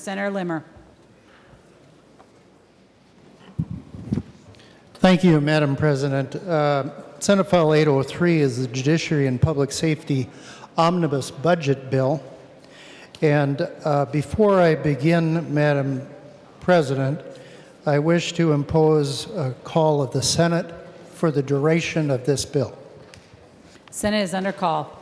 Senator Limmer. Thank you, Madam President. Senate File 803 is the Judiciary and Public Safety Omnibus Budget Bill. And before I begin, Madam President, I wish to impose a call of the Senate for the duration of this bill. Senate is under call.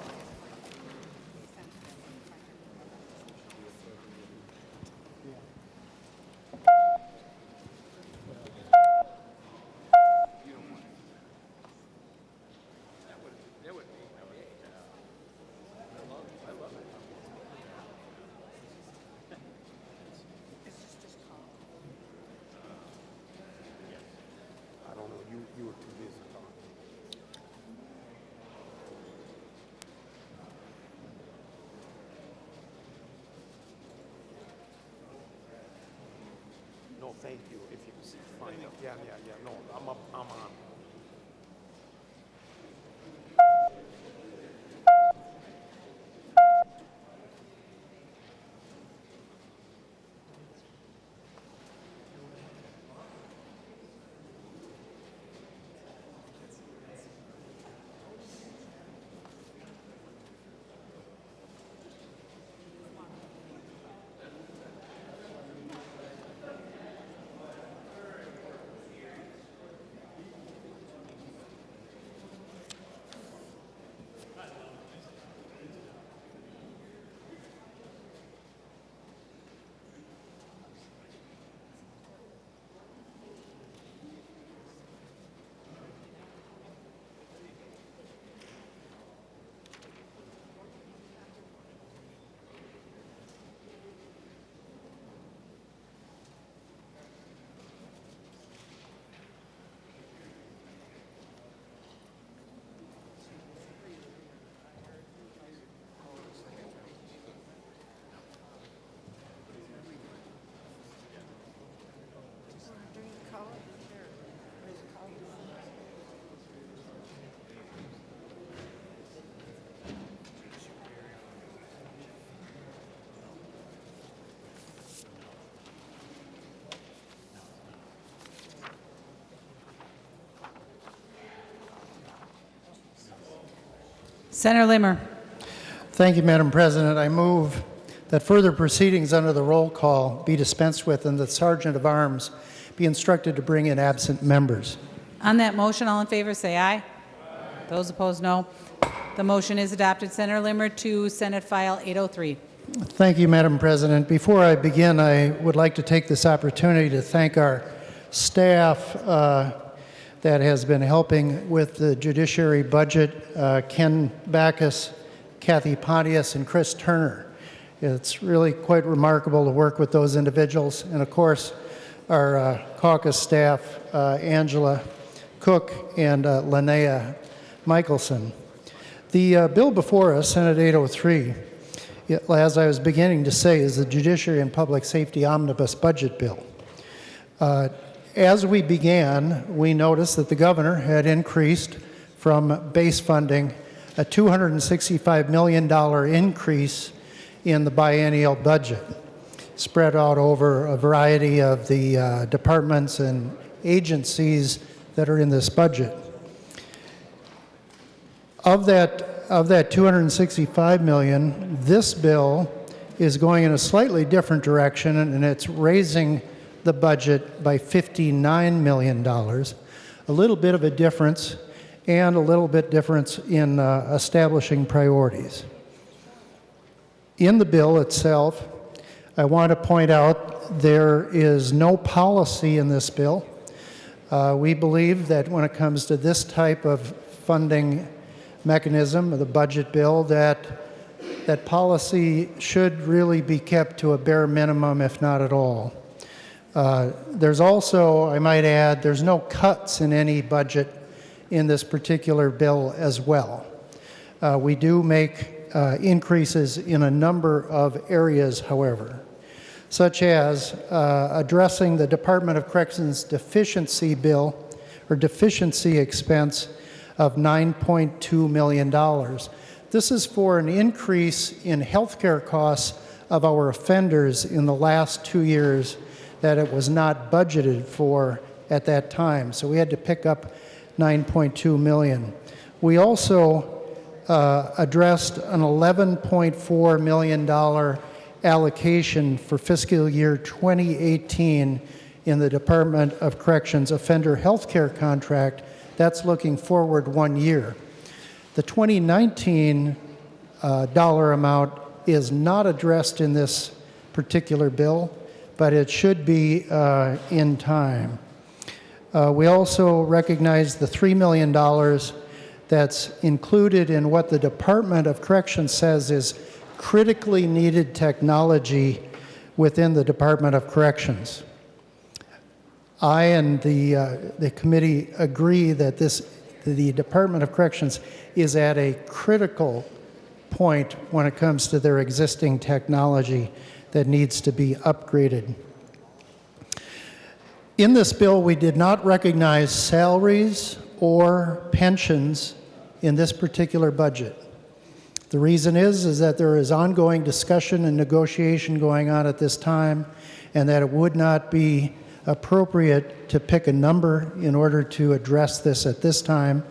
No, thank you. If you find out. Yeah. No, I'm on. Senator Limmer. Thank you, Madam President. I move that further proceedings under the roll call be dispensed with and the Sergeant of Arms be instructed to bring in absent members. On that motion, all in favor say aye. Aye. Those opposed, no. The motion is adopted. Senator Limmer to Senate File 803. Thank you, Madam President. Before I begin, I would like to take this opportunity to thank our staff that has been helping with the judiciary budget, Ken Backus, Kathy Pontius, and Chris Turner. It's really quite remarkable to work with those individuals. And of course, our caucus staff, Angela Cook and Linnea Michelson. The bill before us, Senate 803, as I was beginning to say, is the Judiciary and Public Safety Omnibus Budget Bill. As we began, we noticed that the governor had increased from base funding a $265 million increase in the biennial budget, spread out over a variety of the departments and agencies that are in this budget. Of that $265 million, this bill is going in a slightly different direction, and it's raising the budget by $59 million, a little bit of a difference, and a little bit difference in establishing priorities. In the bill itself, I want to point out there is no policy in this bill. We believe that when it comes to this type of funding mechanism, the budget bill, that policy should really be kept to a bare minimum, if not at all. There's also, I might add, there's no cuts in any budget in this particular bill as well. We do make increases in a number of areas, however, such as addressing the Department of Corrections deficiency bill or deficiency expense of $9.2 million. This is for an increase in healthcare costs of our offenders in the last 2 years that it was not budgeted for at that time. So we had to pick up $9.2 million. We also addressed an $11.4 million allocation for fiscal year 2018 in the Department of Corrections offender health care contract. That's looking forward 1 year. The 2019 dollar amount is not addressed in this particular bill, but it should be in time. We also recognize the $3 million that's included in what the Department of Corrections says is critically needed technology within the Department of Corrections. I and the committee agree that the Department of Corrections is at a critical point when it comes to their existing technology that needs to be upgraded. In this bill, we did not recognize salaries or pensions in this particular budget. The reason is that there is ongoing discussion and negotiation going on at this time, and that it would not be appropriate to pick a number in order to address this at this time.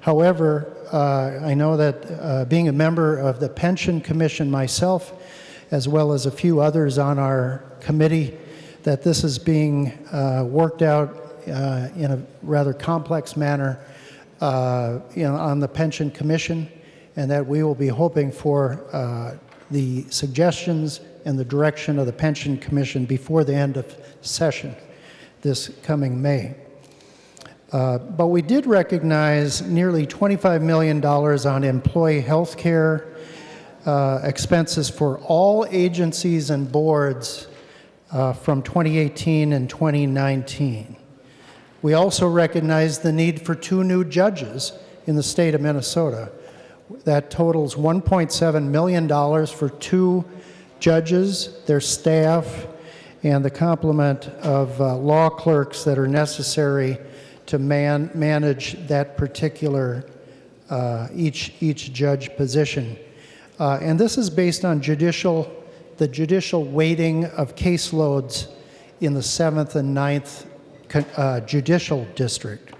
However, I know that being a member of the Pension Commission myself, as well as a few others on our committee, that this is being worked out in a rather complex manner on the Pension Commission, and that we will be hoping for the suggestions and the direction of the Pension Commission before the end of session this coming May. But we did recognize nearly $25 million on employee health care expenses for all agencies and boards from 2018 and 2019. We also recognize the need for 2 new judges in the state of Minnesota. That totals $1.7 million for 2 judges, their staff, and the complement of law clerks that are necessary to manage that particular each judge position. And this is based on the judicial weighting of caseloads in the 7th and 9th judicial district.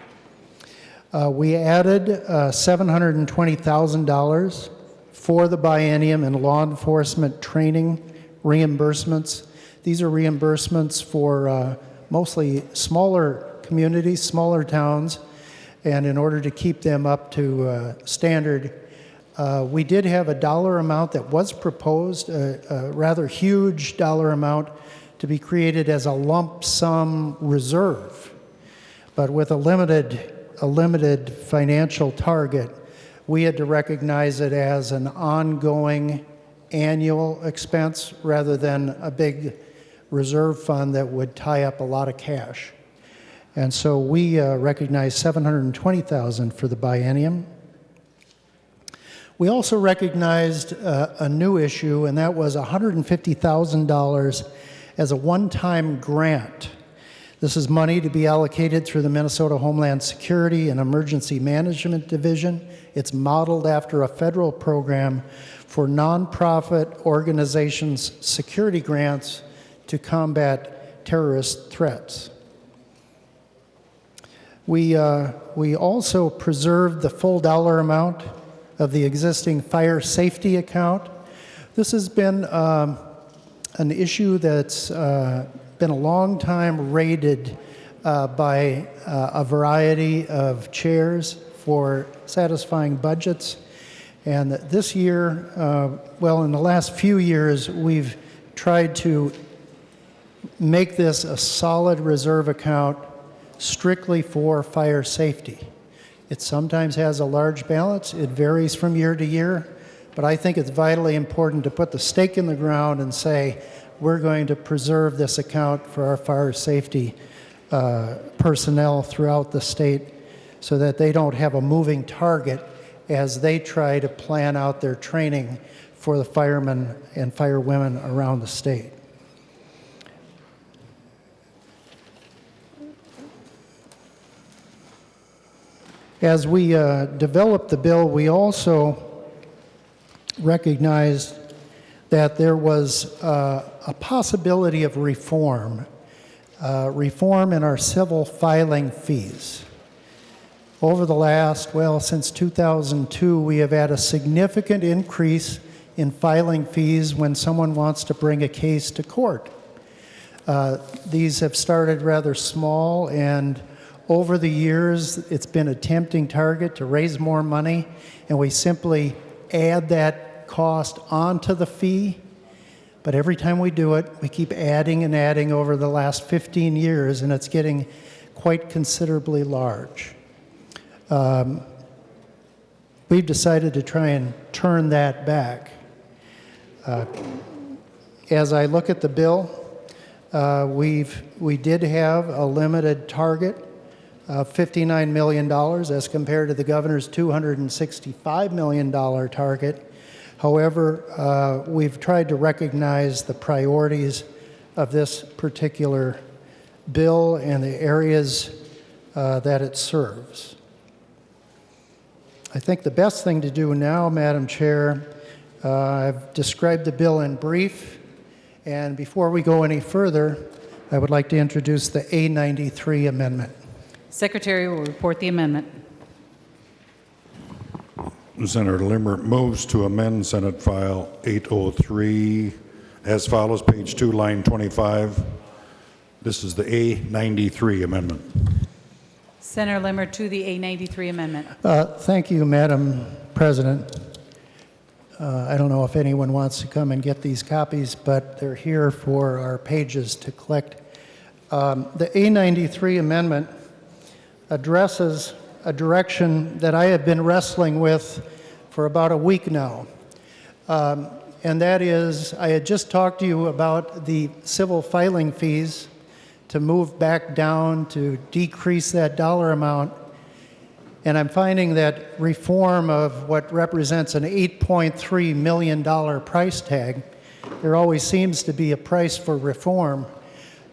We added $720,000 for the biennium in law enforcement training reimbursements. These are reimbursements for mostly smaller communities, smaller towns, and in order to keep them up to standard, we did have a dollar amount that was proposed, a rather huge dollar amount to be created as a lump sum reserve. But with a limited financial target, we had to recognize it as an ongoing annual expense rather than a big reserve fund that would tie up a lot of cash. And so we recognized $720,000 for the biennium. We also recognized a new issue, and that was $150,000 as a one-time grant. This is money to be allocated through the Minnesota Homeland Security and Emergency Management Division. It's modeled after a federal program for nonprofit organizations' security grants to combat terrorist threats. We also preserved the full dollar amount of the existing fire safety account. This has been an issue that's been a long time raided by a variety of chairs for satisfying budgets. And this year, well, in the last few years, we've tried to make this a solid reserve account strictly for fire safety. It sometimes has a large balance. It varies from year to year. But I think it's vitally important to put the stake in the ground and say, we're going to preserve this account for our fire safety personnel throughout the state so that they don't have a moving target as they try to plan out their training for the firemen and firewomen around the state. As we developed the bill, we also recognized that there was a possibility of reform in our civil filing fees. Over the last, since 2002, we have had a significant increase in filing fees when someone wants to bring a case to court. These have started rather small, and over the years, it's been a tempting target to raise more money, and we simply add that cost onto the fee. But every time we do it, we keep adding and adding over the last 15 years, and it's getting quite considerably large. We've decided to try and turn that back. As I look at the bill, we did have a limited target of $59 million as compared to the governor's $265 million target. However, we've tried to recognize the priorities of this particular bill and the areas that it serves. I think the best thing to do now, Madam Chair, I've described the bill in brief, and before we go any further, I would like to introduce the A93 amendment. Secretary will report the amendment. Senator Limmer moves to amend Senate File 803 as follows, page 2, line 25. This is the A93 amendment. Senator Limmer to the A93 amendment. Thank you, Madam President. I don't know if anyone wants to come and get these copies, but they're here for our pages to collect. The A93 amendment addresses a direction that I have been wrestling with for about a week now. And that is, I had just talked to you about the civil filing fees to move back down to decrease that dollar amount. And I'm finding that reform of what represents an $8.3 million price tag, there always seems to be a price for reform.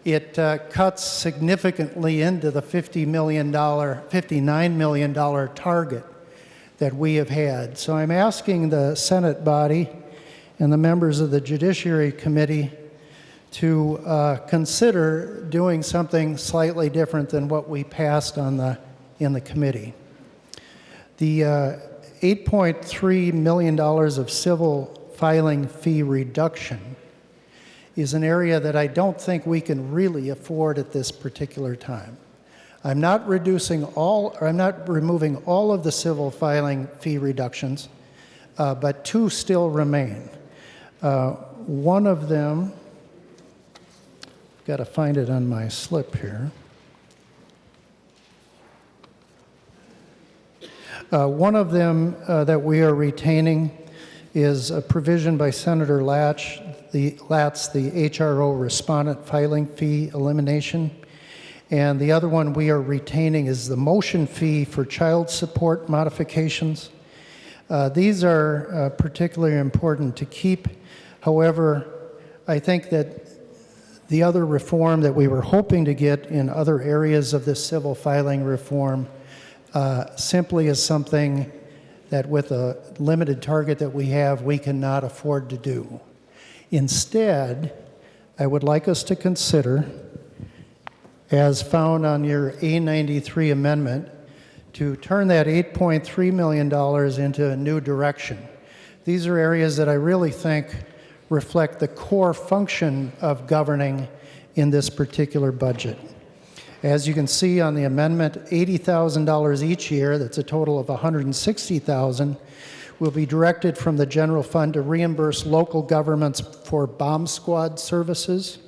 It cuts significantly into the $59 million target that we have had. So I'm asking the Senate body and the members of the Judiciary Committee to consider doing something slightly different than what we passed in the committee. The $8.3 million of civil filing fee reduction is an area that I don't think we can really afford at this particular time. I'm not removing all of the civil filing fee reductions, but two still remain. One of them, I've got to find it on my slip here. One of them that we are retaining is a provision by Senator Latz, the HRO respondent filing fee elimination. And the other one we are retaining is the motion fee for child support modifications. These are particularly important to keep. However, I think that the other reform that we were hoping to get in other areas of this civil filing reform simply is something that with a limited target that we have, we cannot afford to do. Instead, I would like us to consider, as found on your A93 amendment, to turn that $8.3 million into a new direction. These are areas that I really think reflect the core function of governing in this particular budget. As you can see on the amendment, $80,000 each year, that's a total of $160,000, will be directed from the general fund to reimburse local governments for bomb squad services.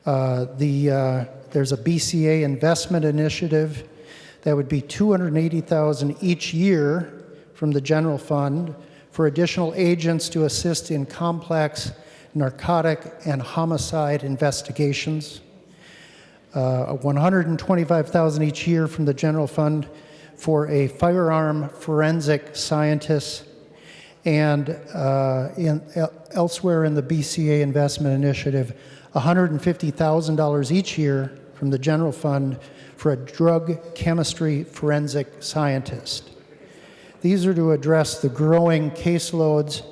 There's a BCA investment initiative that would be $280,000 each year from the general fund for additional agents to assist in complex narcotic and homicide investigations. $125,000 each year from the general fund for a firearm forensic scientist, and elsewhere in the BCA investment initiative, $150,000 each year from the general fund for a drug chemistry forensic scientist. These are to address the growing caseloads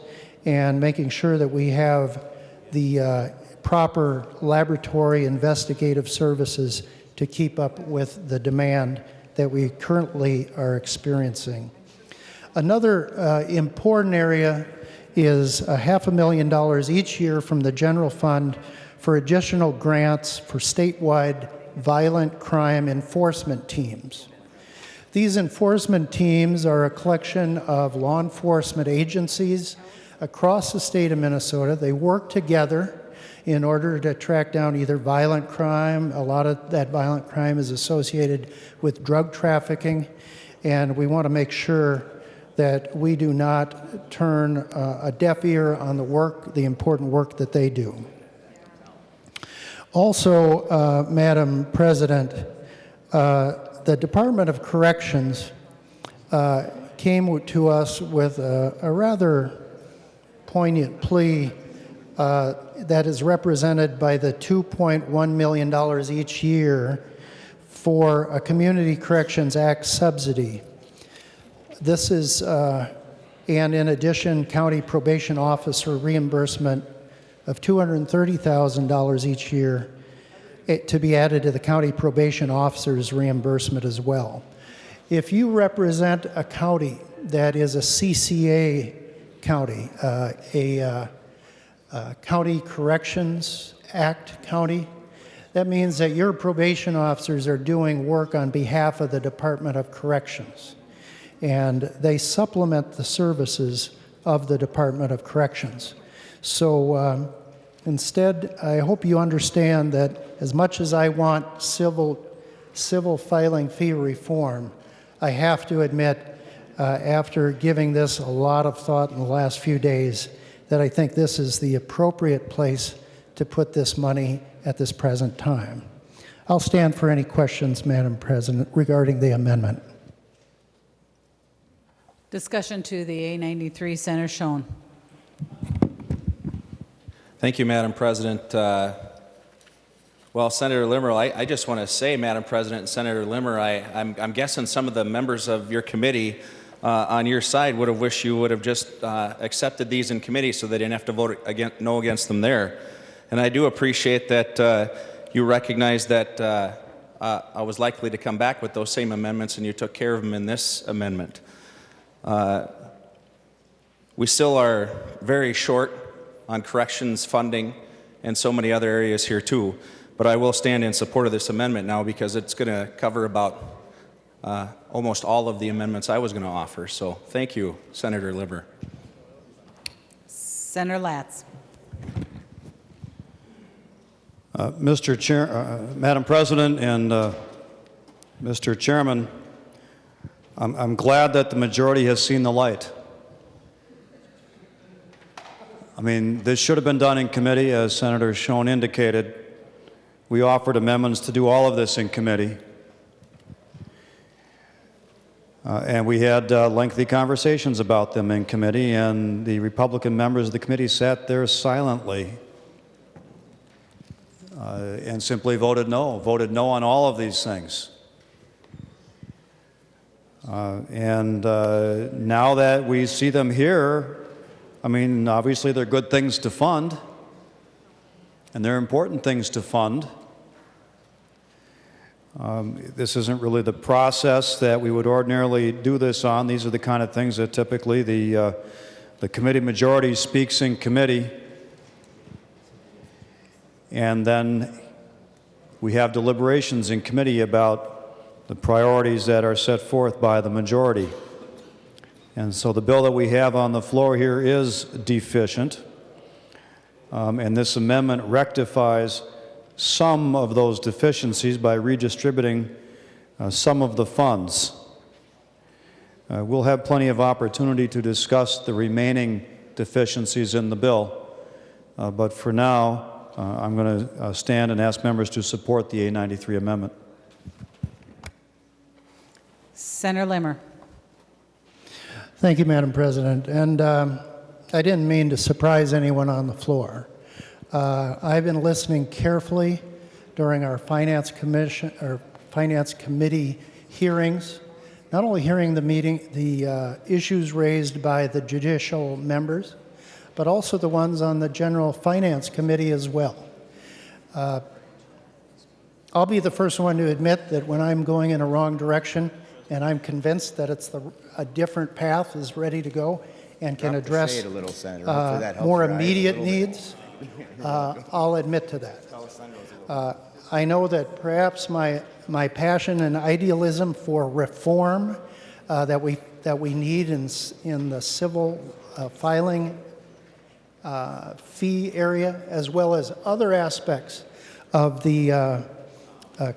and making sure that we have the proper laboratory investigative services to keep up with the demand that we currently are experiencing. Another important area is $500,000 each year from the general fund for additional grants for statewide violent crime enforcement teams. These enforcement teams are a collection of law enforcement agencies across the state of Minnesota. They work together in order to track down either violent crime. A lot of that violent crime is associated with drug trafficking, and we want to make sure that we do not turn a deaf ear on the important work that they do. Also, Madam President, the Department of Corrections came to us with a rather poignant plea that is represented by the $2.1 million each year for a Community Corrections Act subsidy. This is, and in addition, county probation officer reimbursement of $230,000 each year to be added to the county probation officer's reimbursement as well. If you represent a county that is a CCA county, a County Corrections Act county, that means that your probation officers are doing work on behalf of the Department of Corrections, and they supplement the services of the Department of Corrections. So instead, I hope you understand that as much as I want civil filing fee reform, I have to admit, after giving this a lot of thought in the last few days, that I think this is the appropriate place to put this money at this present time. I'll stand for any questions, Madam President, regarding the amendment. Discussion to the A93 Center shown. Thank you, Madam President. Well, Senator Limmer, I just want to say, Madam President and Senator Limmer, I'm guessing some of the members of your committee on your side would have wished you would have just accepted these in committee so they didn't have to vote no against them there. And I do appreciate that you recognize that I was likely to come back with those same amendments and you took care of them in this amendment. We still are very short on corrections funding and so many other areas here too, but I will stand in support of this amendment now because it's going to cover about almost all of the amendments I was going to offer. So thank you, Senator Limmer. Senator Latz. Mr. Chair, Madam President and Mr. Chairman, I'm glad that the majority has seen the light. I mean, this should have been done in committee, as Senator Schoen indicated. We offered amendments to do all of this in committee. And we had lengthy conversations about them in committee, and the Republican members of the committee sat there silently and simply voted no on all of these things. And now that we see them here, I mean, obviously they're good things to fund, and they're important things to fund. This isn't really the process that we would ordinarily do this on. These are the kind of things that typically the committee majority speaks in committee, and then we have deliberations in committee about the priorities that are set forth by the majority. And so the bill that we have on the floor here is deficient, and this amendment rectifies some of those deficiencies by redistributing some of the funds. We'll have plenty of opportunity to discuss the remaining deficiencies in the bill, but for now, I'm going to stand and ask members to support the A93 amendment. Senator Limmer. Thank you, Madam President. And I didn't mean to surprise anyone on the floor. I've been listening carefully during our Finance Committee hearings, not only hearing the issues raised by the judicial members, but also the ones on the General Finance Committee as well. I'll be the first one to admit that when I'm going in a wrong direction and I'm convinced that a different path is ready to go and can address more immediate needs, I'll admit to that. I know that perhaps my passion and idealism for reform that we need in the civil filing fee area, as well as other aspects of the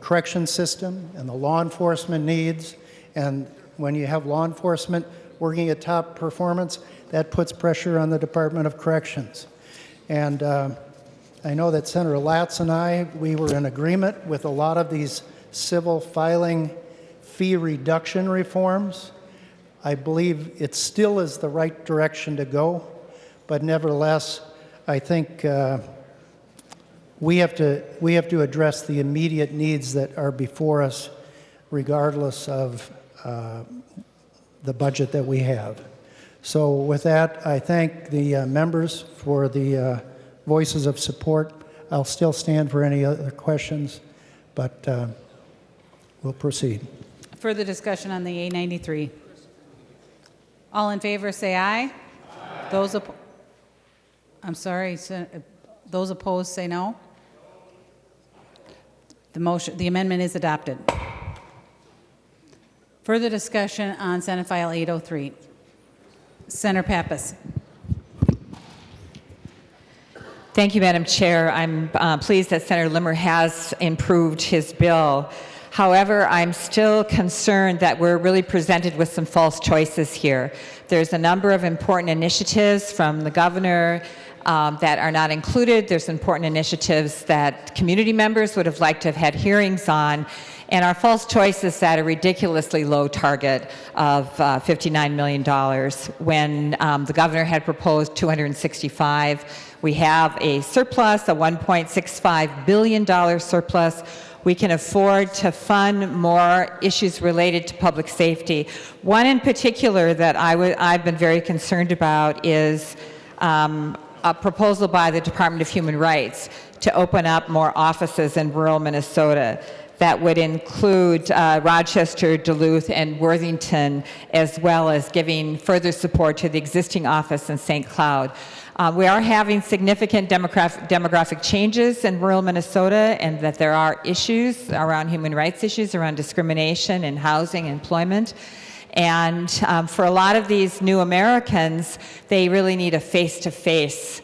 correction system and the law enforcement needs. And when you have law enforcement working at top performance, that puts pressure on the Department of Corrections. And I know that Senator Latz and we were in agreement with a lot of these civil filing fee reduction reforms. I believe it still is the right direction to go, but nevertheless, I think we have to address the immediate needs that are before us, regardless of the budget that we have. So with that, I thank the members for the voices of support. I'll still stand for any other questions, but we'll proceed. Further discussion on the A93. All in favor say aye. Those those opposed say no. The amendment is adopted. Further discussion on Senate File 803. Senator Pappas. Thank you, Madam Chair. I'm pleased that Senator Limmer has improved his bill. However, I'm still concerned that we're really presented with some false choices here. There's a number of important initiatives from the governor that are not included. There's important initiatives that community members would have liked to have had hearings on. And our false choice is at a ridiculously low target of $59 million when the governor had proposed $265. We have a surplus, a $1.65 billion surplus. We can afford to fund more issues related to public safety. One in particular that I've been very concerned about is a proposal by the Department of Human Rights to open up more offices in rural Minnesota. That would include Rochester, Duluth, and Worthington, as well as giving further support to the existing office in St. Cloud. We are having significant demographic changes in rural Minnesota, and that there are issues around human rights issues, around discrimination in housing, employment. And for a lot of these new Americans, they really need a face-to-face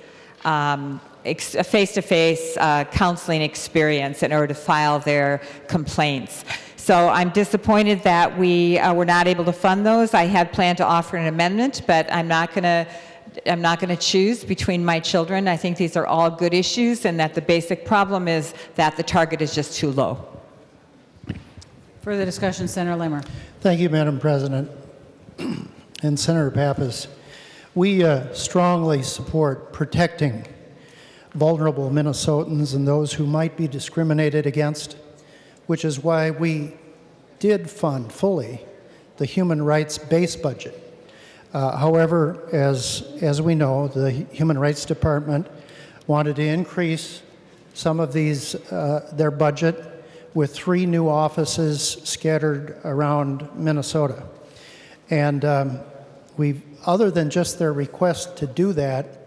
counseling experience in order to file their complaints. So I'm disappointed that we were not able to fund those. I had planned to offer an amendment, but I'm not going to choose between my children. I think these are all good issues, and that the basic problem is that the target is just too low. Further discussion, Senator Limmer. Thank you, Madam President. And Senator Pappas, we strongly support protecting vulnerable Minnesotans and those who might be discriminated against, which is why we did fund fully the human rights base budget. However, as we know, the Human Rights Department wanted to increase some of their budget with 3 new offices scattered around Minnesota. And other than just their request to do that,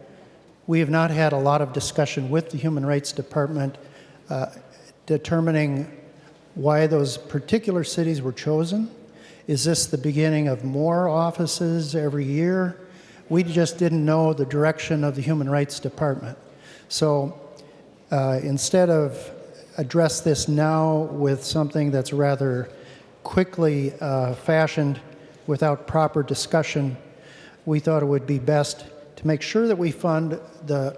we have not had a lot of discussion with the Human Rights Department determining why those particular cities were chosen. Is this the beginning of more offices every year? We just didn't know the direction of the Human Rights Department. So instead of address this now with something that's rather quickly fashioned without proper discussion, we thought it would be best to make sure that we fund the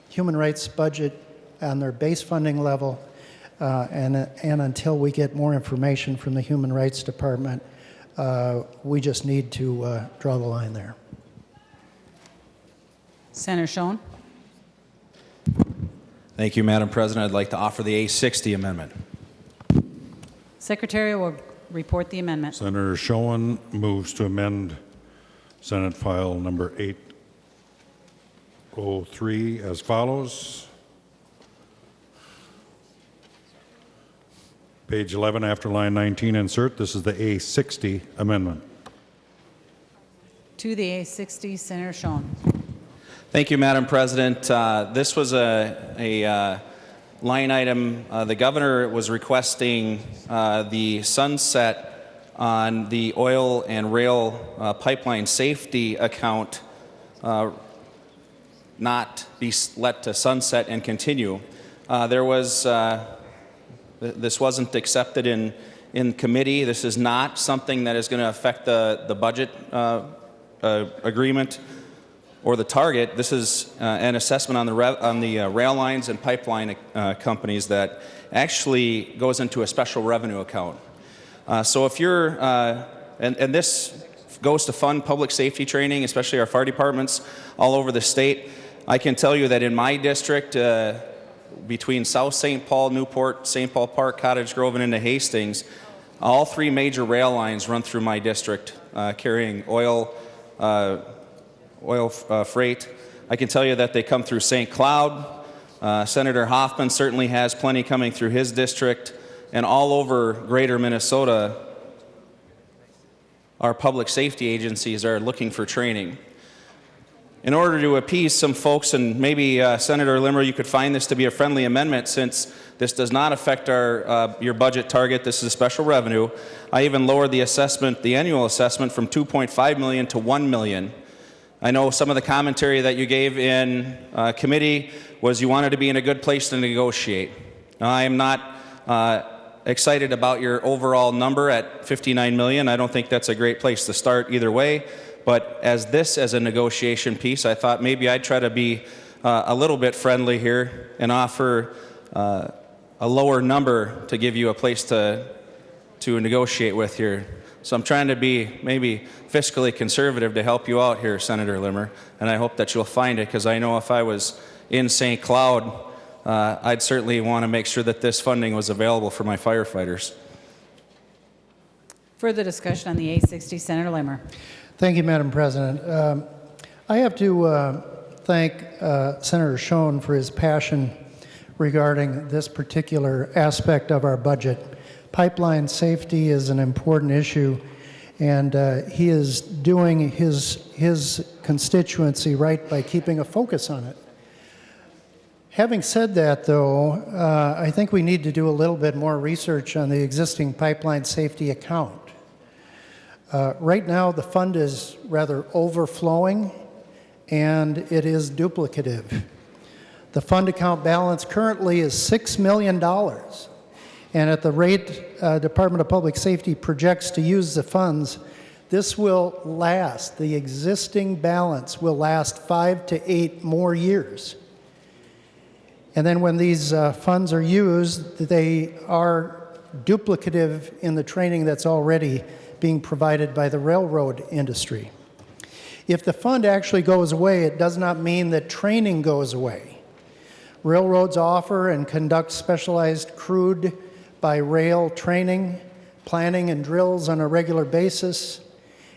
human rights budget on their base funding level, and until we get more information from the Human Rights Department, we just need to draw the line there. Senator Schoen. Thank you, Madam President. I'd like to offer the A60 amendment. Secretary will report the amendment. Senator Schoen moves to amend Senate File number 803 as follows. Page 11 after line 19 insert. This is the A60 amendment. To the A60, Senator Schoen. Thank you, Madam President. This was a line item. The governor was requesting the sunset on the oil and rail pipeline safety account not be let to sunset and continue. This wasn't accepted in committee. This is not something that is going to affect the budget agreement or the target. This is an assessment on the rail lines and pipeline companies that actually goes into a special revenue account. So if you're, and this goes to fund public safety training, especially our fire departments all over the state. I can tell you that in my district, between South St. Paul, Newport, St. Paul Park, Cottage Grove, and into Hastings, all three major rail lines run through my district carrying oil freight. I can tell you that they come through St. Cloud. Senator Hoffman certainly has plenty coming through his district. And all over greater Minnesota, our public safety agencies are looking for training. In order to appease some folks, and maybe Senator Limmer, you could find this to be a friendly amendment since this does not affect your budget target. This is a special revenue. I even lowered the assessment, the annual assessment, from $2.5 million to $1 million. I know some of the commentary that you gave in committee was you wanted to be in a good place to negotiate. Now, I am not excited about your overall number at $59 million. I don't think that's a great place to start either way. But as a negotiation piece, I thought maybe I'd try to be a little bit friendly here and offer a lower number to give you a place to negotiate with here. So I'm trying to be maybe fiscally conservative to help you out here, Senator Limmer, and I hope that you'll find it, because I know if I was in St. Cloud, I'd certainly want to make sure that this funding was available for my firefighters. Further discussion on the A60, Senator Limmer. Thank you, Madam President. I have to thank Senator Schoen for his passion regarding this particular aspect of our budget. Pipeline safety is an important issue, and he is doing his constituency right by keeping a focus on it. Having said that, though, I think we need to do a little bit more research on the existing pipeline safety account. Right now, the fund is rather overflowing, and it is duplicative. The fund account balance currently is $6 million, and at the rate Department of Public Safety projects to use the funds, this will last. The existing balance will last 5 to 8 more years. And then when these funds are used, they are duplicative in the training that's already being provided by the railroad industry. If the fund actually goes away, it does not mean that training goes away. Railroads offer and conduct specialized crude by rail training, planning, and drills on a regular basis.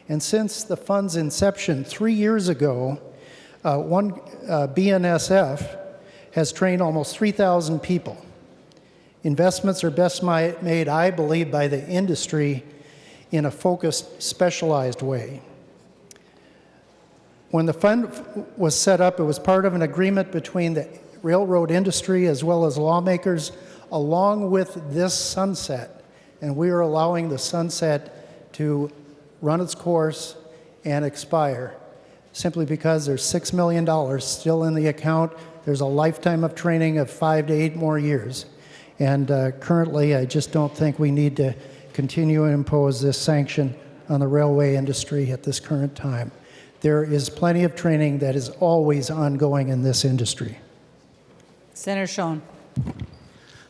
And since the fund's inception 3 years ago, BNSF has trained almost 3,000 people. Investments are best made, I believe, by the industry in a focused, specialized way. When the fund was set up, it was part of an agreement between the railroad industry as well as lawmakers, along with this sunset. And we are allowing the sunset to run its course and expire, simply because there's $6 million still in the account. There's a lifetime of training of 5 to 8 more years. And currently, I just don't think we need to continue to impose this sanction on the railway industry at this current time. There is plenty of training that is always ongoing in this industry. Senator Schoen.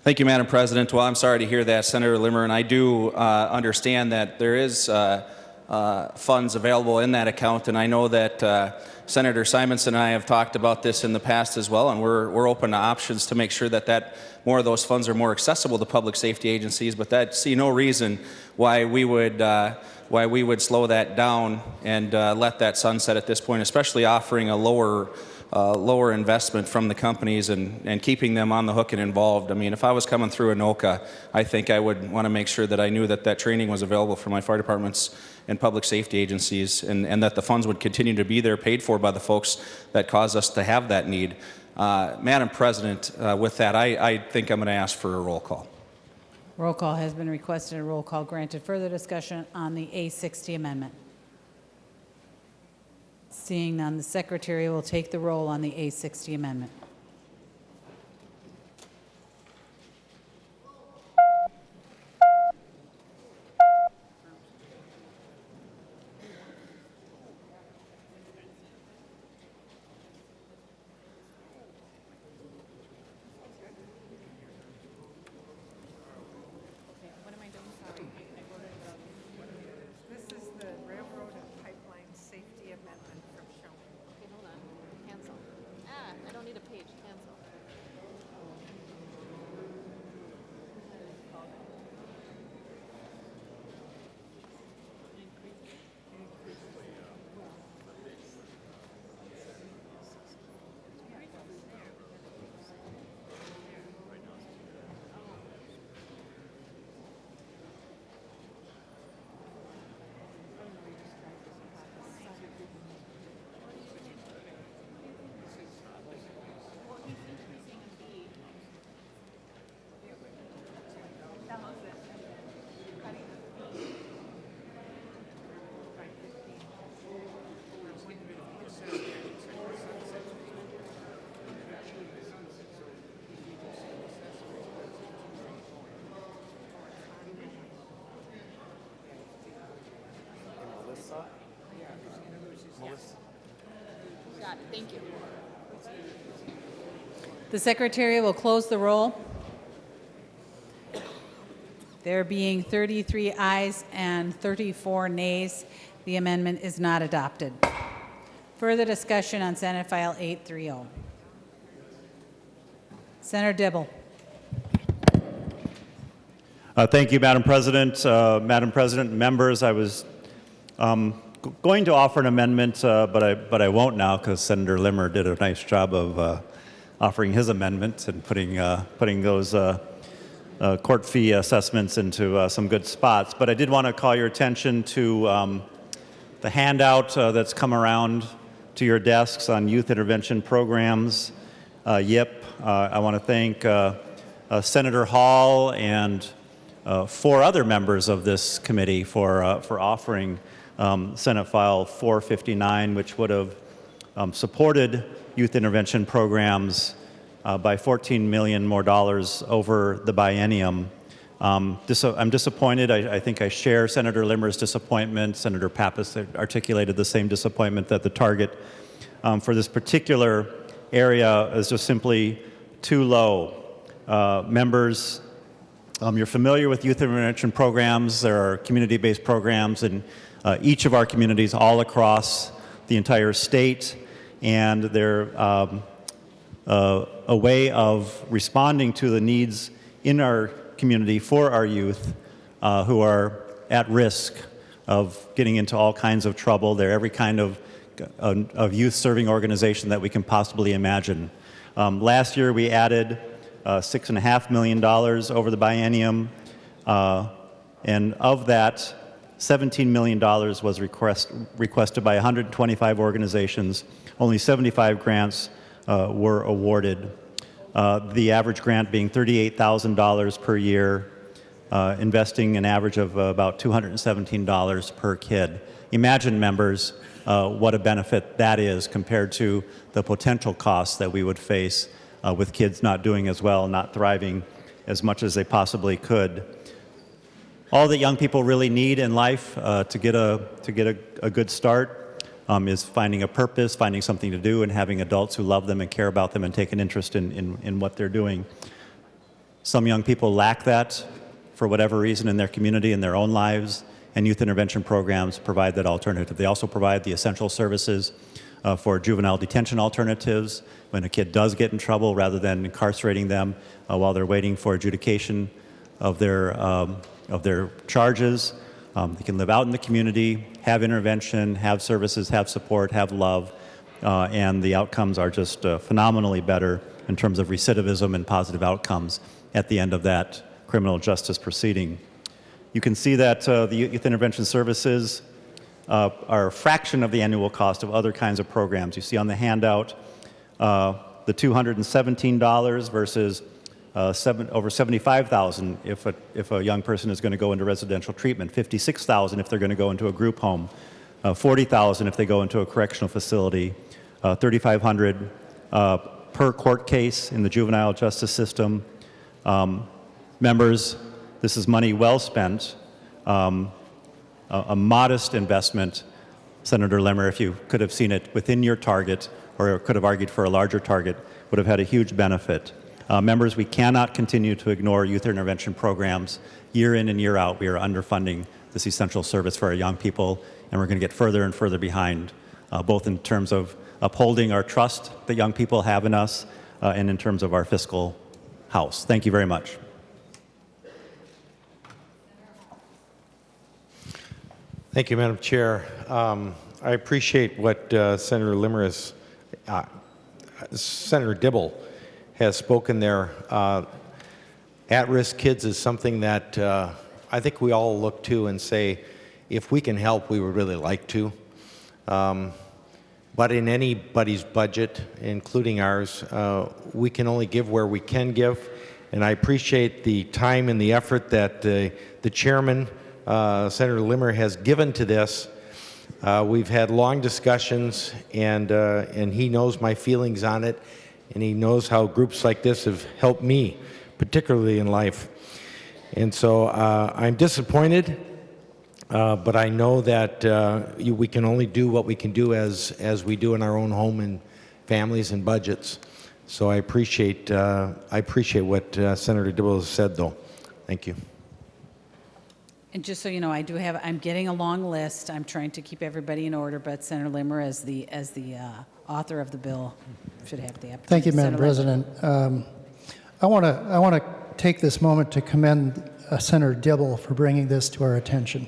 Thank you, Madam President. Well, I'm sorry to hear that, Senator Limmer, and I do understand that there is funds available in that account, and I know that Senator Simonson and I have talked about this in the past as well, and we're open to options to make sure that more of those funds are more accessible to public safety agencies, but I see no reason why we would slow that down and let that sunset at this point, especially offering a lower lower investment from the companies and keeping them on the hook and involved. I mean, if I was coming through Anoka, I think I would want to make sure that I knew that that training was available for my fire departments and public safety agencies, and that the funds would continue to be there, paid for by the folks that cause us to have that need. Madam President, with that, I think I'm going to ask for a roll call. Roll call has been requested. A roll call granted. Further discussion on the A60 amendment. Seeing none, the Secretary will take the roll on the A60 amendment. This is the Railroad and Pipeline Safety Amendment from Shone. Okay, hold on. Cancel. I don't need a page. Cancel. Got it. Thank you. The Secretary will close the roll. There being 33 ayes and 34 nays, the amendment is not adopted. Further discussion on Senate File 830. Senator Dibble. Thank you, Madam President. Madam President, members, I was going to offer an amendment, but I won't now because Senator Limmer did a nice job of offering his amendment and putting those court fee assessments into some good spots. But I did want to call your attention to the handout that's come around to your desks on youth intervention programs, YIP. I want to thank Senator Hall and 4 other members of this committee for offering Senate File 459, which would have supported youth intervention programs by $14 million more over the biennium. I'm disappointed. I think I share Senator Limmer's disappointment. Senator Pappas articulated the same disappointment that the target for this particular area is just simply too low. Members, you're familiar with youth intervention programs. There are community-based programs in each of our communities all across the entire state, and they're a way of responding to the needs in our community for our youth who are at risk of getting into all kinds of trouble. They're every kind of youth-serving organization that we can possibly imagine. Last year, we added $6.5 million over the biennium, and of that, $17 million was requested by 125 organizations. Only 75 grants were awarded. The average grant being $38,000 per year, investing an average of about $217 per kid. Imagine, members, what a benefit that is compared to the potential costs that we would face with kids not doing as well, not thriving as much as they possibly could. All that young people really need in life to get a good start is finding a purpose, finding something to do, and having adults who love them and care about them and take an interest in what they're doing. Some young people lack that for whatever reason in their community, in their own lives, and youth intervention programs provide that alternative. They also provide the essential services for juvenile detention alternatives when a kid does get in trouble, rather than incarcerating them while they're waiting for adjudication of their charges. They can live out in the community, have intervention, have services, have support, have love, and the outcomes are just phenomenally better in terms of recidivism and positive outcomes at the end of that criminal justice proceeding. You can see that the Youth Intervention Services are a fraction of the annual cost of other kinds of programs. You see on the handout the $217 versus over $75,000 if a young person is going to go into residential treatment, $56,000 if they're going to go into a group home, $40,000 if they go into a correctional facility, $3,500 per court case in the juvenile justice system. Members, this is money well spent, a modest investment. Senator Limmer, if you could have seen it within your target or could have argued for a larger target, would have had a huge benefit. Members, we cannot continue to ignore youth intervention programs. Year in and year out, we are underfunding this essential service for our young people, and we're going to get further and further behind, both in terms of upholding our trust that young people have in us and in terms of our fiscal house. Thank you very much. Thank you, Madam Chair. I appreciate what Senator Limmer has, Senator Dibble has spoken there. At-risk kids is something that I think we all look to and say, if we can help, we would really like to. But in anybody's budget, including ours, we can only give where we can give. And I appreciate the time and the effort that the chairman, Senator Limmer, has given to this. We've had long discussions, and he knows my feelings on it, and he knows how groups like this have helped me, particularly in life. And so I'm disappointed, but I know that we can only do what we can do as we do in our own home and families and budgets. So I appreciate what Senator Dibble has said, though. Thank you. And just so you know, I'm getting a long list. I'm trying to keep everybody in order, but Senator Limmer, as the author of the bill, should have the opportunity. Thank you, Madam Senator President. I want to take this moment to commend Senator Dibble for bringing this to our attention.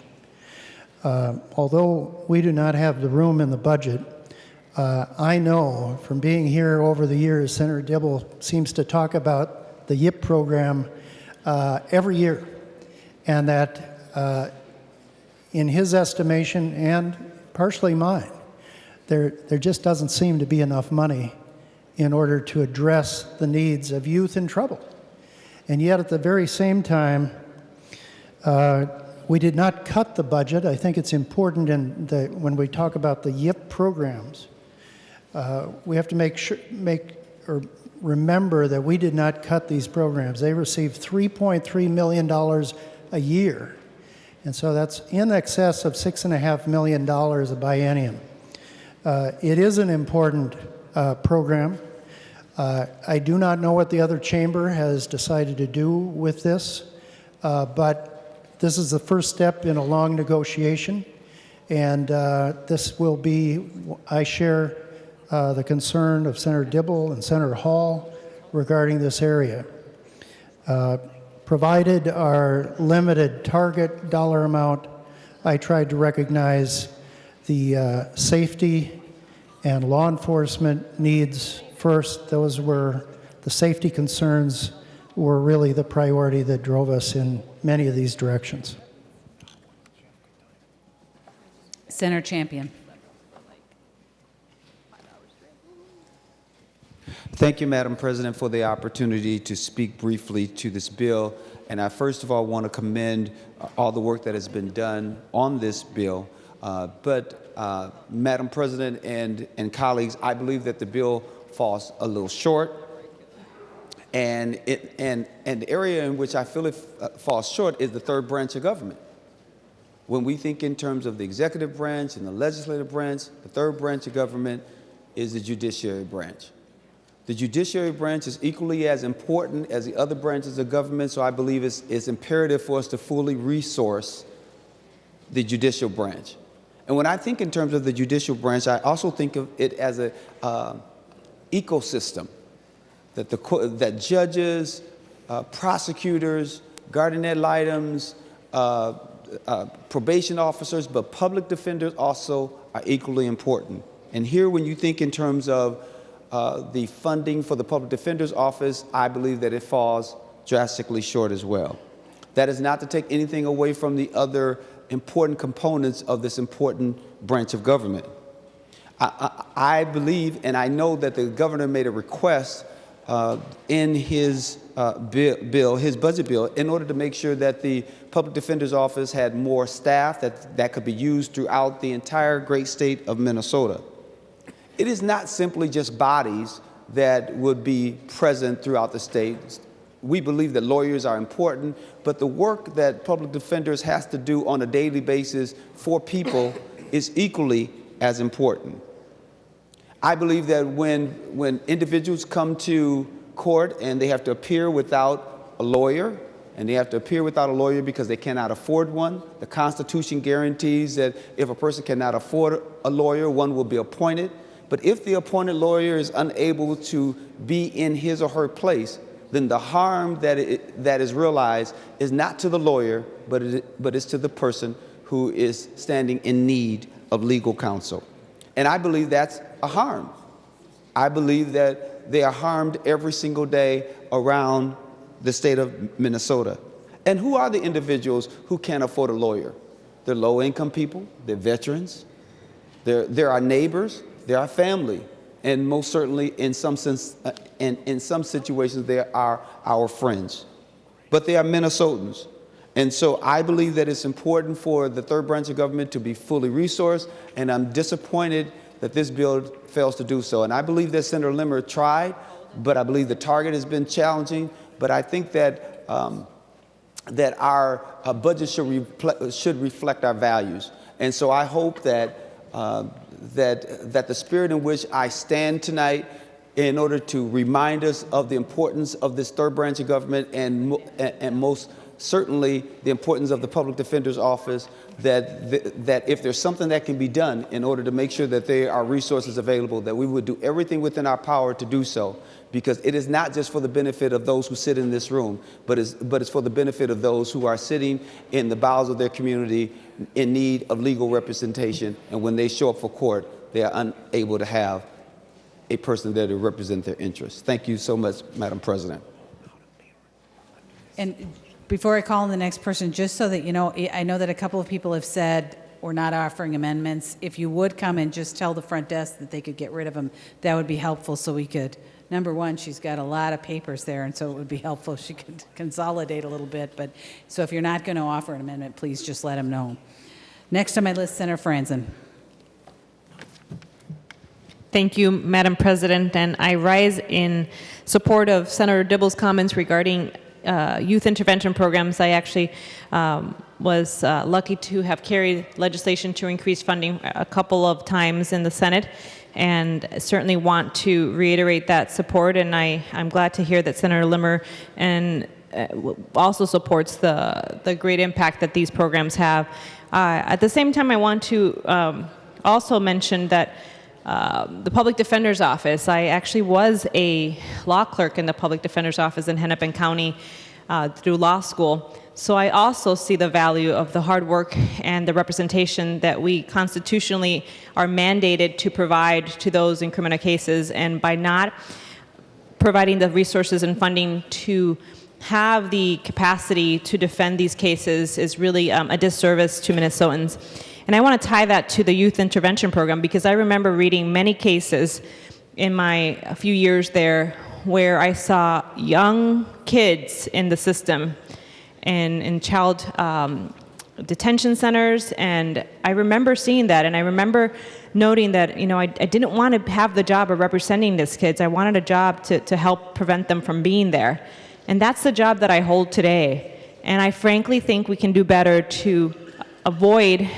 Although we do not have the room in the budget, I know from being here over the years, Senator Dibble seems to talk about the YIP program every year, and that in his estimation and partially mine, there just doesn't seem to be enough money in order to address the needs of youth in trouble. And yet at the very same time, we did not cut the budget. I think it's important when we talk about the YIP programs, we have to remember that we did not cut these programs. They received $3.3 million a year. And so that's in excess of $6.5 million a biennium. It is an important program. I do not know what the other chamber has decided to do with this, but this is the first step in a long negotiation. And this will be, I share the concern of Senator Dibble and Senator Hall regarding this area. Provided our limited target dollar amount, I tried to recognize the safety and law enforcement needs first. Those were the safety concerns were really the priority that drove us in many of these directions. Senator Champion. Thank you, Madam President, for the opportunity to speak briefly to this bill. And I first of all want to commend all the work that has been done on this bill. Madam President and colleagues, I believe that the bill falls a little short. And the area in which I feel it falls short is the third branch of government. When we think in terms of the executive branch and the legislative branch, the third branch of government is the judiciary branch. The judiciary branch is equally as important as the other branches of government, so I believe it's imperative for us to fully resource the judicial branch. And when I think in terms of the judicial branch, I also think of it as an ecosystem, that judges, prosecutors, guardian ad litems, probation officers, but public defenders also are equally important. And here, when you think in terms of the funding for the Public Defender's Office, I believe that it falls drastically short as well. That is not to take anything away from the other important components of this important branch of government. I believe, and I know that the governor made a request in his his budget bill, in order to make sure that the Public Defender's Office had more staff that could be used throughout the entire great state of Minnesota. It is not simply just bodies that would be present throughout the state. We believe that lawyers are important, but the work that public defenders has to do on a daily basis for people is equally as important. I believe that when individuals come to court and they have to appear without a lawyer, and they have to appear without a lawyer because they cannot afford one, the Constitution guarantees that if a person cannot afford a lawyer, one will be appointed. But if the appointed lawyer is unable to be in his or her place, then the harm that is realized is not to the lawyer, but it's to the person who is standing in need of legal counsel. And I believe that's a harm. I believe that they are harmed every single day around the state of Minnesota. And who are the individuals who can't afford a lawyer? They're low-income people, they're veterans, they're our neighbors, they're our family, and most certainly in some sense, in some situations, they are our friends. But they are Minnesotans. And so I believe that it's important for the third branch of government to be fully resourced, and I'm disappointed that this bill fails to do so. And I believe that Senator Limmer tried, but I believe the target has been challenging. But I think that that our budget should reflect our values. And so I hope that that the spirit in which I stand tonight, in order to remind us of the importance of this third branch of government, and most certainly the importance of the Public Defender's Office, that if there's something that can be done in order to make sure that there are resources available, that we would do everything within our power to do so, because it is not just for the benefit of those who sit in this room, but it's for the benefit of those who are sitting in the bowels of their community in need of legal representation, and when they show up for court, they are unable to have a person there to represent their interests. Thank you so much, Madam President. And before I call on the next person, just so that you know, I know that a couple of people have said we're not offering amendments. If you would come and just tell the front desk that they could get rid of them, that would be helpful, so we could, number one, she's got a lot of papers there, and so it would be helpful if she could consolidate a little bit. But so if you're not going to offer an amendment, please just let them know. Next on my list, Senator Franzen. Thank you, Madam President, and I rise in support of Senator Dibble's comments regarding youth intervention programs. I actually was lucky to have carried legislation to increase funding a couple of times in the Senate, and certainly want to reiterate that support. And I'm glad to hear that Senator Limmer and also supports the great impact that these programs have. At the same time, I want to also mention that the Public Defender's Office, I actually was a law clerk in the Public Defender's Office in Hennepin County through law school. So I also see the value of the hard work and the representation that we constitutionally are mandated to provide to those in criminal cases. And by not providing the resources and funding to have the capacity to defend these cases is really a disservice to Minnesotans. And I want to tie that to the youth intervention program, because I remember reading many cases in my few years there where I saw young kids in the system and in child detention centers, and I remember seeing that, and I remember noting that, you know, I didn't want to have the job of representing these kids. I wanted a job to help prevent them from being there. And that's the job that I hold today. And I frankly think we can do better to avoid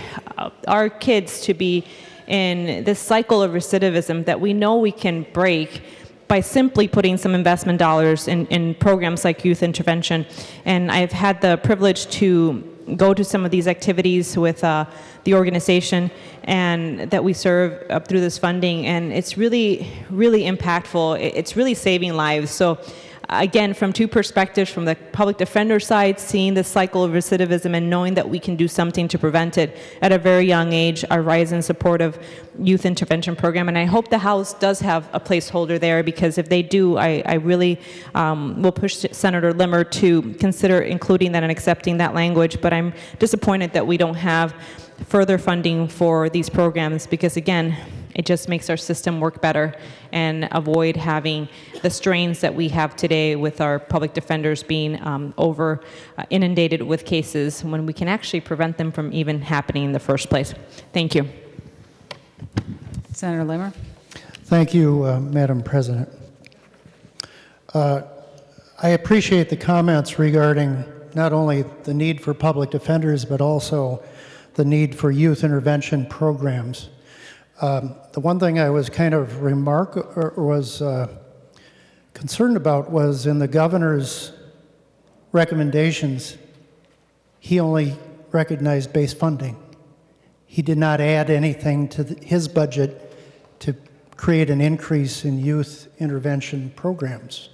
our kids to be in this cycle of recidivism that we know we can break by simply putting some investment dollars in programs like youth intervention. And I've had the privilege to go to some of these activities with the organization and that we serve through this funding, and it's really, really impactful. It's really saving lives. So again, from two perspectives, from the public defender side, seeing the cycle of recidivism and knowing that we can do something to prevent it at a very young age, our rise in support of youth intervention program. And I hope the House does have a placeholder there, because if they do, I really will push Senator Limmer to consider including that and accepting that language. But I'm disappointed that we don't have further funding for these programs, because again, it just makes our system work better and avoid having the strains that we have today with our public defenders being inundated with cases when we can actually prevent them from even happening in the first place. Thank you. Senator Limmer. Thank you, Madam President. I appreciate the comments regarding not only the need for public defenders, but also the need for youth intervention programs. The one thing I was kind of concerned about was in the governor's recommendations, he only recognized base funding. He did not add anything to his budget to create an increase in youth intervention programs.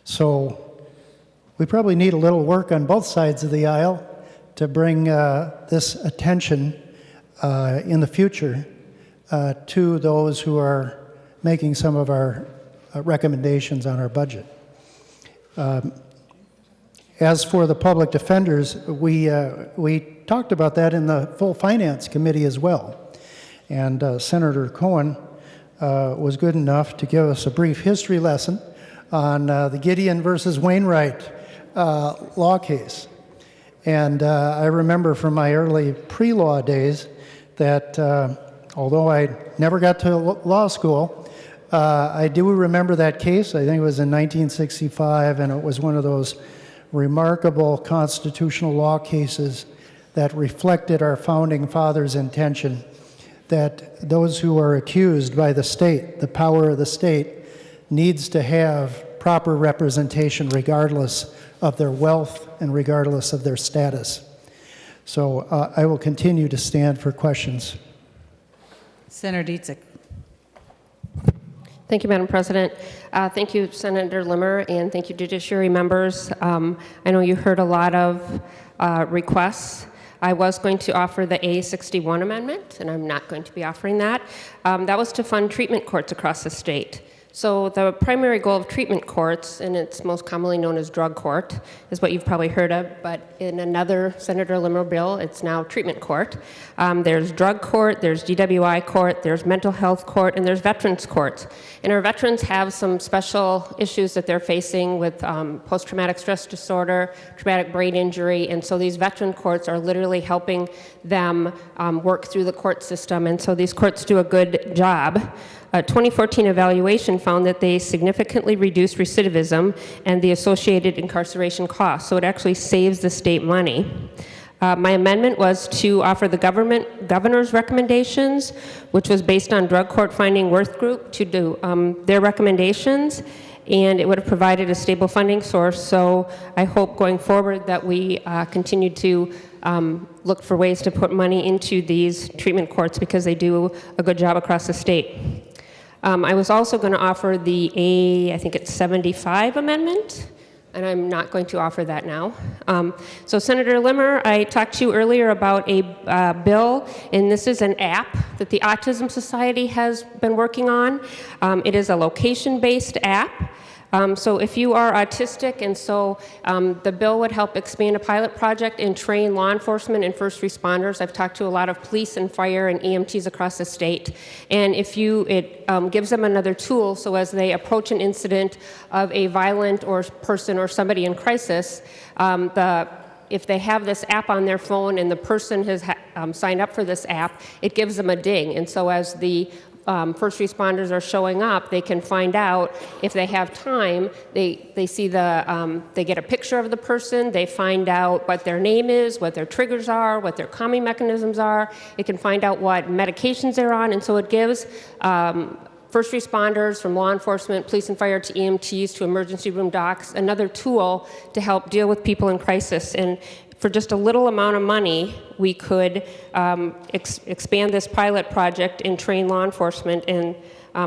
So we probably need a little work on both sides of the aisle to bring this attention in the future to those who are making some of our recommendations on our budget. As for the public defenders, we talked about that in the full Finance Committee as well. And Senator Cohen was good enough to give us a brief history lesson on the Gideon versus Wainwright law case. And I remember from my early pre-law days that although I never got to law school, I do remember that case. I think it was in 1965, and it was one of those remarkable constitutional law cases that reflected our founding fathers' intention that those who are accused by the state, the power of the state, needs to have proper representation regardless of their wealth and regardless of their status. So I will continue to stand for questions. Senator Dietzick. Thank you, Madam President. Thank you, Senator Limmer, and thank you, judiciary members. I know you heard a lot of requests. I was going to offer the A61 amendment, and I'm not going to be offering that. That was to fund treatment courts across the state. So the primary goal of treatment courts, and it's most commonly known as drug court, is what you've probably heard of, but in another Senator Limmer bill, it's now treatment court. There's drug court, there's DWI court, there's mental health court, and there's veterans courts. And our veterans have some special issues that they're facing with post-traumatic stress disorder, traumatic brain injury, and so these veteran courts are literally helping them work through the court system, and so these courts do a good job. A 2014 evaluation found that they significantly reduced recidivism and the associated incarceration costs, so it actually saves the state money. My amendment was to offer the governor's recommendations, which was based on drug court finding worth group, to do their recommendations, and it would have provided a stable funding source. So I hope going forward that we continue to look for ways to put money into these treatment courts because they do a good job across the state. I was also going to offer the I think it's 75 amendment, and I'm not going to offer that now. So Senator Limmer, I talked to you earlier about a bill, and this is an app that the Autism Society has been working on. It is a location-based app. So if you are autistic, and so the bill would help expand a pilot project and train law enforcement and first responders. I've talked to a lot of police and fire and EMTs across the state. And it gives them another tool, so as they approach an incident of a violent or person or somebody in crisis, if they have this app on their phone and the person has signed up for this app, it gives them a ding. And so as the first responders are showing up, they can find out if they have time. They see they get a picture of the person. They find out what their name is, what their triggers are, what their calming mechanisms are. It can find out what medications they're on, and so it gives first responders from law enforcement, police and fire to EMTs to emergency room docs another tool to help deal with people in crisis. And for just a little amount of money, we could expand this pilot project and train law enforcement. And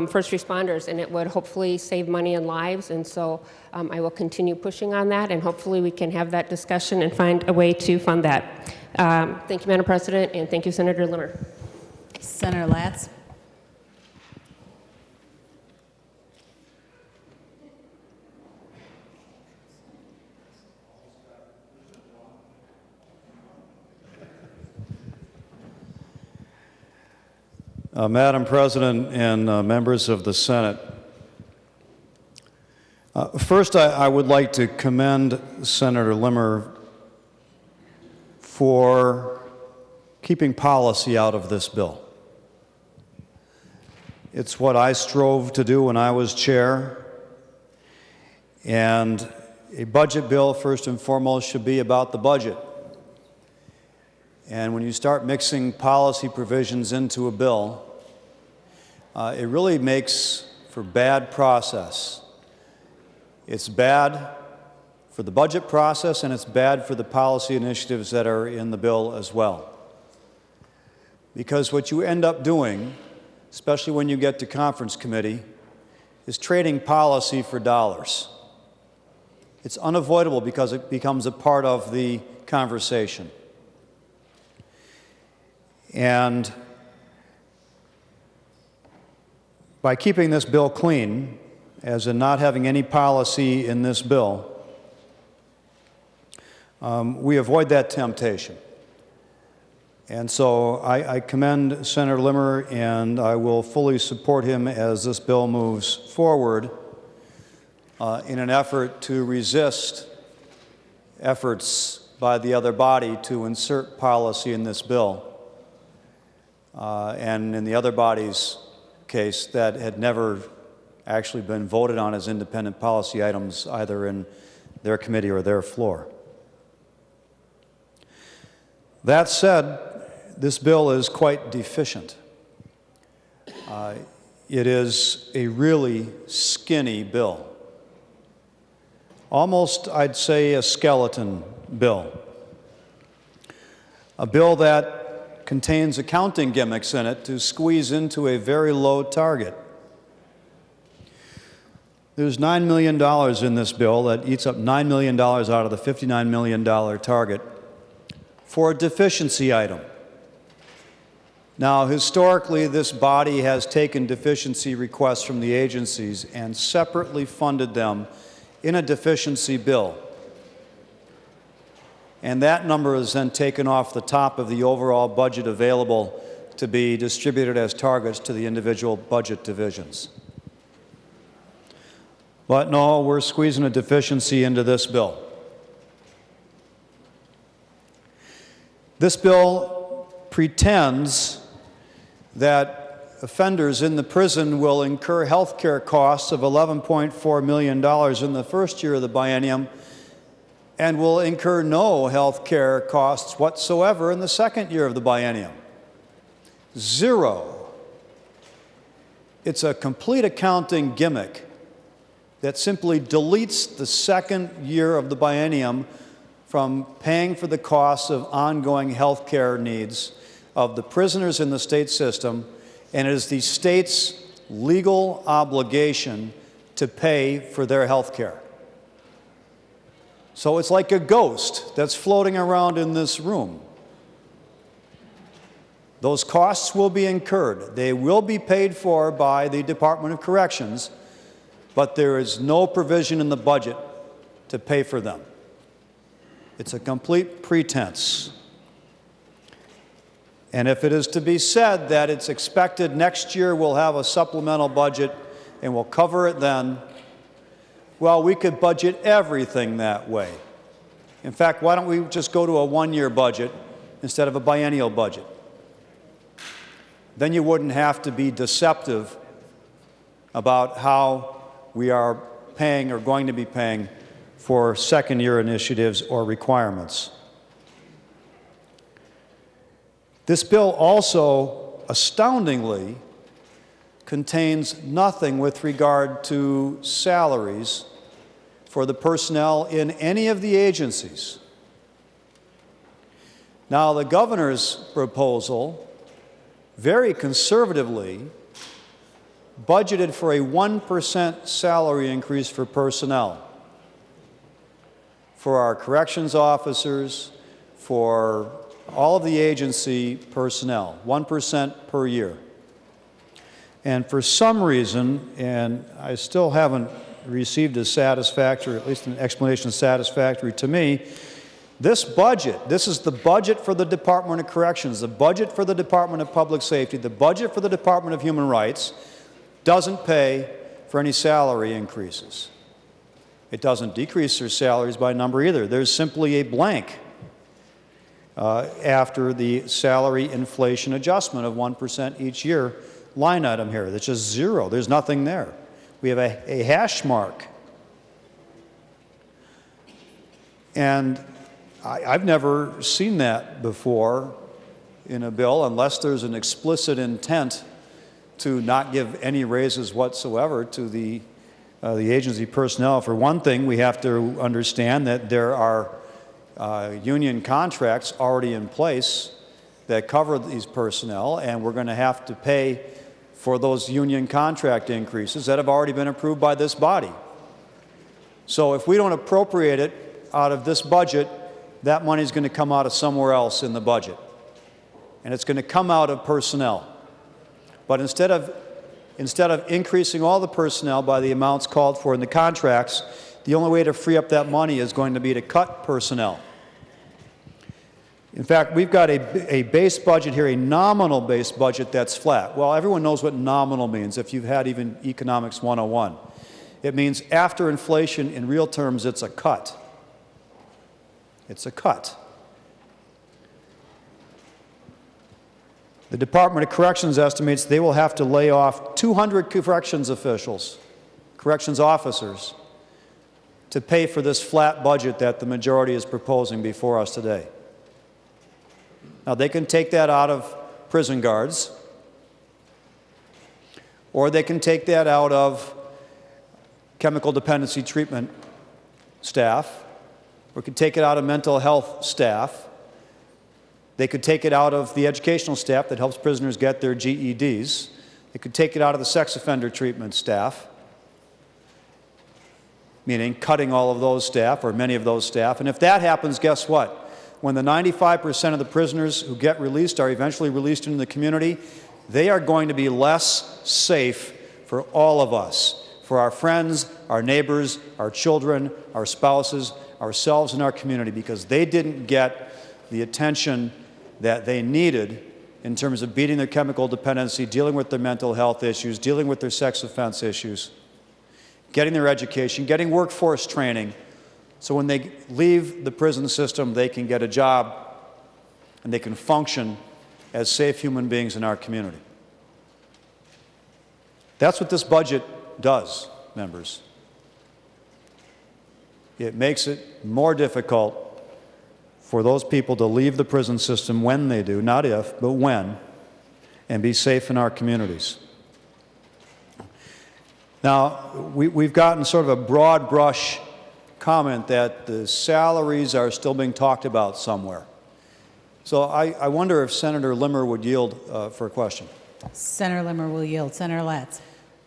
first responders, and it would hopefully save money and lives. And so I will continue pushing on that, and hopefully we can have that discussion and find a way to fund that. Thank you, Madam President, and thank you, Senator Limmer. Senator Latz. Madam President and members of the Senate, first I would like to commend Senator Limmer for keeping policy out of this bill. It's what I strove to do when I was chair, and a budget bill, first and foremost, should be about the budget. And when you start mixing policy provisions into a bill, it really makes for bad process. It's bad for the budget process, and it's bad for the policy initiatives that are in the bill as well. Because what you end up doing, especially when you get to conference committee, is trading policy for dollars. It's unavoidable because it becomes a part of the conversation. And by keeping this bill clean, as in not having any policy in this bill, we avoid that temptation. And so I commend Senator Limmer, and I will fully support him as this bill moves forward in an effort to resist efforts by the other body to insert policy in this bill. And in the other body's case, that had never actually been voted on as independent policy items either in their committee or their floor. That said, this bill is quite deficient. It is a really skinny bill. Almost, I'd say, a skeleton bill. A bill that contains accounting gimmicks in it to squeeze into a very low target. There's $9 million in this bill that eats up $9 million out of the $59 million target for a deficiency item. Now, historically, this body has taken deficiency requests from the agencies and separately funded them in a deficiency bill. And that number is then taken off the top of the overall budget available to be distributed as targets to the individual budget divisions. But no, we're squeezing a deficiency into this bill. This bill pretends that offenders in the prison will incur health care costs of $11.4 million in the first year of the biennium and will incur no health care costs whatsoever in the second year of the biennium. Zero. It's a complete accounting gimmick that simply deletes the second year of the biennium from paying for the costs of ongoing health care needs of the prisoners in the state system, and it is the state's legal obligation to pay for their health care. So it's like a ghost that's floating around in this room. Those costs will be incurred. They will be paid for by the Department of Corrections, but there is no provision in the budget to pay for them. It's a complete pretense. And if it is to be said that it's expected next year we'll have a supplemental budget and we'll cover it then, well, we could budget everything that way. In fact, why don't we just go to a one-year budget instead of a biennial budget? Then you wouldn't have to be deceptive about how we are paying or going to be paying for second-year initiatives or requirements. This bill also, astoundingly, contains nothing with regard to salaries for the personnel in any of the agencies. Now, the governor's proposal, very conservatively, budgeted for a 1% salary increase for personnel, for our corrections officers, for all of the agency personnel, 1% per year. And for some reason, and I still haven't received a satisfactory, at least an explanation satisfactory to me, this budget, this is the budget for the Department of Corrections, the budget for the Department of Public Safety, the budget for the Department of Human Rights, doesn't pay for any salary increases. It doesn't decrease their salaries by number either. There's simply a blank after the salary inflation adjustment of 1% each year line item here. That's just zero. There's nothing there. We have a hash mark. And I've never seen that before in a bill unless there's an explicit intent to not give any raises whatsoever to the agency personnel. For one thing, we have to understand that there are union contracts already in place that cover these personnel, and we're going to have to pay for those union contract increases that have already been approved by this body. So if we don't appropriate it out of this budget, that money is going to come out of somewhere else in the budget. And it's going to come out of personnel. But instead of increasing all the personnel by the amounts called for in the contracts, the only way to free up that money is going to be to cut personnel. In fact, we've got a base budget here, a nominal base budget that's flat. Well, everyone knows what nominal means if you've had even Economics 101. It means after inflation, in real terms, it's a cut. It's a cut. The Department of Corrections estimates they will have to lay off 200 corrections officials, corrections officers, to pay for this flat budget that the majority is proposing before us today. Now, they can take that out of prison guards, or they can take that out of chemical dependency treatment staff, or could take it out of mental health staff. They could take it out of the educational staff that helps prisoners get their GEDs. They could take it out of the sex offender treatment staff, meaning cutting all of those staff or many of those staff. And if that happens, guess what? When the 95% of the prisoners who get released are eventually released into the community, they are going to be less safe for all of us, for our friends, our neighbors, our children, our spouses, ourselves and our community, because they didn't get the attention that they needed in terms of beating their chemical dependency, dealing with their mental health issues, dealing with their sex offense issues, getting their education, getting workforce training, so when they leave the prison system, they can get a job and they can function as safe human beings in our community. That's what this budget does, members. It makes it more difficult for those people to leave the prison system when they do, not if, but when, and be safe in our communities. Now, we've gotten sort of a broad brush comment that the salaries are still being talked about somewhere. So I wonder if Senator Limmer would yield for a question. Senator Limmer will yield. Senator Latz.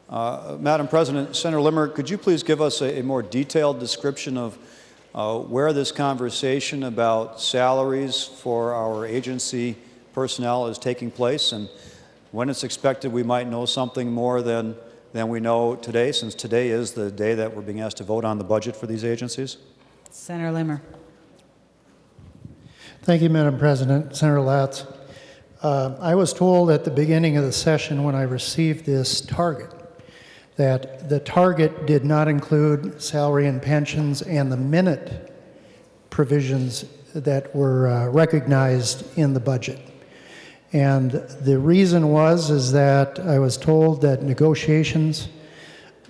Madam President, Senator Limmer, could you please give us a more detailed description of where this conversation about salaries for our agency personnel is taking place, and when it's expected we might know something more than we know today, since today is the day that we're being asked to vote on the budget for these agencies? Senator Limmer. Thank you, Madam President. Senator Latz. I was told at the beginning of the session when I received this target that the target did not include salary and pensions and the minute provisions that were recognized in the budget. And the reason is that I was told that negotiations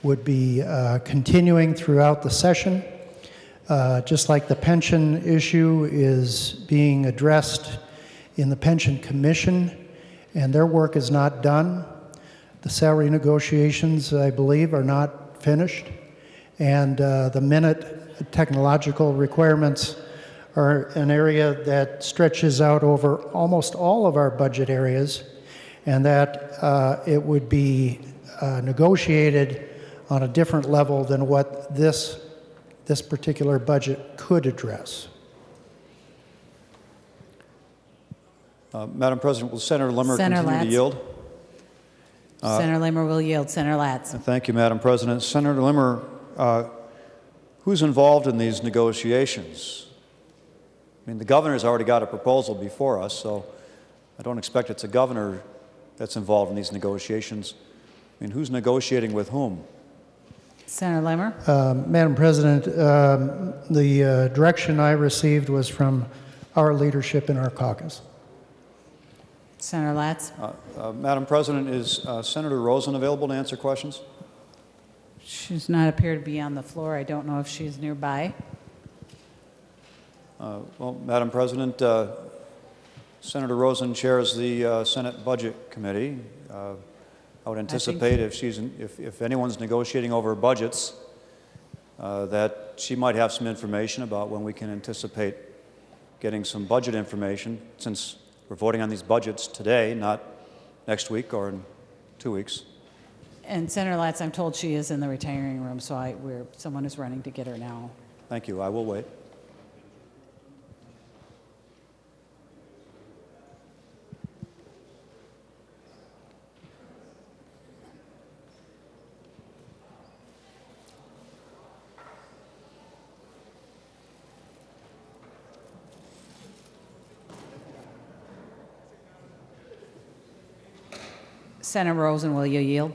would be continuing throughout the session, just like the pension issue is being addressed in the Pension Commission, and their work is not done. The salary negotiations, I believe, are not finished, and the minute technological requirements are an area that stretches out over almost all of our budget areas, and that it would be negotiated on a different level than what this particular budget could address. Madam President, will Senator Limmer Senator continue to Latz. yield? Senator Limmer will yield. Senator Latz. Thank you, Madam President. Senator Limmer, who's involved in these negotiations? I mean, the governor's already got a proposal before us, so I don't expect it's a governor that's involved in these negotiations. I mean, who's negotiating with whom? Senator Limmer. Madam President, the direction I received was from our leadership in our caucus. Senator Latz. Madam President, is Senator Rosen available to answer questions? She's not appeared to be on the floor. I don't know if she's nearby. Well, Madam President, Senator Rosen chairs the Senate Budget Committee. I would anticipate if anyone's negotiating over budgets, that she might have some information about when we can anticipate getting some budget information, since we're voting on these budgets today, not next week or in 2 weeks. And Senator Latz, I'm told she is in the retiring room, so someone is running to get her now. Thank you. I will wait. Senator Rosen, will you yield?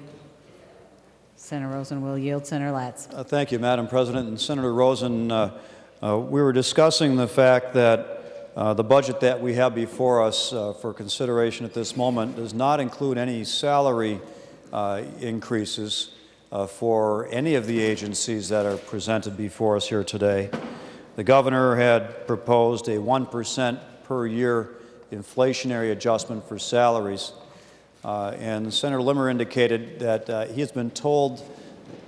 Senator Rosen will yield. Senator Latz. Thank you, Madam President. And Senator Rosen, we were discussing the fact that the budget that we have before us for consideration at this moment does not include any salary increases for any of the agencies that are presented before us here today. The governor had proposed a 1% per year inflationary adjustment for salaries. And Senator Limmer indicated that he has been told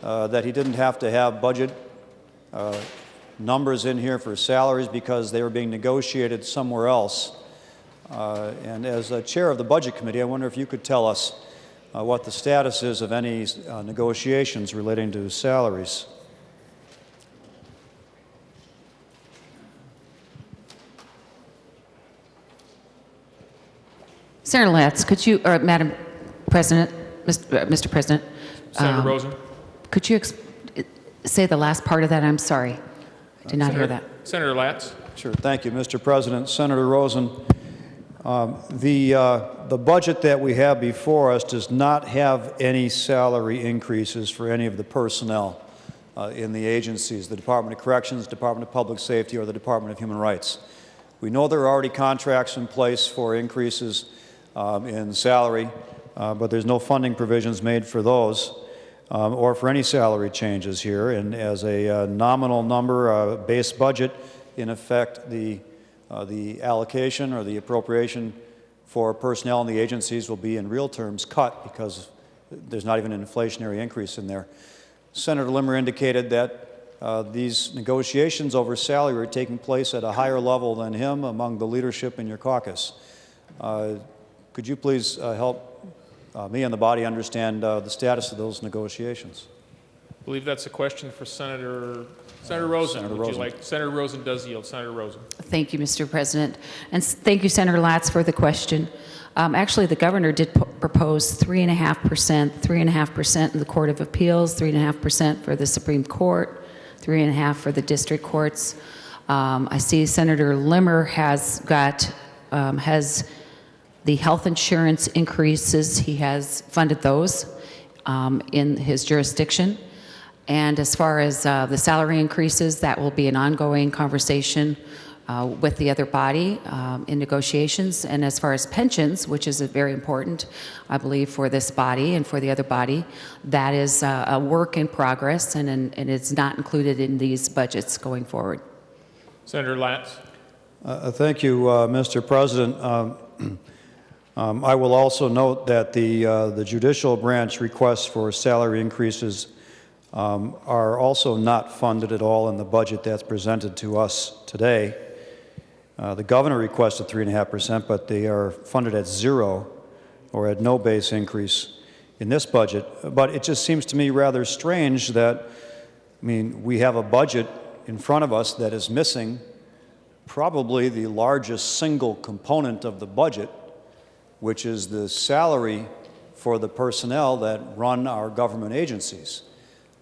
that he didn't have to have budget numbers in here for salaries because they were being negotiated somewhere else. And as chair of the Budget Committee, I wonder if you could tell us what the status is of any negotiations relating to salaries. Senator Latz, could you, or Madam President, Mr. President. Senator Rosen. Could you say the last part of that? I'm sorry. I did not hear that. Senator Latz. Sure. Thank you, Mr. President. Senator Rosen, the budget that we have before us does not have any salary increases for any of the personnel in the agencies, the Department of Corrections, Department of Public Safety, or the Department of Human Rights. We know there are already contracts in place for increases in salary, but there's no funding provisions made for those or for any salary changes here. And as a nominal number, base budget, in effect, the allocation or the appropriation for personnel in the agencies will be in real terms cut because there's not even an inflationary increase in there. Senator Limmer indicated that these negotiations over salary are taking place at a higher level than him among the leadership in your caucus. Could you please help me and the body understand the status of those negotiations? I believe that's a question for Senator Rosen. Senator Would Rosen. you like? Senator Rosen does yield. Senator Rosen. Thank you, Mr. President. And thank you, Senator Latz, for the question. Actually, the governor did propose 3.5%, 3.5% in the Court of Appeals, 3.5% for the Supreme Court, 3.5% for the district courts. I see Senator Limmer has the health insurance increases. He has funded those in his jurisdiction. And as far as the salary increases, that will be an ongoing conversation with the other body in negotiations. And as far as pensions, which is very important, I believe, for this body and for the other body, that is a work in progress, and it's not included in these budgets going forward. Senator Latz. Thank you, Mr. President. I will also note that the judicial branch requests for salary increases are also not funded at all in the budget that's presented to us today. The governor requested 3.5%, but they are funded at 0 or at no base increase in this budget. But it just seems to me rather strange that, I mean, we have a budget in front of us that is missing probably the largest single component of the budget, which is the salary for the personnel that run our government agencies.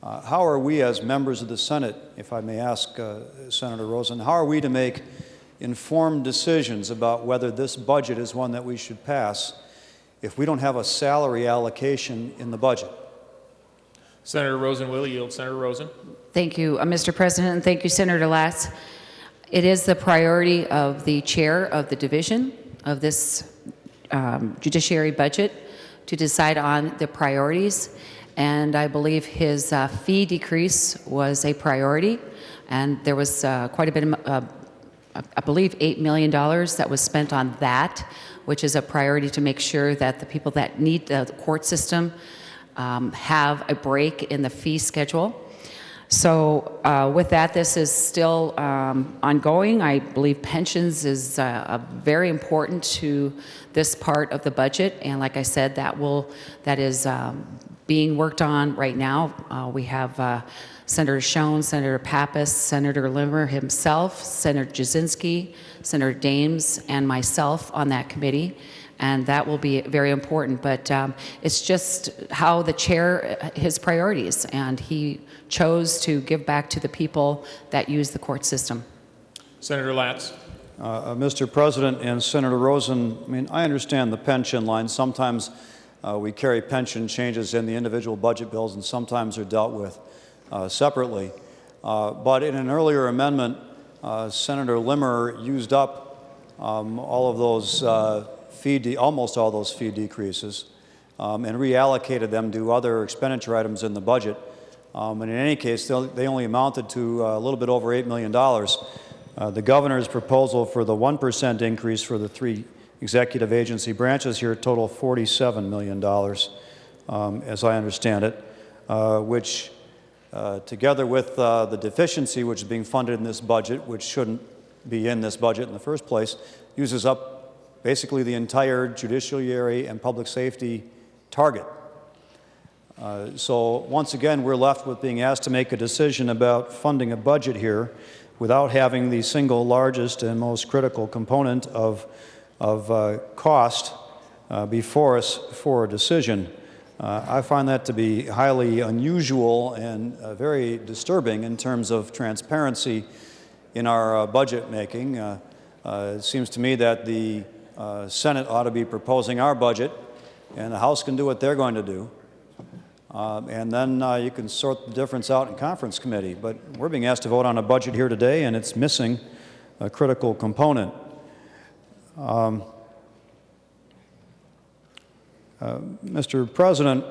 How are we as members of the Senate, if I may ask Senator Rosen, how are we to make informed decisions about whether this budget is one that we should pass if we don't have a salary allocation in the budget? Senator Rosen will yield. Senator Rosen. Thank you, Mr. President, and thank you, Senator Latz. It is the priority of the chair of the division of this judiciary budget to decide on the priorities, and I believe his fee decrease was a priority, and there was quite a bit of, I believe, $8 million that was spent on that, which is a priority to make sure that the people that need the court system have a break in the fee schedule. So with that, this is still ongoing. I believe pensions is very important to this part of the budget, and like I said, that is being worked on right now. We have Senator Schoen, Senator Pappas, Senator Limmer himself, Senator Jasinski, Senator Dames, and myself on that committee, and that will be very important. But it's just how the chair, his priorities, and he chose to give back to the people that use the court system. Senator Latz. Mr. President and Senator Rosen, I mean, I understand the pension line. Sometimes we carry pension changes in the individual budget bills, and sometimes they're dealt with separately. But in an earlier amendment, Senator Limmer used up all of those almost all those fee decreases and reallocated them to other expenditure items in the budget. And in any case, they only amounted to a little bit over $8 million. The governor's proposal for the 1% increase for the 3 executive agency branches here total $47 million, as I understand it, which together with the deficiency which is being funded in this budget, which shouldn't be in this budget in the first place, uses up basically the entire judiciary and public safety target. So once again, we're left with being asked to make a decision about funding a budget here without having the single largest and most critical component of cost before us for a decision. I find that to be highly unusual and very disturbing in terms of transparency in our budget making. It seems to me that the Senate ought to be proposing our budget, and the House can do what they're going to do. And then you can sort the difference out in conference committee. But we're being asked to vote on a budget here today, and it's missing a critical component. Mr. President,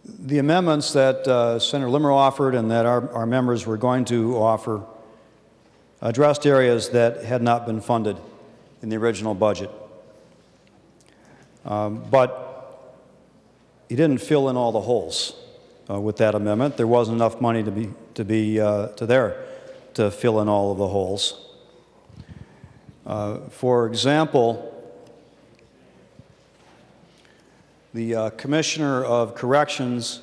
the amendments that Senator Limmer offered and that our members were going to offer addressed areas that had not been funded in the original budget. But he didn't fill in all the holes with that amendment. There wasn't enough money to fill in all of the holes. For example, the Commissioner of Corrections,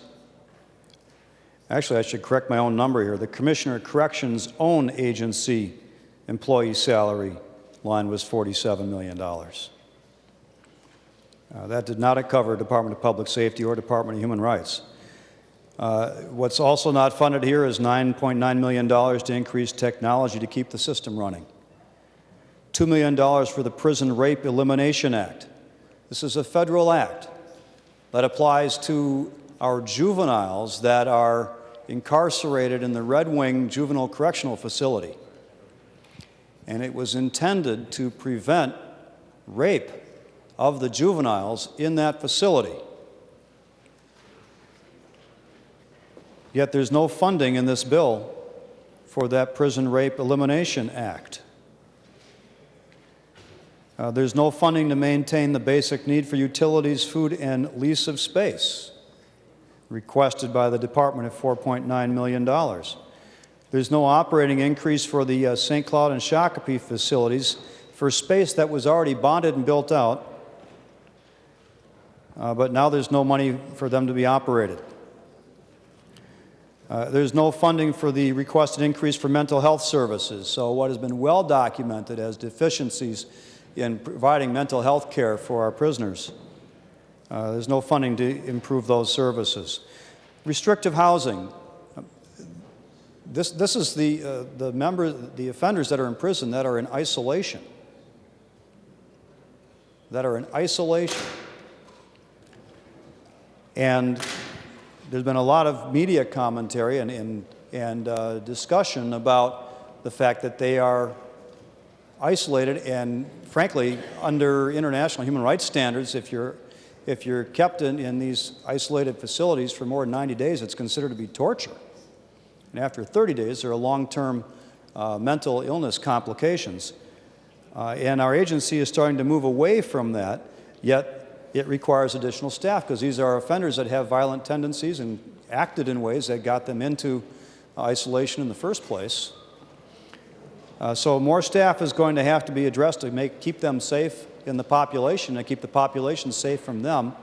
actually I should correct my own number here, the Commissioner of Corrections' own agency employee salary line was $47 million. That did not cover Department of Public Safety or Department of Human Rights. What's also not funded here is $9.9 million to increase technology to keep the system running. $2 million for the Prison Rape Elimination Act. This is a federal act that applies to our juveniles that are incarcerated in the Red Wing Juvenile Correctional Facility. And it was intended to prevent rape of the juveniles in that facility. Yet there's no funding in this bill for that Prison Rape Elimination Act. There's no funding to maintain the basic need for utilities, food, and lease of space, requested by the Department of $4.9 million. There's no operating increase for the St. Cloud and Shakopee facilities for space that was already bonded and built out but now there's no money for them to be operated. There's no funding for the requested increase for mental health services. So what has been well documented as deficiencies in providing mental health care for our prisoners, there's no funding to improve those services. Restrictive housing. This is the offenders that are in prison that are in isolation. And there's been a lot of media commentary and discussion about the fact that they are isolated, and frankly, under international human rights standards, if you're kept in these isolated facilities for more than 90 days, it's considered to be torture. And after 30 days, there are long-term mental illness complications. And our agency is starting to move away from that, yet it requires additional staff because these are offenders that have violent tendencies and acted in ways that got them into isolation in the first place. So more staff is going to have to be addressed to keep them safe in the population and keep the population safe from them,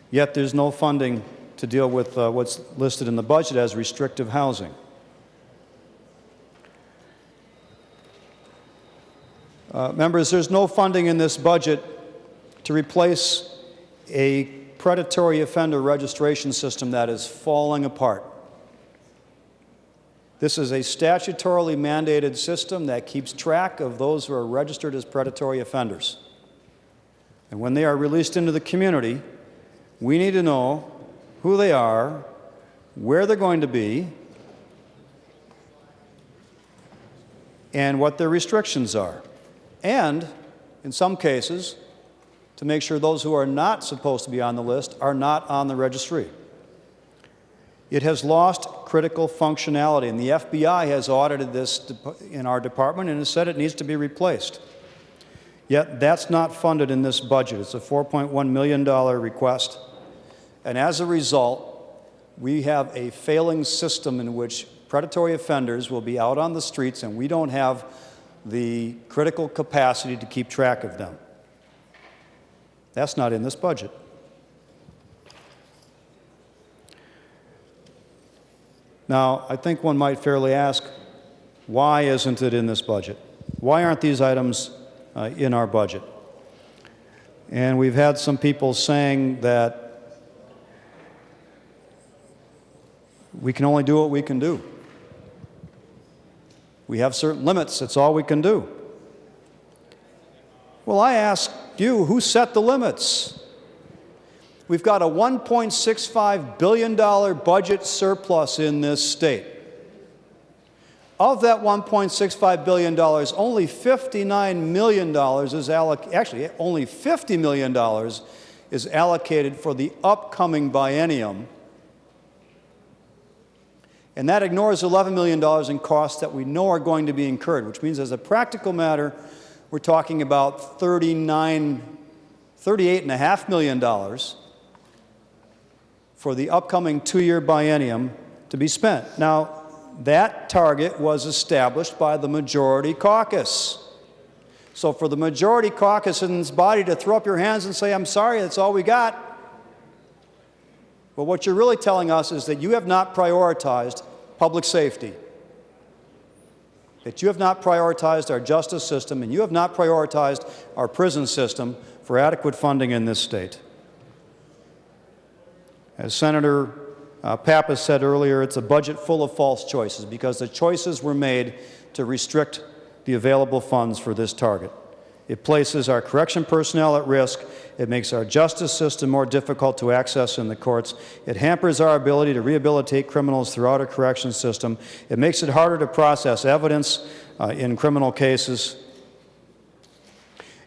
yet there's no funding to deal with what's listed in the budget as restrictive housing. Members, there's no funding in this budget to replace a predatory offender registration system that is falling apart. This is a statutorily mandated system that keeps track of those who are registered as predatory offenders. And when they are released into the community, we need to know who they are, where they're going to be, and what their restrictions are. And, in some cases, to make sure those who are not supposed to be on the list are not on the registry. It has lost critical functionality, and the FBI has audited this in our department and has said it needs to be replaced. Yet that's not funded in this budget. It's a $4.1 million request. And as a result, we have a failing system in which predatory offenders will be out on the streets, and we don't have the critical capacity to keep track of them. That's not in this budget. Now, I think one might fairly ask, why isn't it in this budget? Why aren't these items in our budget? And we've had some people saying that we can only do what we can do. We have certain limits, that's all we can do. Well, I ask you, who set the limits? We've got a $1.65 billion budget surplus in this state. Of that $1.65 billion, only $59 million is actually only $50 million is allocated for the upcoming biennium. And that ignores $11 million in costs that we know are going to be incurred, which means as a practical matter, we're talking about $38.5 million for the upcoming two-year biennium to be spent. Now, that target was established by the majority caucus. So for the majority caucus in this body to throw up your hands and say, I'm sorry, that's all we got, well, what you're really telling us is that you have not prioritized public safety, that you have not prioritized our justice system, and you have not prioritized our prison system for adequate funding in this state. As Senator Pappas said earlier, it's a budget full of false choices because the choices were made to restrict the available funds for this target. It places our correction personnel at risk. It makes our justice system more difficult to access in the courts. It hampers our ability to rehabilitate criminals throughout our correction system. It makes it harder to process evidence in criminal cases.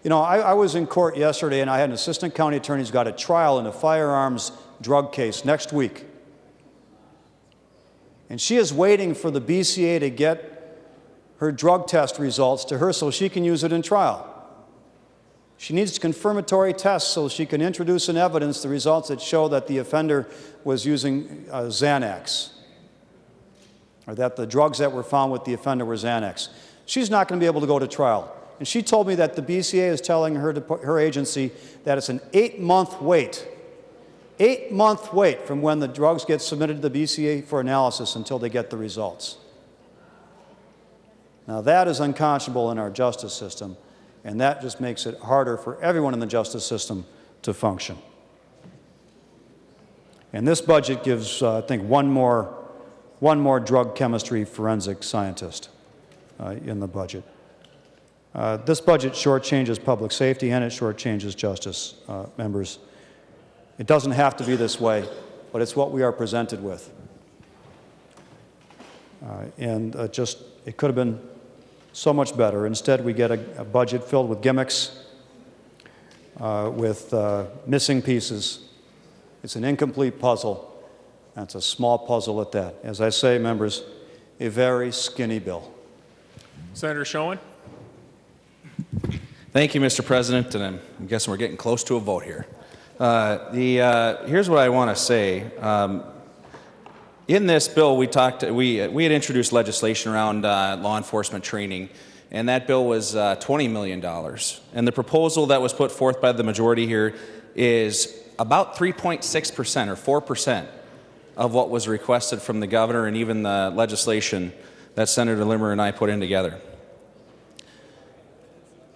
You know, I was in court yesterday, and I had an assistant county attorney who's got a trial in a firearms drug case next week. And she is waiting for the BCA to get her drug test results to her so she can use it in trial. She needs confirmatory tests so she can introduce in evidence the results that show that the offender was using Xanax, or that the drugs that were found with the offender were Xanax. She's not going to be able to go to trial. And she told me that the BCA is telling her agency that it's an 8-month wait 8-month wait from when the drugs get submitted to the BCA for analysis until they get the results. Now that is unconscionable in our justice system, and that just makes it harder for everyone in the justice system to function. And this budget gives, I think, one more drug chemistry forensic scientist in the budget. This budget shortchanges public safety and it shortchanges justice, members. It doesn't have to be this way, but it's what we are presented with. It could have been so much better. Instead, we get a budget filled with gimmicks, with missing pieces. It's an incomplete puzzle, and it's a small puzzle at that. As I say, members, a very skinny bill. Senator Schoen. Thank you, Mr. President, and I'm guessing we're getting close to a vote here. Here's what I want to say. In this bill, we had introduced legislation around law enforcement training, and that bill was $20 million. And the proposal that was put forth by the majority here is about 3.6% or 4% of what was requested from the governor and even the legislation that Senator Limmer and I put in together.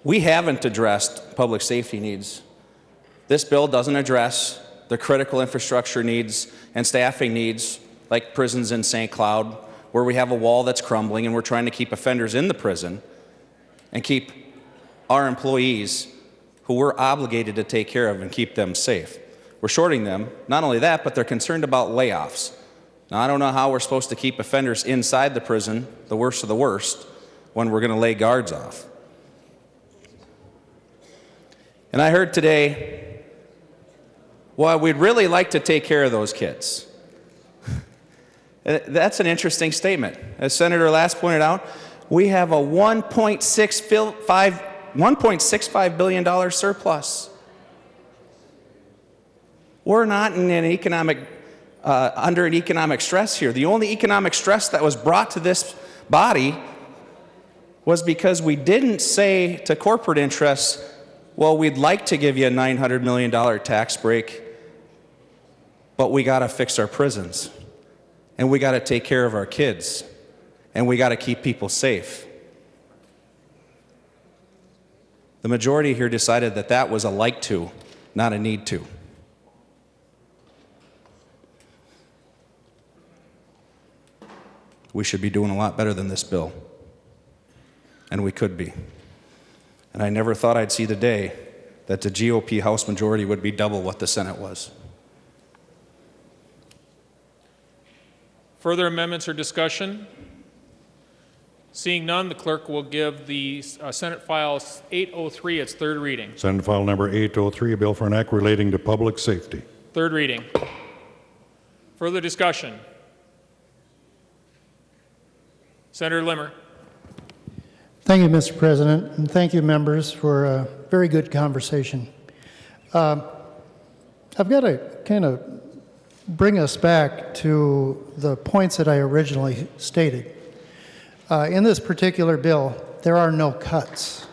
We haven't addressed public safety needs. This bill doesn't address the critical infrastructure needs and staffing needs like prisons in St. Cloud, where we have a wall that's crumbling and we're trying to keep offenders in the prison and keep our employees who we're obligated to take care of and keep them safe. We're shorting them. Not only that, but they're concerned about layoffs. Now, I don't know how we're supposed to keep offenders inside the prison, the worst of the worst, when we're going to lay guards off. And I heard today, well, we'd really like to take care of those kids. That's an interesting statement. As Senator Latz pointed out, we have a $1.65 billion surplus. We're not in an under an economic stress here. The only economic stress that was brought to this body was because we didn't say to corporate interests, well, we'd like to give you a $900 million tax break, but we got to fix our prisons, and we got to take care of our kids, and we got to keep people safe. The majority here decided that that was a like to, not a need to. We should be doing a lot better than this bill, and we could be. And I never thought I'd see the day that the GOP House majority would be double what the Senate was. Further amendments or discussion? Seeing none, the clerk will give the Senate File 803 its third reading. Senate File Number 803, a bill for an act relating to public safety. Third reading. Further discussion? Senator Limmer. Thank you, Mr. President, and thank you, members, for a very good conversation. I've got to kind of bring us back to the points that I originally stated. In this particular bill, there are no cuts.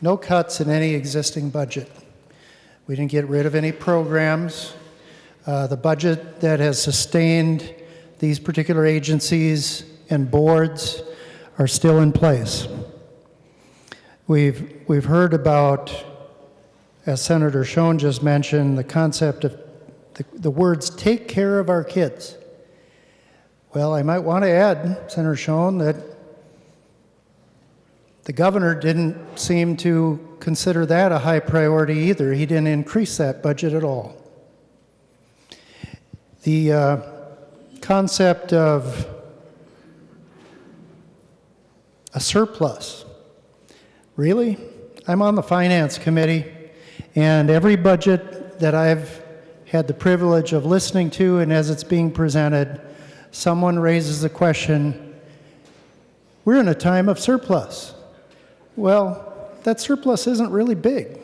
No cuts in any existing budget. We didn't get rid of any programs. The budget that has sustained these particular agencies and boards are still in place. We've heard about, as Senator Schoen just mentioned, the concept of the words "take care of our kids." Well, I might want to add, Senator Schoen, that the governor didn't seem to consider that a high priority either. He didn't increase that budget at all. The concept of a surplus. Really? I'm on the Finance Committee, and every budget that I've had the privilege of listening to and as it's being presented, someone raises the question, we're in a time of surplus. Well, that surplus isn't really big.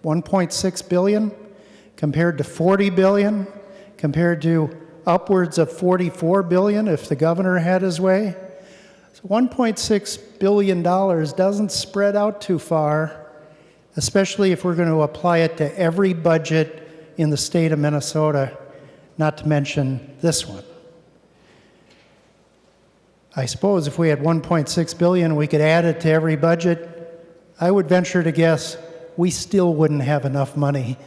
1.6 billion compared to 40 billion, compared to upwards of 44 billion if the governor had his way. So $1.6 billion doesn't spread out too far, especially if we're going to apply it to every budget in the state of Minnesota, not to mention this one. I suppose if we had 1.6 billion, we could add it to every budget. I would venture to guess we still wouldn't have enough money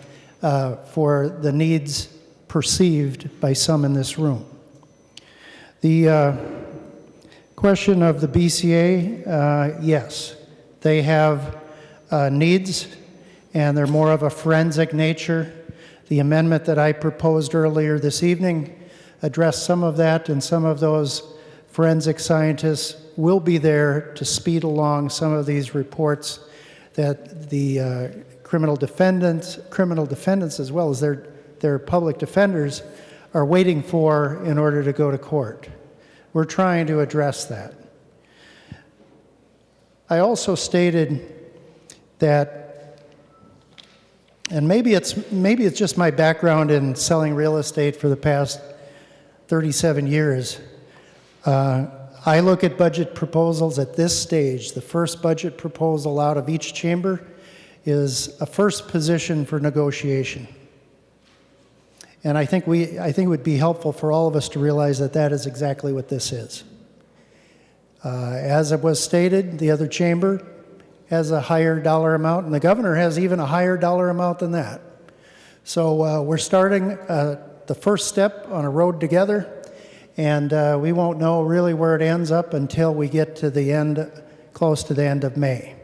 for the needs perceived by some in this room. The question of the BCA, yes, they have needs, and they're more of a forensic nature. The amendment that I proposed earlier this evening addressed some of that, and some of those forensic scientists will be there to speed along some of these reports that the criminal defendants as well as their public defenders are waiting for in order to go to court. We're trying to address that. I also stated that, and maybe it's just my background in selling real estate for the past 37 years, I look at budget proposals at this stage. The first budget proposal out of each chamber is a first position for negotiation. And I think it would be helpful for all of us to realize that that is exactly what this is. As it was stated, the other chamber has a higher dollar amount, and the governor has even a higher dollar amount than that. So we're starting the first step on a road together, and we won't know really where it ends up until we get to the end, close to the end of May.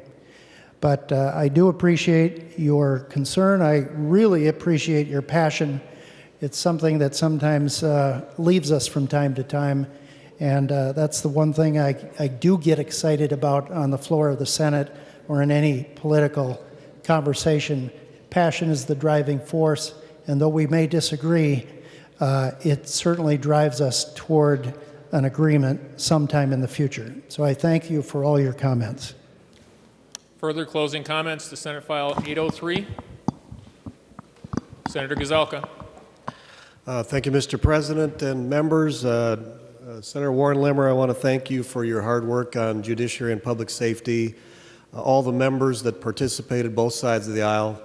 But I do appreciate your concern. I really appreciate your passion. It's something that sometimes leaves us from time to time, and that's the one thing I do get excited about on the floor of the Senate or in any political conversation. Passion is the driving force, and though we may disagree, it certainly drives us toward an agreement sometime in the future. So I thank you for all your comments. Further closing comments to Senate File 803. Senator Gazelka. Thank you, Mr. President and members. Senator Warren Limmer, I want to thank you for your hard work on judiciary and public safety. All the members that participated, both sides of the aisle,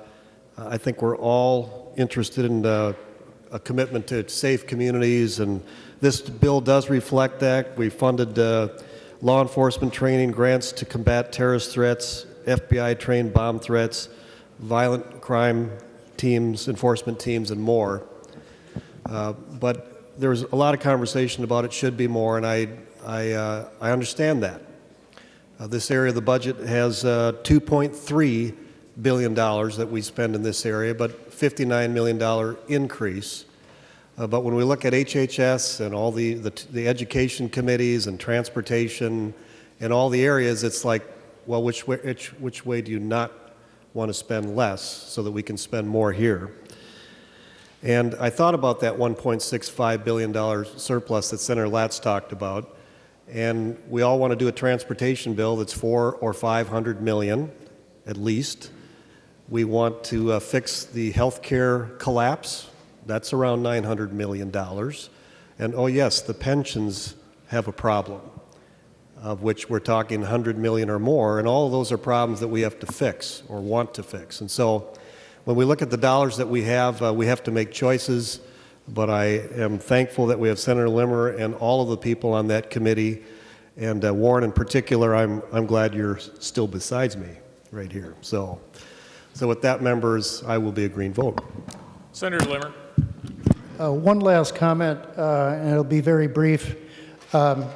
I think we're all interested in a commitment to safe communities, and this bill does reflect that. We funded law enforcement training, grants to combat terrorist threats, FBI-trained bomb threats, violent crime teams, enforcement teams, and more. But there was a lot of conversation about it should be more, and I understand that. This area of the budget has $2.3 billion that we spend in this area, but $59 million increase. But when we look at HHS and all the education committees and transportation and all the areas, it's like, well, which way do you not want to spend less so that we can spend more here? And I thought about that $1.65 billion surplus that Senator Latz talked about, and we all want to do a transportation bill that's $400 or $500 million at least. We want to fix the health care collapse. That's around $900 million. And oh yes, the pensions have a problem, of which we're talking 100 million or more, and all of those are problems that we have to fix or want to fix. And so when we look at the dollars that we have to make choices, but I am thankful that we have Senator Limmer and all of the people on that committee, and Warren in particular. I'm glad you're still besides me right here. So with that, members, I will be a green vote. Senator Limmer. One last comment, and it'll be very brief. I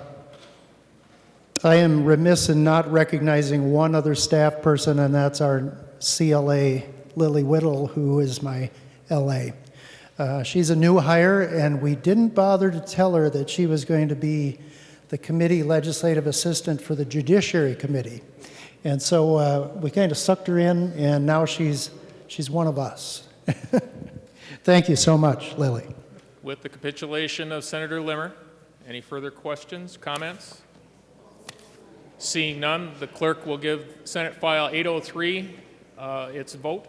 am remiss in not recognizing one other staff person, and that's our CLA, Lily Whittle, who is my LA. She's a new hire, and we didn't bother to tell her that she was going to be the committee legislative assistant for the Judiciary Committee. And so we kind of sucked her in, and now she's one of us. Thank you so much, Lily. With the capitulation of Senator Limmer, any further questions, comments? Seeing none, the clerk will give Senate File 803 its vote.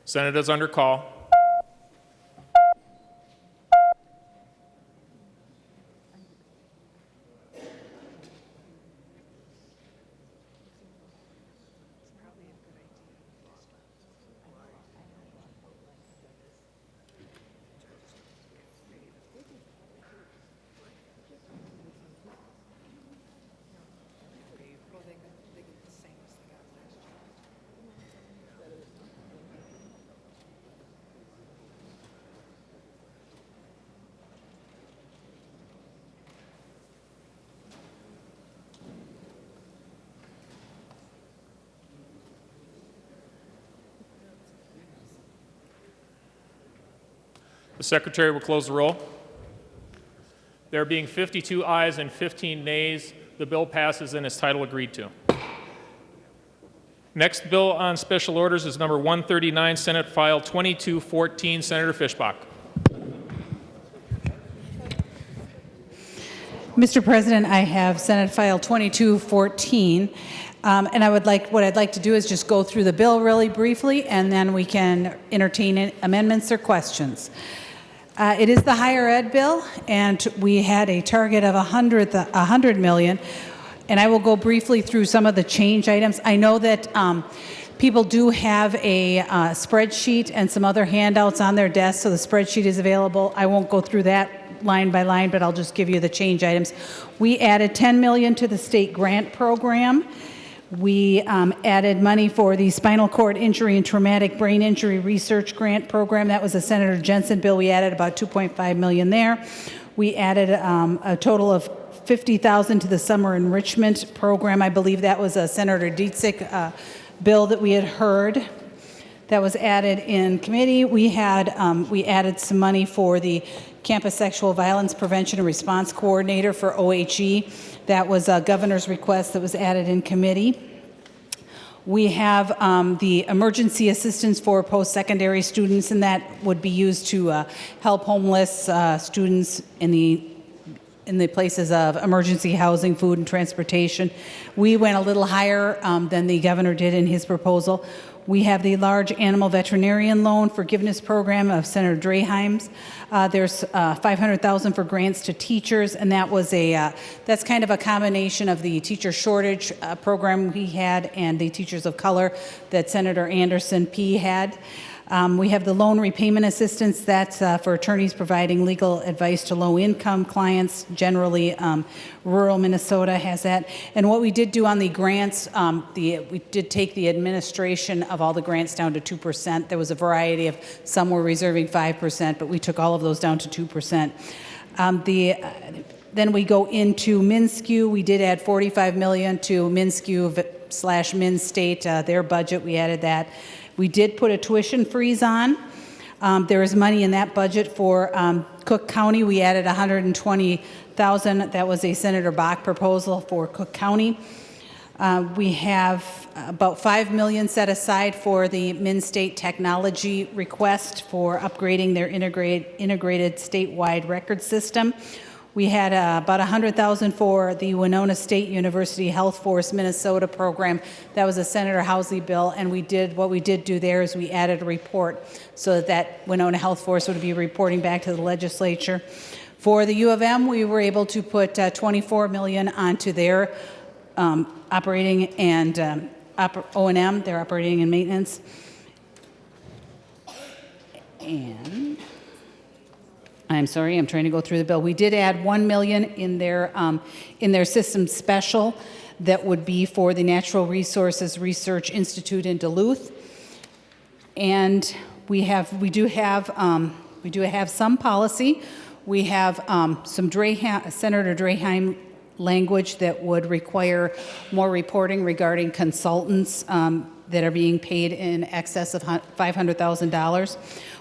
Senate is under call. The Secretary will close the roll. There being 52 ayes and 15 nays, the bill passes in its title agreed to. Next bill on special orders is number 139, Senate File 2214, Senator Fischbach. Mr. President, I have Senate File 2214, and what I'd like to do is just go through the bill really briefly, and then we can entertain amendments or questions. It is the higher ed bill, and we had a target of $100 million, and I will go briefly through some of the change items. I know that people do have a spreadsheet and some other handouts on their desk, so the spreadsheet is available. I won't go through that line by line, but I'll just give you the change items. We added $10 million to the state grant program. We added money for the spinal cord injury and traumatic brain injury research grant program. That was a Senator Jensen bill. We added about $2.5 million there. We added a total of $50,000 to the summer enrichment program. I believe that was a Senator Dietzig bill that we had heard. That was added in committee. We added some money for the Campus Sexual Violence Prevention and Response Coordinator for OHE. That was a governor's request that was added in committee. We have the emergency assistance for post-secondary students, and that would be used to help homeless students in the places of emergency housing, food, and transportation. We went a little higher than the governor did in his proposal. We have the large animal veterinarian loan forgiveness program of Senator Draheim's. There's $500,000 for grants to teachers, and that was that's kind of a combination of the teacher shortage program we had and the teachers of color that Senator Anderson P. had. We have the loan repayment assistance. That's for attorneys providing legal advice to low-income clients. Generally, rural Minnesota has that. And what we did do on the grants, we did take the administration of all the grants down to 2%. There was a variety of, some were reserving 5%, but we took all of those down to 2%. Then we go into MnSCU. We did add $45 million to MnSCU/MnState, their budget. We added that. We did put a tuition freeze on. There is money in that budget for Cook County. We added $120,000. That was a Senator Bach proposal for Cook County. We have about $5 million set aside for the MnState technology request for upgrading their integrated statewide record system. We had about $100,000 for the Winona State University Health Force Minnesota program. That was a Senator Housley bill, and what we did do there is we added a report so that Winona Health Force would be reporting back to the legislature. For the U of M, we were able to put $24 million onto their operating and O&M, their operating and maintenance. And I'm sorry, I'm trying to go through the bill. We did add $1 million in their system special that would be for the Natural Resources Research Institute in Duluth. And we do have some policy. We have some Senator Draheim language that would require more reporting regarding consultants that are being paid in excess of $500,000.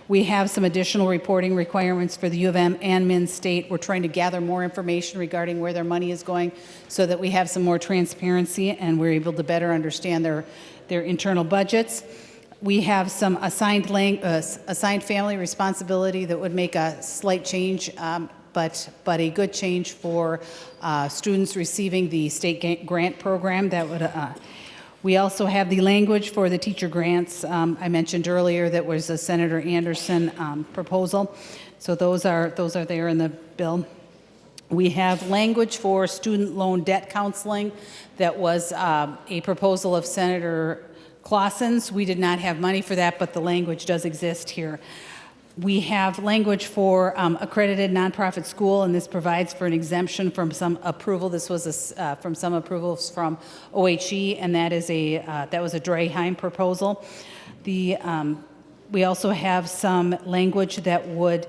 We have some additional reporting requirements for the U of M and MnState. We're trying to gather more information regarding where their money is going so that we have some more transparency and we're able to better understand their internal budgets. We have some assigned family responsibility that would make a slight change, but a good change for students receiving the state grant program. That would We also have the language for the teacher grants. I mentioned earlier that was a Senator Anderson proposal. So those are there in the bill. We have language for student loan debt counseling that was a proposal of Senator Clausen's. We did not have money for that, but the language does exist here. We have language for accredited nonprofit school, and this provides for an exemption from some approval. This was from some approvals from OHE, and that was a Draheim proposal. We also have some language that would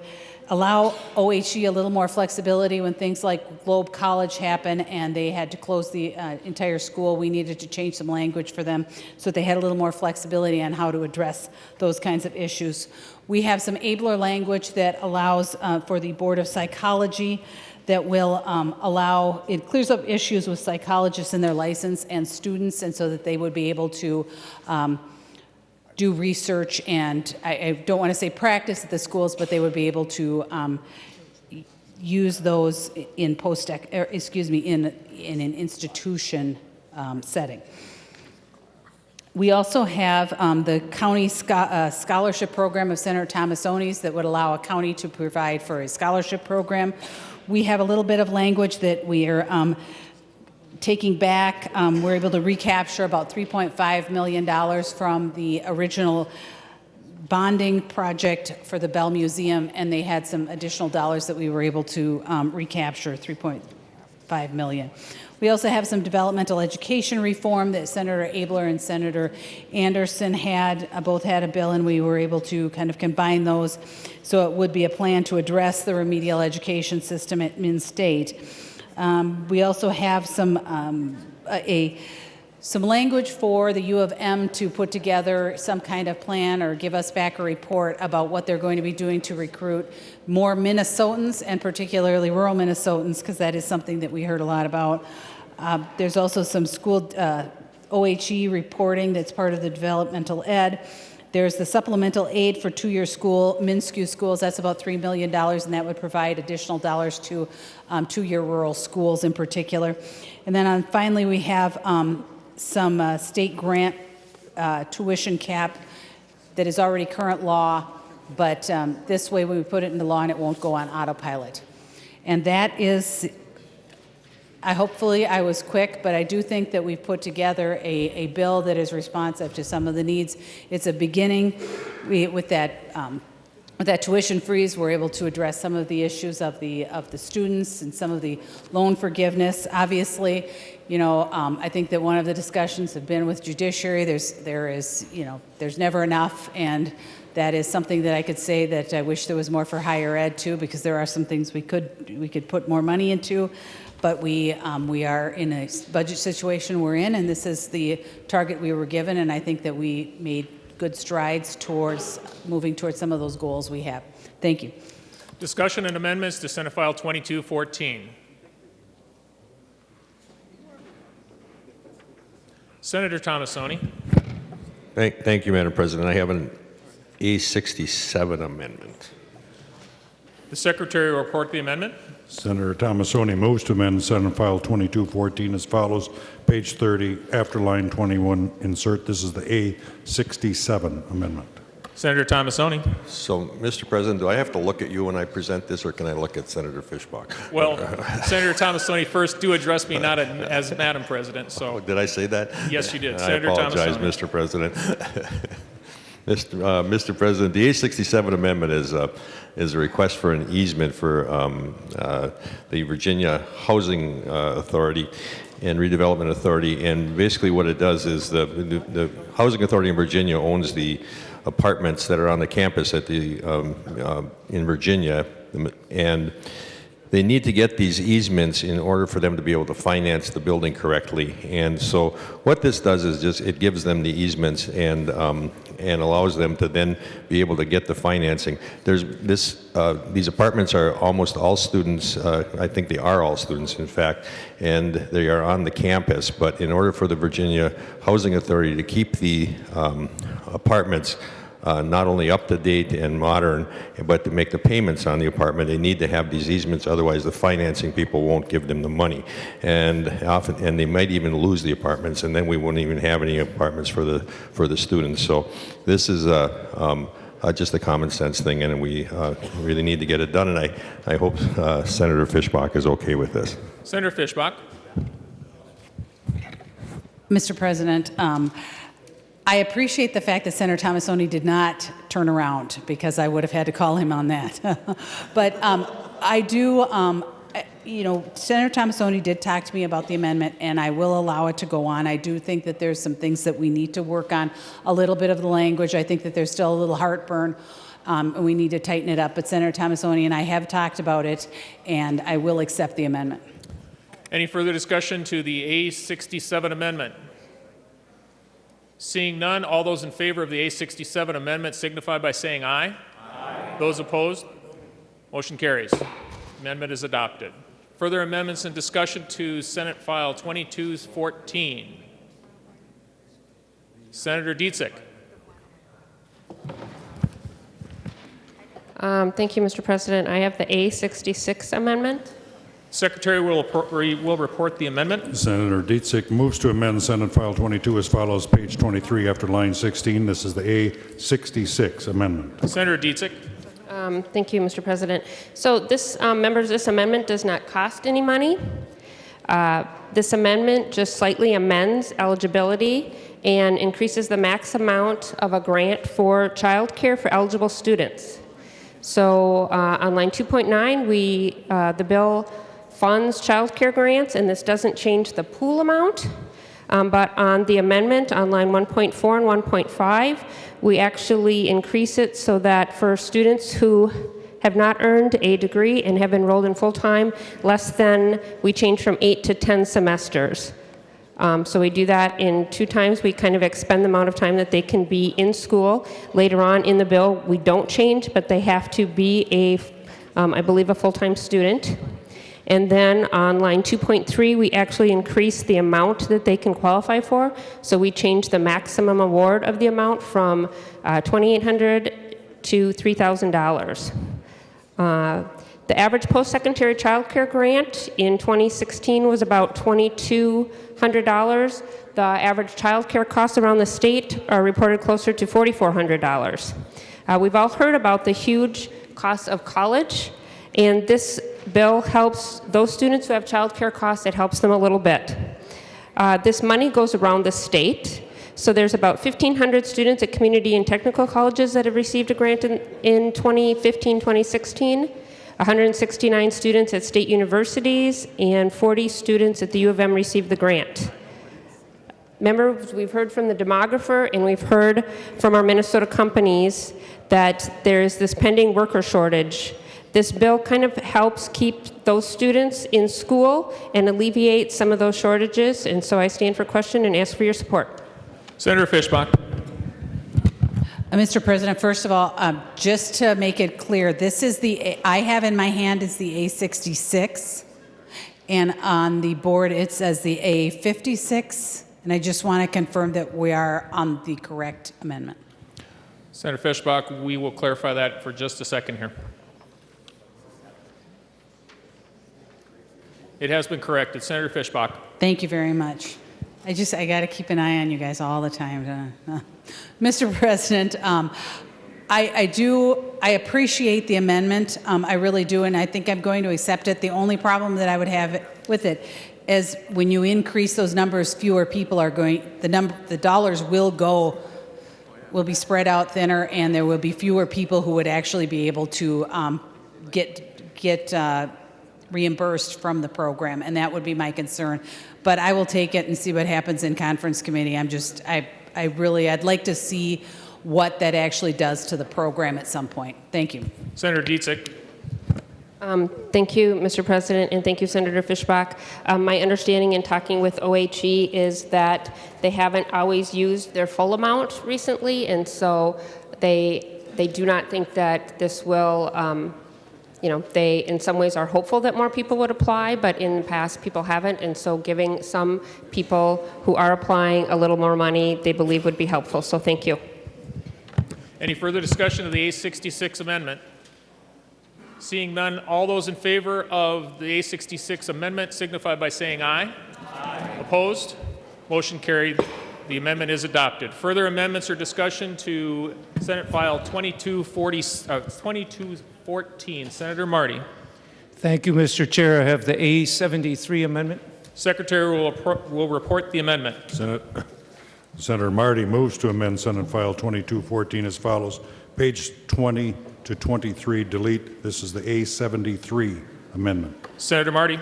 allow OHE a little more flexibility when things like Globe College happen and they had to close the entire school. We needed to change some language for them so they had a little more flexibility on how to address those kinds of issues. We have some abler language that allows for the Board of Psychology that will allow, it clears up issues with psychologists and their license and students, and so that they would be able to do research and, I don't want to say practice at the schools, but they would be able to use those in in an institution setting. We also have the county scholarship program of Senator Tomassoni's that would allow a county to provide for a scholarship program. We have a little bit of language that we are taking back. We're able to recapture about $3.5 million from the original bonding project for the Bell Museum, and they had some additional dollars that we were able to recapture, $3.5 million. We also have some developmental education reform that Senator Abler and Senator Anderson both had a bill, and we were able to kind of combine those. So it would be a plan to address the remedial education system at Min State. We also have some language for the U of M to put together some kind of plan or give us back a report about what they're going to be doing to recruit more Minnesotans, and particularly rural Minnesotans, because that is something that we heard a lot about. There's also some school OHE reporting that's part of the developmental ed. There's the supplemental aid for two-year MnSCU schools. That's about $3 million, and that would provide additional dollars to two-year rural schools in particular. And then finally, we have some state grant tuition cap that is already current law, but this way when we put it into law, and it won't go on autopilot. And that is, hopefully I was quick, but I do think that we've put together a bill that is responsive to some of the needs. It's a beginning. With that tuition freeze, we're able to address some of the issues of the students and some of the loan forgiveness. Obviously, I think that one of the discussions have been with judiciary. There's never enough, and that is something that I could say that I wish there was more for higher ed too, because there are some things we could put more money into. But we are in a budget situation we're in, and this is the target we were given, and I think that we made good strides towards moving towards some of those goals we have. Thank you. Discussion and amendments to Senate File 2214. Senator Tomassoni. Thank you, Madam President. I have an A67 amendment. The Secretary will report the amendment. Senator Tomassoni moves to amend Senate File 2214 as follows. Page 30, after line 21, insert. This is the A67 amendment. Senator Tomassoni. So, Mr. President, do I have to look at you when I present this, or can I look at Senator Fischbach? Well, Senator Tomassoni, first do address me not as Madam President. So. Did I say that? Yes, you did. I Senator apologize, Tomassoni. Mr. President. Mr. President, the A67 amendment is a request for an easement for the Virginia Housing Authority and Redevelopment Authority. And basically what it does is the Housing Authority in Virginia owns the apartments that are on the campus at in Virginia, and they need to get these easements in order for them to be able to finance the building correctly. And so what this does is just it gives them the easements and allows them to then be able to get the financing. These apartments are almost all students. I think they are all students, in fact, and they are on the campus. But in order for the Virginia Housing Authority to keep the apartments not only up to date and modern, but to make the payments on the apartment, they need to have these easements. Otherwise, the financing people won't give them the money, and they might even lose the apartments, and then we wouldn't even have any apartments for the students. So this is just a common sense thing, and we really need to get it done. And I hope Senator Fischbach is okay with this. Senator Fischbach. Mr. President, I appreciate the fact that Senator Thomasoni did not turn around, because I would have had to call him on that. But I do, Senator Thomasoni did talk to me about the amendment, and I will allow it to go on. I do think that there's some things that we need to work on, a little bit of the language. I think that there's still a little heartburn, and we need to tighten it up. But Senator Thomasoni and I have talked about it, and I will accept the amendment. Any further discussion to the A67 amendment? Seeing none, all those in favor of the A67 amendment signify by saying aye. Aye. Those opposed? Motion carries. Amendment is adopted. Further amendments and discussion to Senate File 2214. Senator Dietzick. Thank you, Mr. President. I have the A66 amendment. Secretary will report the amendment. Senator Dietzick moves to amend Senate File 22 as follows, page 23 after line 16. This is the A66 amendment. Senator Dietzick. Thank you, Mr. President. So this, members, this amendment does not cost any money. This amendment just slightly amends eligibility and increases the max amount of a grant for child care for eligible students. So on line 2.9, the bill funds child care grants, and this doesn't change the pool amount. But on the amendment on line 1.4 and 1.5, we actually increase it so that for students who have not earned a degree and have enrolled in full-time, we change from 8 to 10 semesters. So we do that in 2 times. We kind of expend the amount of time that they can be in school. Later on in the bill, we don't change, but they have to be I believe, a full-time student. And then on line 2.3, we actually increase the amount that they can qualify for. So we change the maximum award of the amount from $2,800 to $3,000. The average post-secondary child care grant in 2016 was about $2,200. The average child care costs around the state are reported closer to $4,400. We've all heard about the huge cost of college, and this bill helps those students who have child care costs. It helps them a little bit. This money goes around the state. So there's about 1,500 students at community and technical colleges that have received a grant in 2015-2016, 169 students at state universities, and 40 students at the U of M received the grant. Members, we've heard from the demographer and we've heard from our Minnesota companies that there's this pending worker shortage. This bill kind of helps keep those students in school and alleviate some of those shortages, and so I stand for question and ask for your support. Senator Fischbach. Mr. President, first of all, just to make it clear, this is I have in my hand is the A66, and on the board it says the A56, and I just want to confirm that we are on the correct amendment. Senator Fischbach, we will clarify that for just a second here. It has been corrected. Senator Fischbach. Thank you very much. I got to keep an eye on you guys all the time. Mr. President, I appreciate the amendment. I really do, and I think I'm going to accept it. The only problem that I would have with it is when you increase those numbers, fewer people are going, the dollars will be spread out thinner, and there will be fewer people who would actually be able to get reimbursed from the program, and that would be my concern. But I will take it and see what happens in conference committee. I'd like to see what that actually does to the program at some point. Thank you. Senator Dietzick. Thank you, Mr. President, and thank you, Senator Fischbach. My understanding in talking with OHE is that they haven't always used their full amount recently, and so they do not think that this will they in some ways are hopeful that more people would apply, but in the past people haven't, and so giving some people who are applying a little more money they believe would be helpful. So thank you. Any further discussion of the A66 amendment? Seeing none, all those in favor of the A66 amendment signify by saying aye. Aye. Opposed? Motion carried. The amendment is adopted. Further amendments or discussion to Senate File 2214. Senator Marty. Thank you, Mr. Chair. I have the A73 amendment. Secretary will report the amendment. Senator Marty moves to amend Senate File 2214 as follows. Page 20 to 23, delete. This is the A73 amendment. Senator Marty.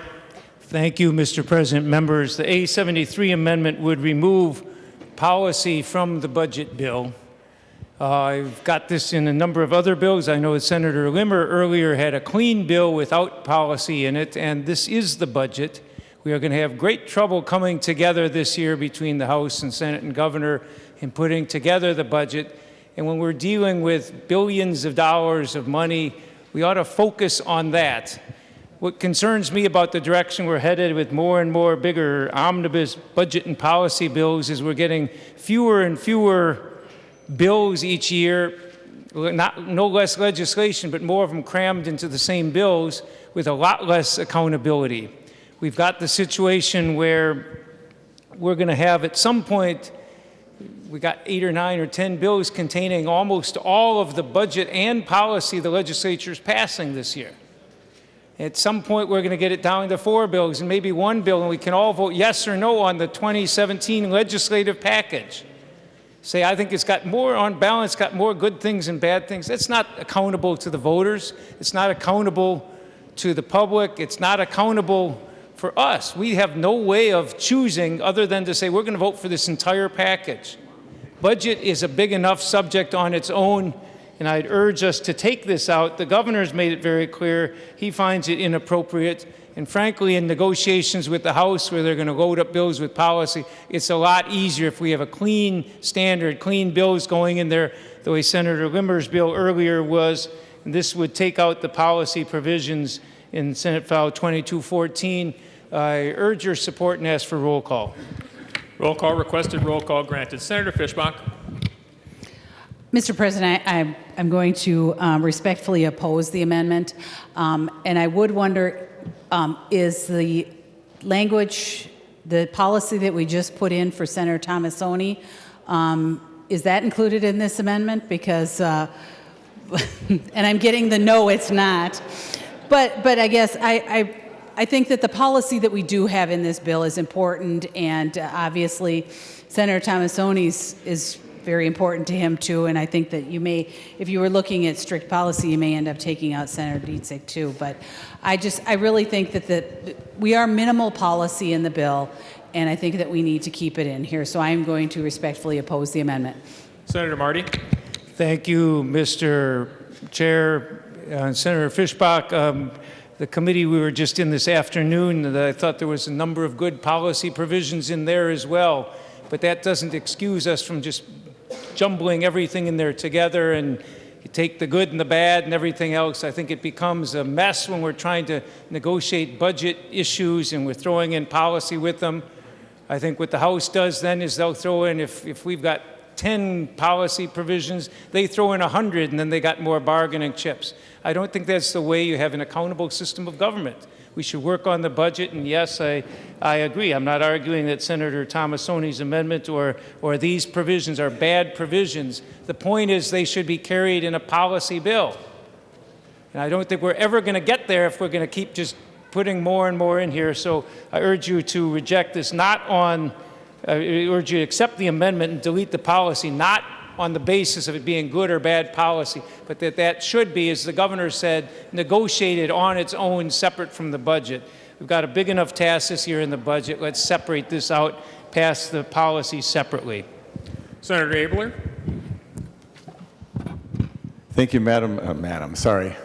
Thank you, Mr. President. Members, the A73 amendment would remove policy from the budget bill. I've got this in a number of other bills. I know that Senator Limmer earlier had a clean bill without policy in it, and this is the budget. We are going to have great trouble coming together this year between the House and Senate and Governor in putting together the budget. And when we're dealing with billions of dollars of money, we ought to focus on that. What concerns me about the direction we're headed with more and more bigger omnibus budget and policy bills is we're getting fewer and fewer bills each year, no less legislation, but more of them crammed into the same bills with a lot less accountability. We've got the situation where we're going to have at some point, we got 8 or 9 or 10 bills containing almost all of the budget and policy the legislature is passing this year. At some point, we're going to get it down to 4 bills and maybe 1 bill, and we can all vote yes or no on the 2017 legislative package. Say, I think it's got more, on balance, got more good things and bad things. That's not accountable to the voters. It's not accountable to the public. It's not accountable for us. We have no way of choosing other than to say we're going to vote for this entire package. Budget is a big enough subject on its own, and I'd urge us to take this out. The governor's made it very clear he finds it inappropriate. And frankly, in negotiations with the House where they're going to load up bills with policy, it's a lot easier if we have a clean standard, clean bills going in there the way Senator Limmer's bill earlier was. And this would take out the policy provisions in Senate File 2214. I urge your support and ask for roll call. Roll call requested, roll call granted. Senator Fischbach. Mr. President, I'm going to respectfully oppose the amendment. And I would wonder, is the language, the policy that we just put in for Senator Tomassoni, is that included in this amendment? Because, and I'm getting the no, it's not. But I guess I think that the policy that we do have in this bill is important, and obviously Senator Tomassoni's is very important to him too, and I think that you may, if you were looking at strict policy, you may end up taking out Senator Dietzig too. But I really think that we are minimal policy in the bill, and I think that we need to keep it in here. So I'm going to respectfully oppose the amendment. Senator Marty. Thank you, Mr. Chair. Senator Fischbach, the committee we were just in this afternoon, I thought there was a number of good policy provisions in there as well, but that doesn't excuse us from just jumbling everything in there together, and you take the good and the bad and everything else. I think it becomes a mess when we're trying to negotiate budget issues and we're throwing in policy with them. I think what the House does then is they'll throw in, if we've got 10 policy provisions, they throw in 100 and then they got more bargaining chips. I don't think that's the way you have an accountable system of government. We should work on the budget, and yes, I agree. I'm not arguing that Senator Tomassoni's amendment or these provisions are bad provisions. The point is they should be carried in a policy bill. And I don't think we're ever going to get there if we're going to keep just putting more and more in here. So I urge you to reject this, I urge you to accept the amendment and delete the policy, not on the basis of it being good or bad policy, but that should be, as the governor said, negotiated on its own, separate from the budget. We've got a big enough task this year in the budget. Let's separate this out, pass the policy separately. Senator Abler. Thank you, Madam, sorry.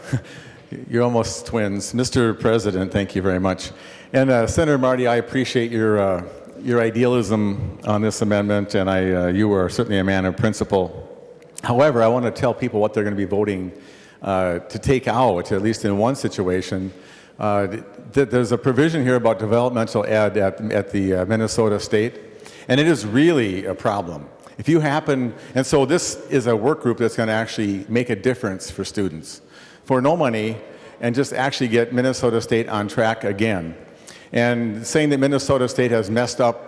You're almost twins. Mr. President, thank you very much. And Senator Marty, I appreciate your idealism on this amendment, and you are certainly a man of principle. However, I want to tell people what they're going to be voting to take out, at least in one situation. There's a provision here about developmental ed at the Minnesota State, and it is really a problem. If you happen, and so this is a work group that's going to actually make a difference for students for no money and just actually get Minnesota State on track again. And saying that Minnesota State has messed up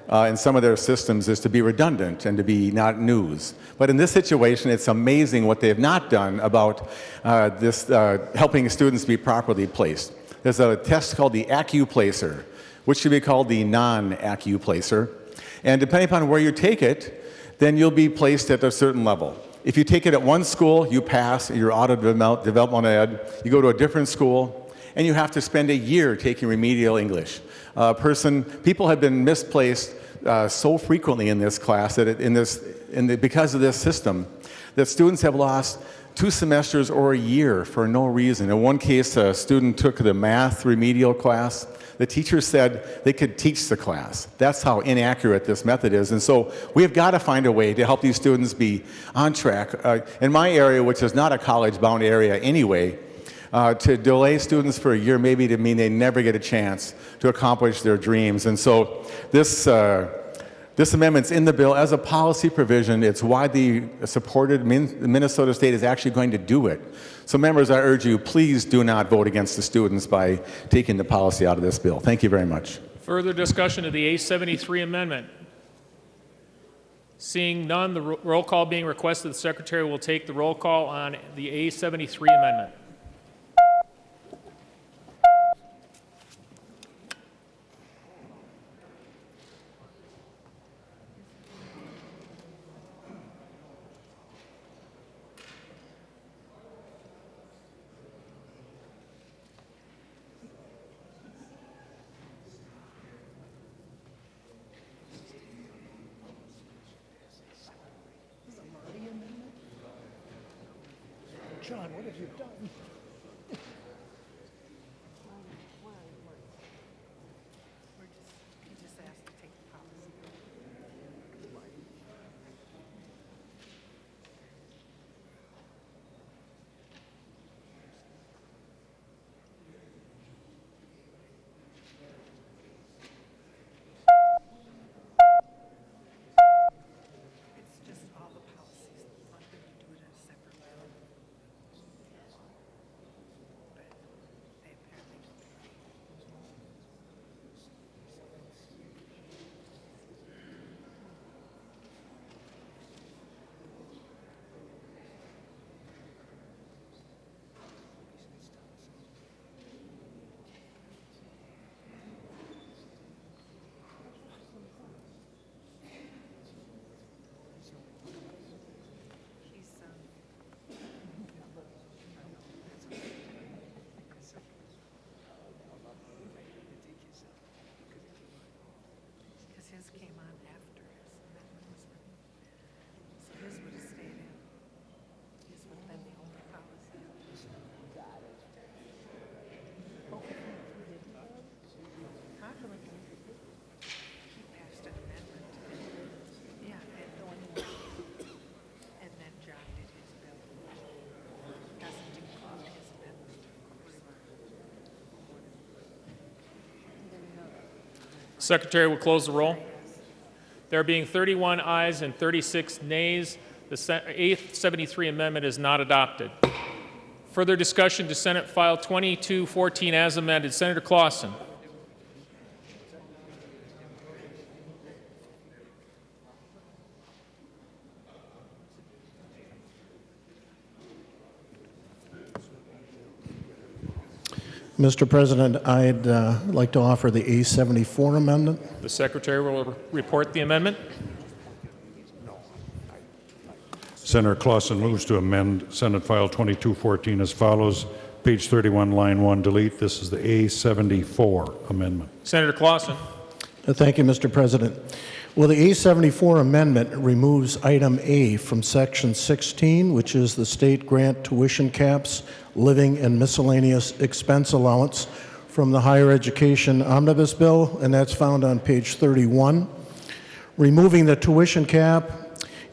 in some of their systems is to be redundant and to be not news. But in this situation, it's amazing what they have not done about helping students be properly placed. There's a test called the AccuPlacer, which should be called the non-AccuPlacer. And depending upon where you take it, then you'll be placed at a certain level. If you take it at one school, you pass, you're out of developmental ed. You go to a different school, and you have to spend a year taking remedial English. People have been misplaced so frequently in this class that because of this system, that students have lost 2 semesters or a year for no reason. In one case, a student took the math remedial class. The teacher said they could teach the class. That's how inaccurate this method is. And so we've got to find a way to help these students be on track. In my area, which is not a college-bound area anyway, to delay students for a year maybe to mean they never get a chance to accomplish their dreams. And so this amendment's in the bill as a policy provision. It's widely supported. Minnesota State is actually going to do it. So members, I urge you, please do not vote against the students by taking the policy out of this bill. Thank you very much. Further discussion of the A73 amendment? Seeing none, the roll call being requested, the Secretary will take the roll call on the A73 amendment. John, what have you done? He just asked to take the policy. It's just all the policies. Not that you do it as a separate bill. His came on after his amendment was written. So his would have stayed in. His would have been the only policy. He passed an amendment. Yeah, and then John did his bill. Doesn't include his amendment. Secretary will close the roll. There being 31 ayes and 36 nays, the A73 amendment is not adopted. Further discussion to Senate File 2214 as amended. Senator Clausen. Mr. President, I'd like to offer the A74 amendment. The Secretary will report the amendment. Senator Clausen moves to amend Senate File 2214 as follows. Page 31, line 1, delete. This is the A74 amendment. Senator Clausen. Thank you, Mr. President. Well, the A74 amendment removes item A from section 16, which is the state grant tuition caps, living and miscellaneous expense allowance from the higher education omnibus bill, and that's found on page 31. Removing the tuition cap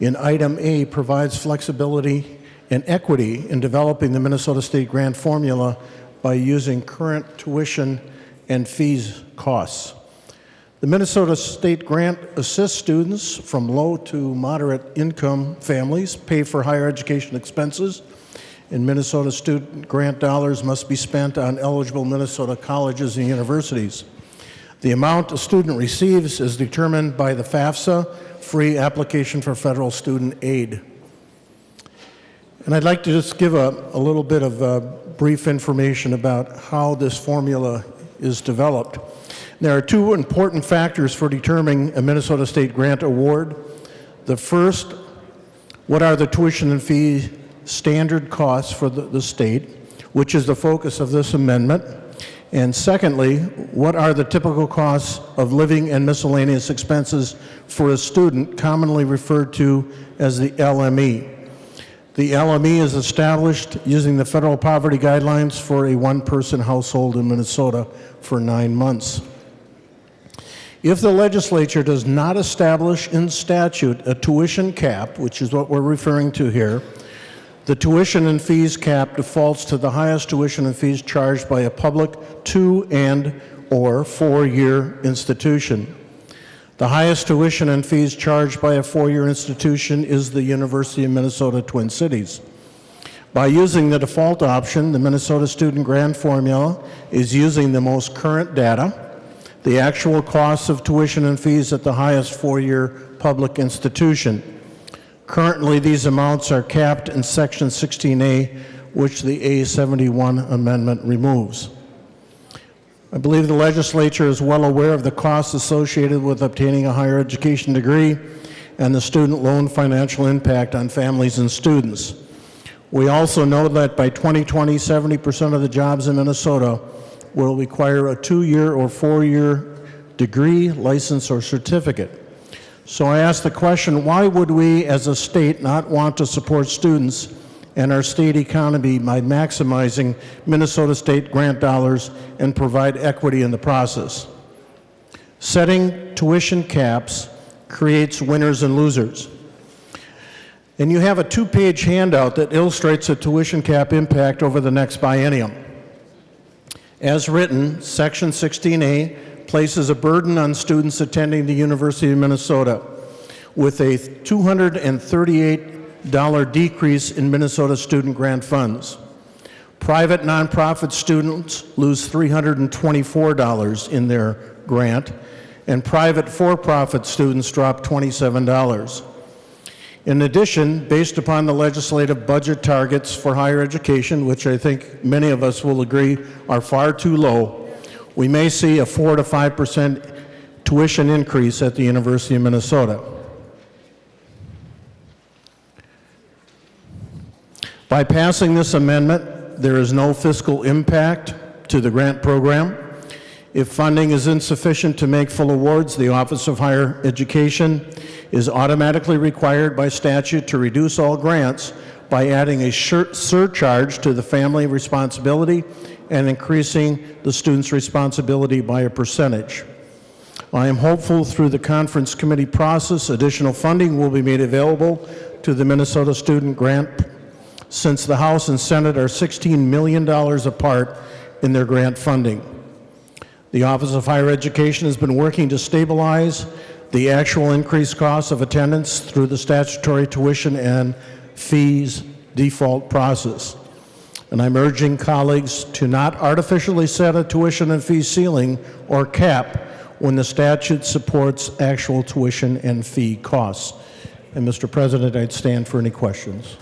in item A provides flexibility and equity in developing the Minnesota State grant formula by using current tuition and fees costs. The Minnesota State Grant assists students from low to moderate income families pay for higher education expenses, and Minnesota student grant dollars must be spent on eligible Minnesota colleges and universities. The amount a student receives is determined by the FAFSA, Free Application for Federal Student Aid. And I'd like to just give a little bit of brief information about how this formula is developed. There are two important factors for determining a Minnesota State Grant award. The first, what are the tuition and fee standard costs for the state, which is the focus of this amendment. And secondly, what are the typical costs of living and miscellaneous expenses for a student, commonly referred to as the LME. The LME is established using the federal poverty guidelines for a one-person household in Minnesota for 9 months. If the legislature does not establish in statute a tuition cap, which is what we're referring to here, the tuition and fees cap defaults to the highest tuition and fees charged by a public 2- and/or 4-year institution. The highest tuition and fees charged by a 4-year institution is the University of Minnesota Twin Cities. By using the default option, the Minnesota Student Grant Formula is using the most current data, the actual costs of tuition and fees at the highest 4-year public institution. Currently, these amounts are capped in Section 16A, which the A71 amendment removes. I believe the legislature is well aware of the costs associated with obtaining a higher education degree and the student loan financial impact on families and students. We also know that by 2020, 70% of the jobs in Minnesota will require a 2-year or 4-year degree, license, or certificate. So I ask the question, why would we as a state not want to support students and our state economy by maximizing Minnesota state grant dollars and provide equity in the process? Setting tuition caps creates winners and losers. And you have a 2-page handout that illustrates the tuition cap impact over the next biennium. As written, Section 16A places a burden on students attending the University of Minnesota with a $238 decrease in Minnesota student grant funds. Private nonprofit students lose $324 in their grant, and private for-profit students drop $27. In addition, based upon the legislative budget targets for higher education, which I think many of us will agree are far too low, we may see a 4 to 5% tuition increase at the University of Minnesota. By passing this amendment, there is no fiscal impact to the grant program. If funding is insufficient to make full awards, the Office of Higher Education is automatically required by statute to reduce all grants by adding a surcharge to the family responsibility and increasing the student's responsibility by a percentage. I am hopeful through the conference committee process, additional funding will be made available to the Minnesota Student Grant, since the House and Senate are $16 million apart in their grant funding. The Office of Higher Education has been working to stabilize the actual increased costs of attendance through the statutory tuition and fees default process. And I'm urging colleagues to not artificially set a tuition and fee ceiling or cap when the statute supports actual tuition and fee costs. And Mr. President, I'd stand for any questions.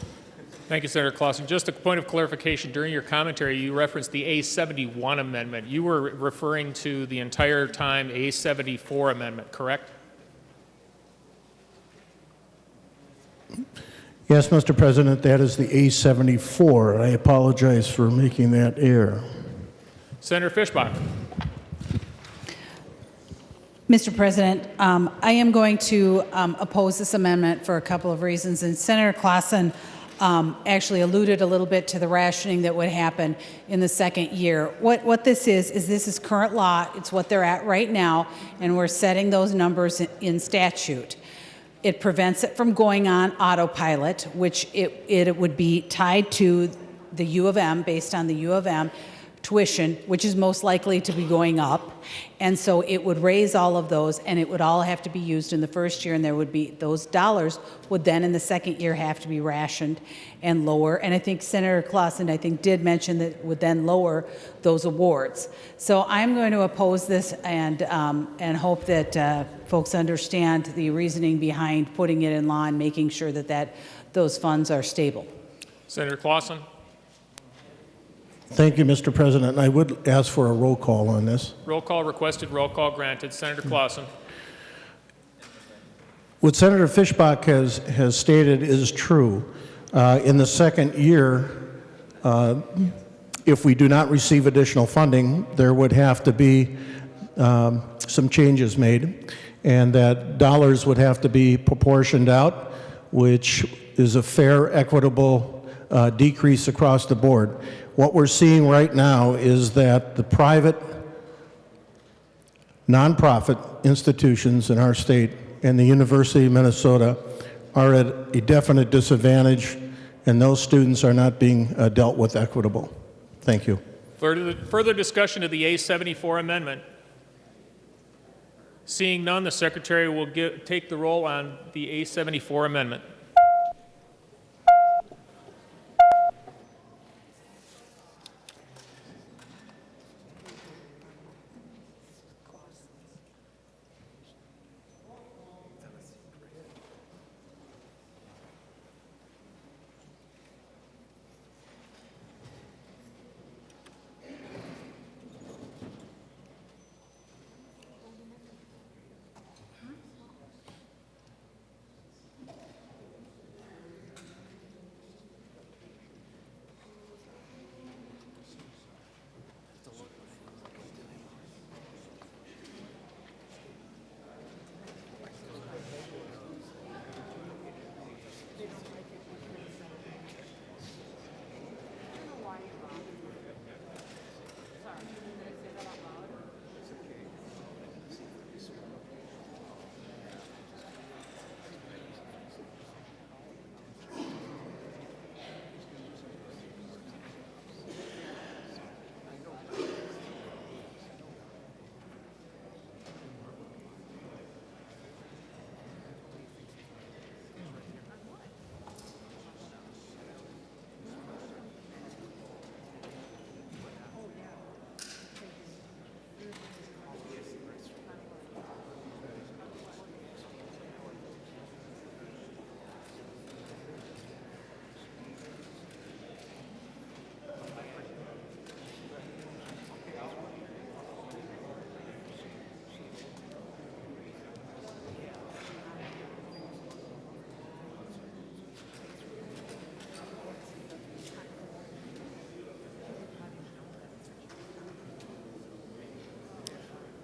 Thank you, Senator Clausen. Just a point of clarification. During your commentary, you referenced the A71 amendment. You were referring to the entire time A74 amendment, correct? Yes, Mr. President, that is the A74. I apologize for making that error. Senator Fischbach. Mr. President, I am going to oppose this amendment for a couple of reasons. And Senator Clausen actually alluded a little bit to the rationing that would happen in the second year. What this is this is current law. It's what they're at right now, and we're setting those numbers in statute. It prevents it from going on autopilot, which it would be tied to the U of M, based on the U of M tuition, which is most likely to be going up. And so it would raise all of those, and it would all have to be used in the first year, and there would be, those dollars would then in the second year have to be rationed and lower. And I think Senator Clausen, I think, did mention that it would then lower those awards. So I'm going to oppose this and hope that folks understand the reasoning behind putting it in law and making sure that those funds are stable. Senator Clausen. Thank you, Mr. President. I would ask for a roll call on this. Roll call requested, roll call granted. Senator Clausen. What Senator Fischbach has stated is true. In the second year, if we do not receive additional funding, there would have to be some changes made, and that dollars would have to be proportioned out, which is a fair, equitable decrease across the board. What we're seeing right now is that the private nonprofit institutions in our state and the University of Minnesota are at a definite disadvantage, and those students are not being dealt with equitable. Thank you. Further discussion of the A74 amendment. Seeing none, the Secretary will take the roll on the A74 amendment.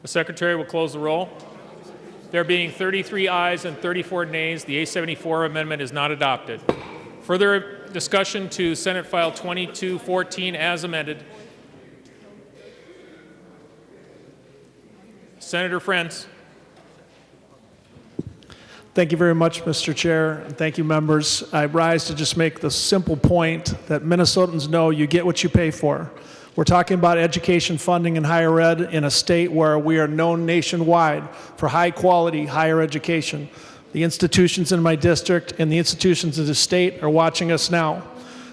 The Secretary will close the roll. There being 33 ayes and 34 nays, the A74 amendment is not adopted. Further discussion to Senate File 2214 as amended. Senator Friends. Thank you very much, Mr. Chair, and thank you, members. I rise to just make the simple point that Minnesotans know you get what you pay for. We're talking about education funding in higher ed in a state where we are known nationwide for high quality higher education. The institutions in my district and the institutions of the state are watching us now.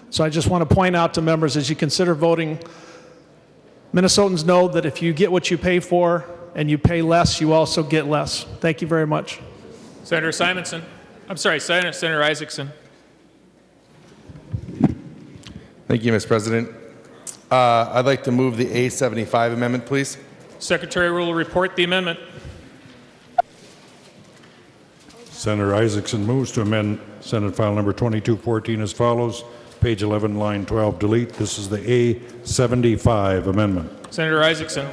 So I just want to point out to members, as you consider voting, Minnesotans know that if you get what you pay for and you pay less, you also get less. Thank you very much. Senator Simonson. I'm sorry, Senator Isaacson. Thank you, Mr. President. I'd like to move the A75 amendment, please. Secretary will report the amendment. Senator Isaacson moves to amend Senate File Number 2214 as follows. Page 11, line 12, delete. This is the A75 amendment. Senator Isaacson.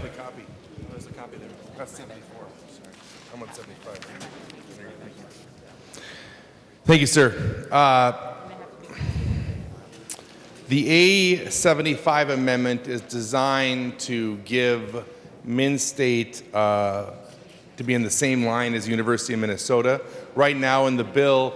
There's a copy there. That's 74. Sorry. I'm on 75. Thank you, sir. The A75 amendment is designed to give Min-State to be in the same line as University of Minnesota. Right now in the bill,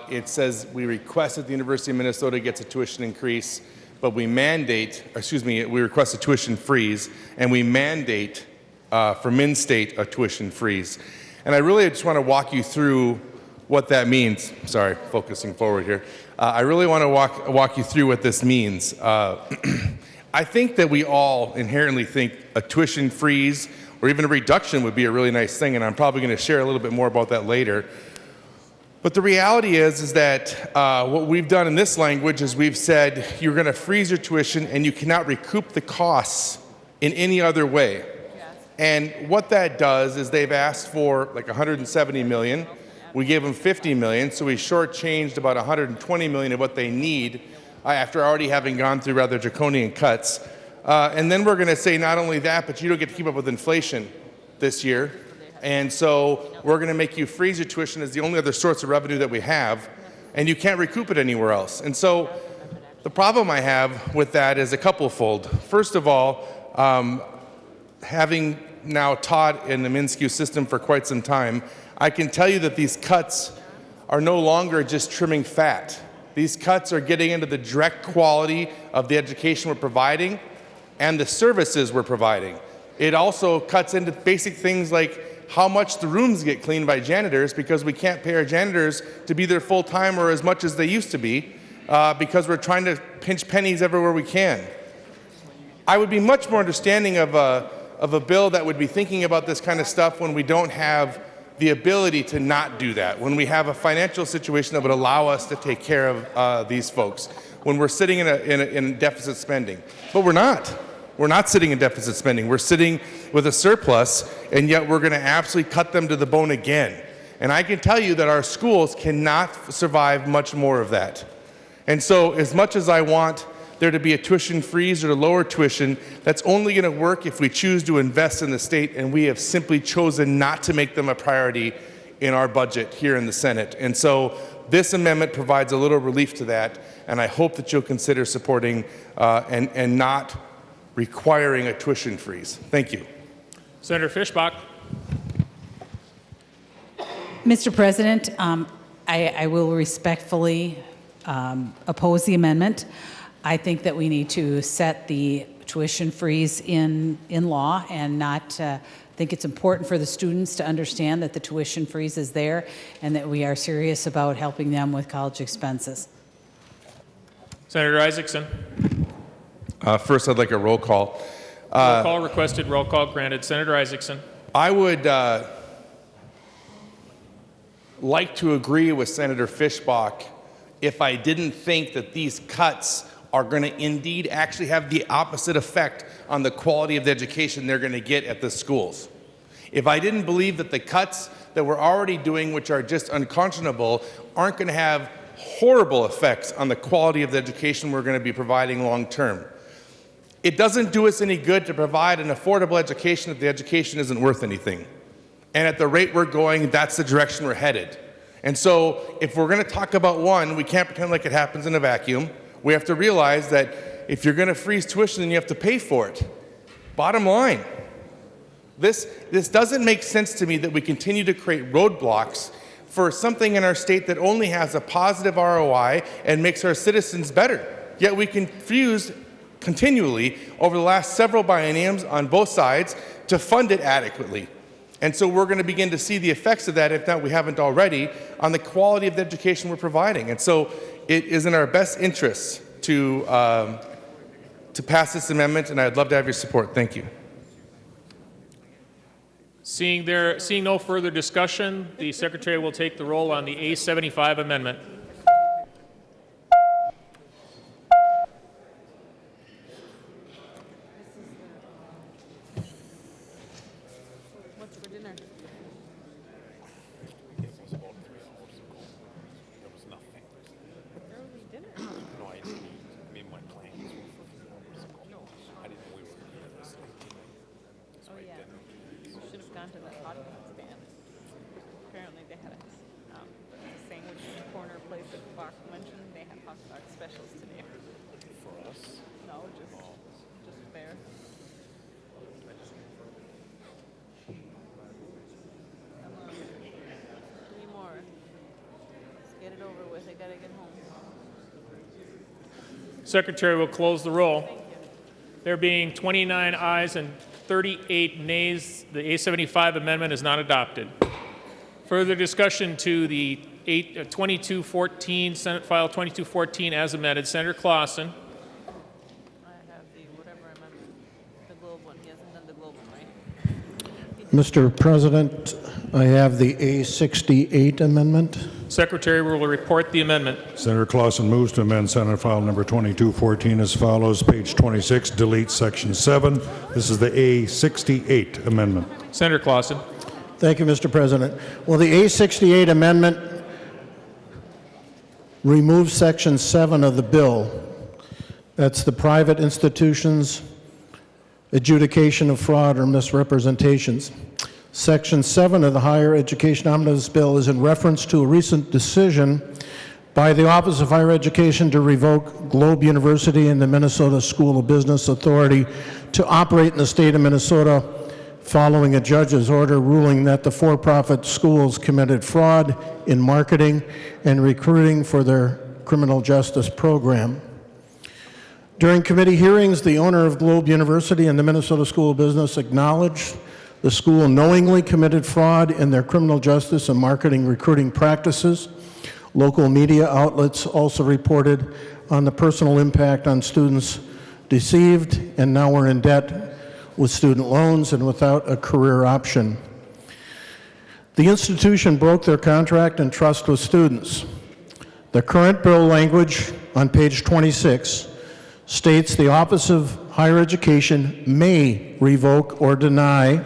it says we request that the University of Minnesota gets a tuition increase, but we request a tuition freeze, and we mandate for Min-State a tuition freeze. And I really just want to walk you through what that means. Sorry, focusing forward here. I really want to walk you through what this means. I think that we all inherently think a tuition freeze or even a reduction would be a really nice thing, and I'm probably going to share a little bit more about that later. But the reality is that what we've done in this language is we've said you're going to freeze your tuition and you cannot recoup the costs in any other way. And what that does is they've asked for like $170 million. We gave them $50 million, so we shortchanged about $120 million of what they need after already having gone through rather draconian cuts. And then we're going to say not only that, but you don't get to keep up with inflation this year. And so we're going to make you freeze your tuition as the only other source of revenue that we have, and you can't recoup it anywhere else. And so the problem I have with that is a couple-fold. First of all, having now taught in the MnSCU system for quite some time, I can tell you that these cuts are no longer just trimming fat. These cuts are getting into the direct quality of the education we're providing and the services we're providing. It also cuts into basic things like how much the rooms get cleaned by janitors, because we can't pay our janitors to be there full-time or as much as they used to be because we're trying to pinch pennies everywhere we can. I would be much more understanding of a bill that would be thinking about this kind of stuff when we don't have the ability to not do that, when we have a financial situation that would allow us to take care of these folks, when we're sitting in deficit spending. But we're not. We're not sitting in deficit spending. We're sitting with a surplus, and yet we're going to absolutely cut them to the bone again. And I can tell you that our schools cannot survive much more of that. And so as much as I want there to be a tuition freeze or to lower tuition, that's only going to work if we choose to invest in the state, and we have simply chosen not to make them a priority in our budget here in the Senate. And so this amendment provides a little relief to that, and I hope that you'll consider supporting and not requiring a tuition freeze. Thank you. Senator Fischbach. Mr. President, I will respectfully oppose the amendment. I think that we need to set the tuition freeze in law, and not think it's important for the students to understand that the tuition freeze is there and that we are serious about helping them with college expenses. Senator Isaacson. First, I'd like a roll call. Roll call requested, roll call granted. Senator Isaacson. I would like to agree with Senator Fischbach if I didn't think that these cuts are going to indeed actually have the opposite effect on the quality of the education they're going to get at the schools. If I didn't believe that the cuts that we're already doing, which are just unconscionable, aren't going to have horrible effects on the quality of the education we're going to be providing long term. It doesn't do us any good to provide an affordable education if the education isn't worth anything. And at the rate we're going, that's the direction we're headed. And so if we're going to talk about one, we can't pretend like it happens in a vacuum. We have to realize that if you're going to freeze tuition, then you have to pay for it. Bottom line, this doesn't make sense to me that we continue to create roadblocks for something in our state that only has a positive ROI and makes our citizens better. Yet we confuse continually over the last several bienniums on both sides to fund it adequately. And so we're going to begin to see the effects of that, if not we haven't already, on the quality of the education we're providing. And so it is in our best interests to pass this amendment, and I'd love to have your support. Thank you. Seeing no further discussion, the Secretary will take the roll on the A75 amendment. What's for dinner? To the hot dog stand. Apparently they had a sandwich corner place at Bach mentioned they had hot dog specials today. For us? No, just there. 3 more. Let's get it over with. I gotta get home. Secretary will close the roll. There being 29 ayes and 38 nays, the A75 amendment is not adopted. Further discussion to the 2214, Senate File 2214 as amended. Senator Clausen. I have the whatever amendment, the Globe one. He hasn't done the Globe one, right? Mr. President, I have the A68 amendment. Secretary will report the amendment. Senator Clausen moves to amend Senate File number 2214 as follows. Page 26, delete Section 7. This is the A68 amendment. Senator Clausen. Thank you, Mr. President. Well, the A68 amendment removes Section 7 of the bill. That's the private institutions' adjudication of fraud or misrepresentations. Section 7 of the Higher Education Omnibus Bill is in reference to a recent decision by the Office of Higher Education to revoke Globe University and the Minnesota School of Business Authority to operate in the state of Minnesota following a judge's order ruling that the for-profit schools committed fraud in marketing and recruiting for their criminal justice program. During committee hearings, the owner of Globe University and the Minnesota School of Business acknowledged the school knowingly committed fraud in their criminal justice and marketing recruiting practices. Local media outlets also reported on the personal impact on students deceived and now are in debt with student loans and without a career option. The institution broke their contract and trust with students. The current bill language on page 26 states the Office of Higher Education may revoke or deny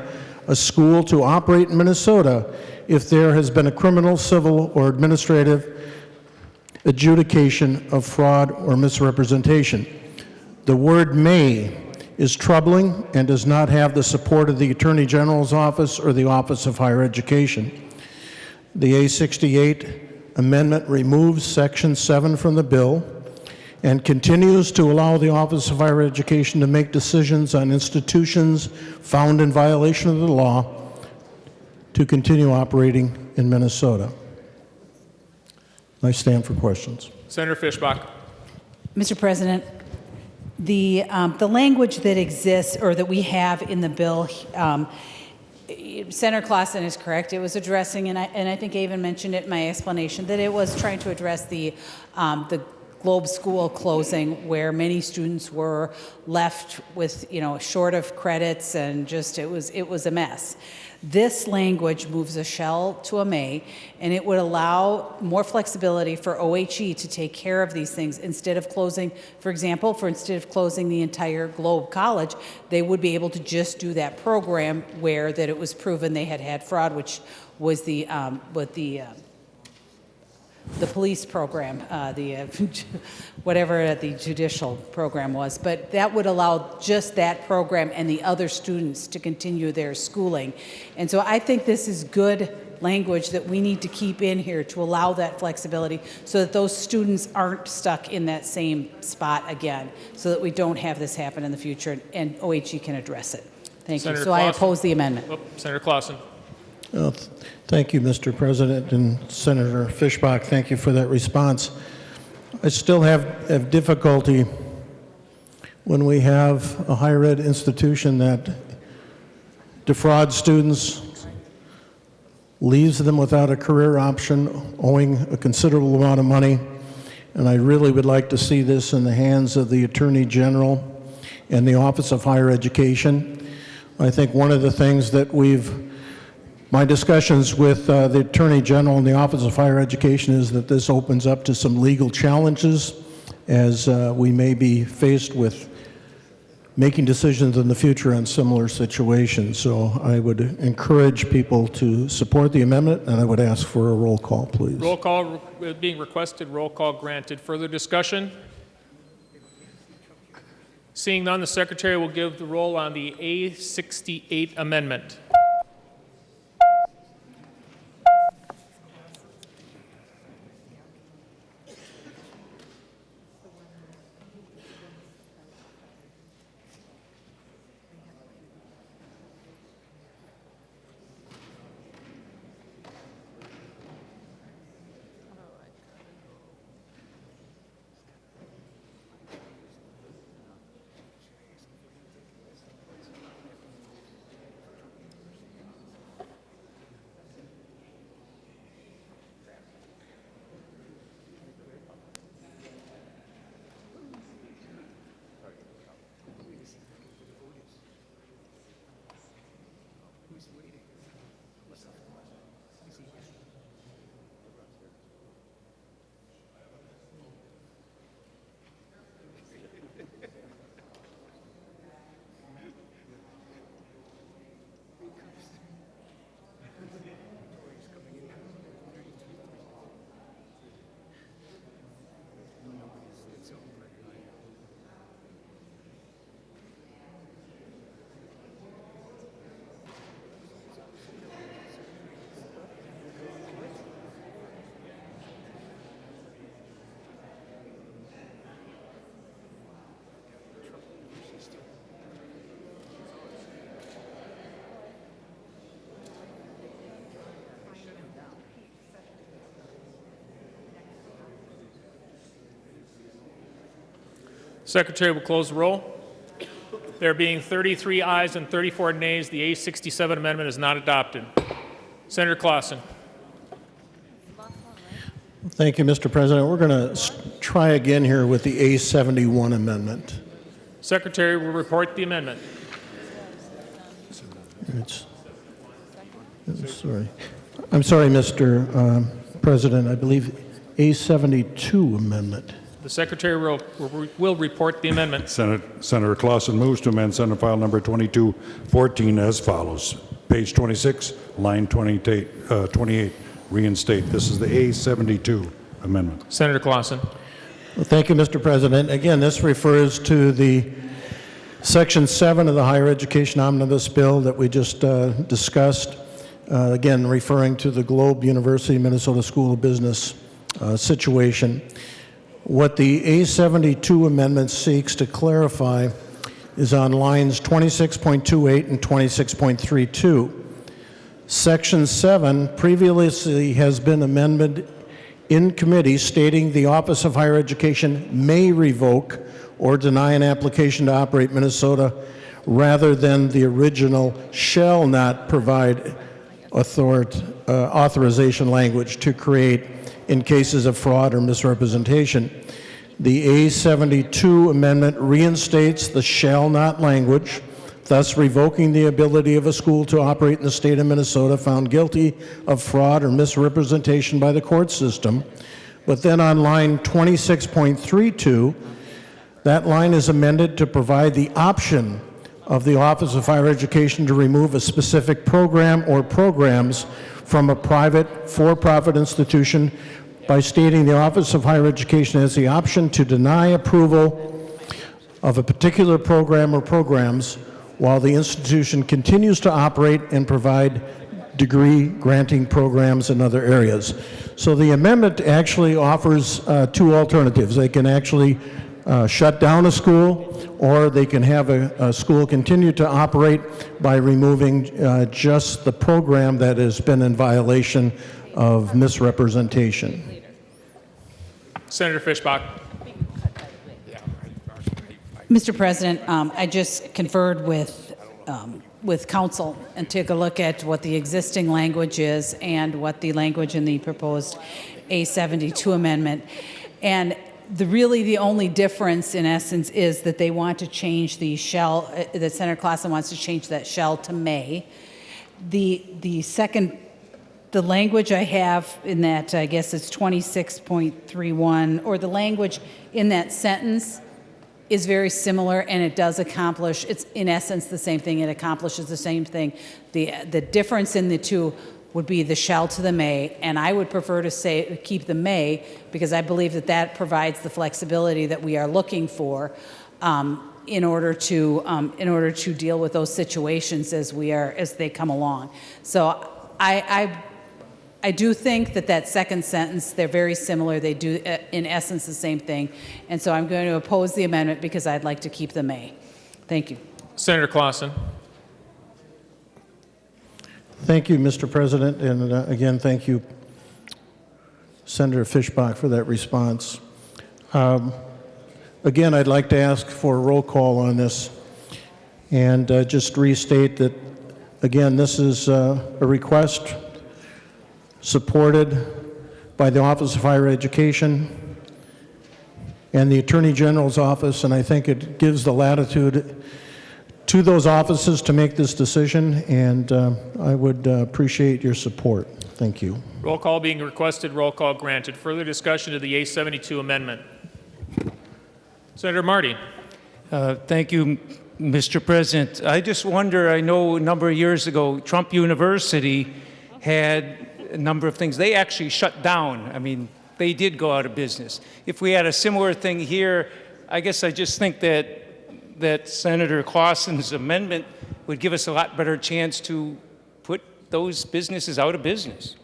a school to operate in Minnesota if there has been a criminal, civil, or administrative adjudication of fraud or misrepresentation. The word may is troubling and does not have the support of the Attorney General's office or the Office of Higher Education. The A68 amendment removes Section 7 from the bill and continues to allow the Office of Higher Education to make decisions on institutions found in violation of the law to continue operating in Minnesota. I stand for questions. Senator Fischbach. Mr. President, the language that exists or that we have in the bill, Senator Clausen is correct. It was addressing, and I think I even mentioned it in my explanation, that it was trying to address the Globe School closing, where many students were left with, short of credits, and just it was a mess. This language moves a shall to a may, and it would allow more flexibility for OHE to take care of these things instead of closing, for example, instead of closing the entire Globe College, they would be able to just do that program where that it was proven they had fraud, which was the police program, whatever the judicial program was. But that would allow just that program and the other students to continue their schooling. And so I think this is good language that we need to keep in here to allow that flexibility so that those students aren't stuck in that same spot again, so that we don't have this happen in the future and OHE can address it. Thank you. So I oppose the amendment. Senator Clausen. Thank you, Mr. President, and Senator Fischbach, thank you for that response. I still have difficulty when we have a higher ed institution that defrauds students, leaves them without a career option, owing a considerable amount of money, and I really would like to see this in the hands of the Attorney General and the Office of Higher Education. I think one of the things that my discussions with the Attorney General and the Office of Higher Education is that this opens up to some legal challenges as we may be faced with making decisions in the future on similar situations. So I would encourage people to support the amendment, and I would ask for a roll call, please. Roll call being requested, roll call granted. Further discussion? Seeing none, the Secretary will give the roll on the A68 amendment. Secretary will close the roll. There being 33 ayes and 34 nays, the A67 amendment is not adopted. Senator Clausen. Thank you, Mr. President. We're going to try again here with the A71 amendment. Secretary will report the amendment. I'm sorry, Mr. President. I believe A72 amendment. The Secretary will report the amendment. Senator Clausen moves to amend Senate File Number 2214 as follows. Page 26, line 28, reinstate. This is the A72 amendment. Senator Clausen. Well, thank you, Mr. President. Again, this refers to the Section 7 of the Higher Education Omnibus Bill that we just discussed. Again, referring to the Globe University Minnesota School of Business situation. What the A72 amendment seeks to clarify is on lines 26.28 and 26.32. Section 7 previously has been amended in committee stating the Office of Higher Education may revoke or deny an application to operate Minnesota rather than the original shall not provide authorization language to create in cases of fraud or misrepresentation. The A72 amendment reinstates the shall not language, thus revoking the ability of a school to operate in the state of Minnesota found guilty of fraud or misrepresentation by the court system. But then on line 26.32, that line is amended to provide the option of the Office of Higher Education to remove a specific program or programs from a private for-profit institution by stating the Office of Higher Education has the option to deny approval of a particular program or programs while the institution continues to operate and provide degree granting programs in other areas. So the amendment actually offers two alternatives. They can actually shut down a school, or they can have a school continue to operate by removing just the program that has been in violation of misrepresentation. Senator Fischbach. Mr. President, I just conferred with council and took a look at what the existing language is and what the language in the proposed A72 amendment. And really the only difference in essence is that they want to change the shall, that Senator Clausen wants to change that shall to may. The language I have in that, I guess it's 26.31, or the language in that sentence is very similar, and it does accomplish, it's in essence the same thing, it accomplishes the same thing. The difference in the two would be the shall to the may, and I would prefer to keep the may, because I believe that provides the flexibility that we are looking for in order to deal with those situations as they come along. So I do think that second sentence, they're very similar. They do, in essence, the same thing. And so I'm going to oppose the amendment because I'd like to keep the may. Thank you. Senator Clausen. Thank you, Mr. President. And again, thank you, Senator Fischbach, for that response. Again, I'd like to ask for a roll call on this and just restate that, again, this is a request supported by the Office of Higher Education and the Attorney General's office, and I think it gives the latitude to those offices to make this decision, and I would appreciate your support. Thank you. Roll call being requested, roll call granted. Further discussion of the A72 amendment. Senator Marty. Thank you, Mr. President. I just wonder, I know a number of years ago, Trump University had a number of things. They actually shut down. I mean, they did go out of business. If we had a similar thing here, I guess I just think that Senator Clausen's amendment would give us a lot better chance to put those businesses out of business.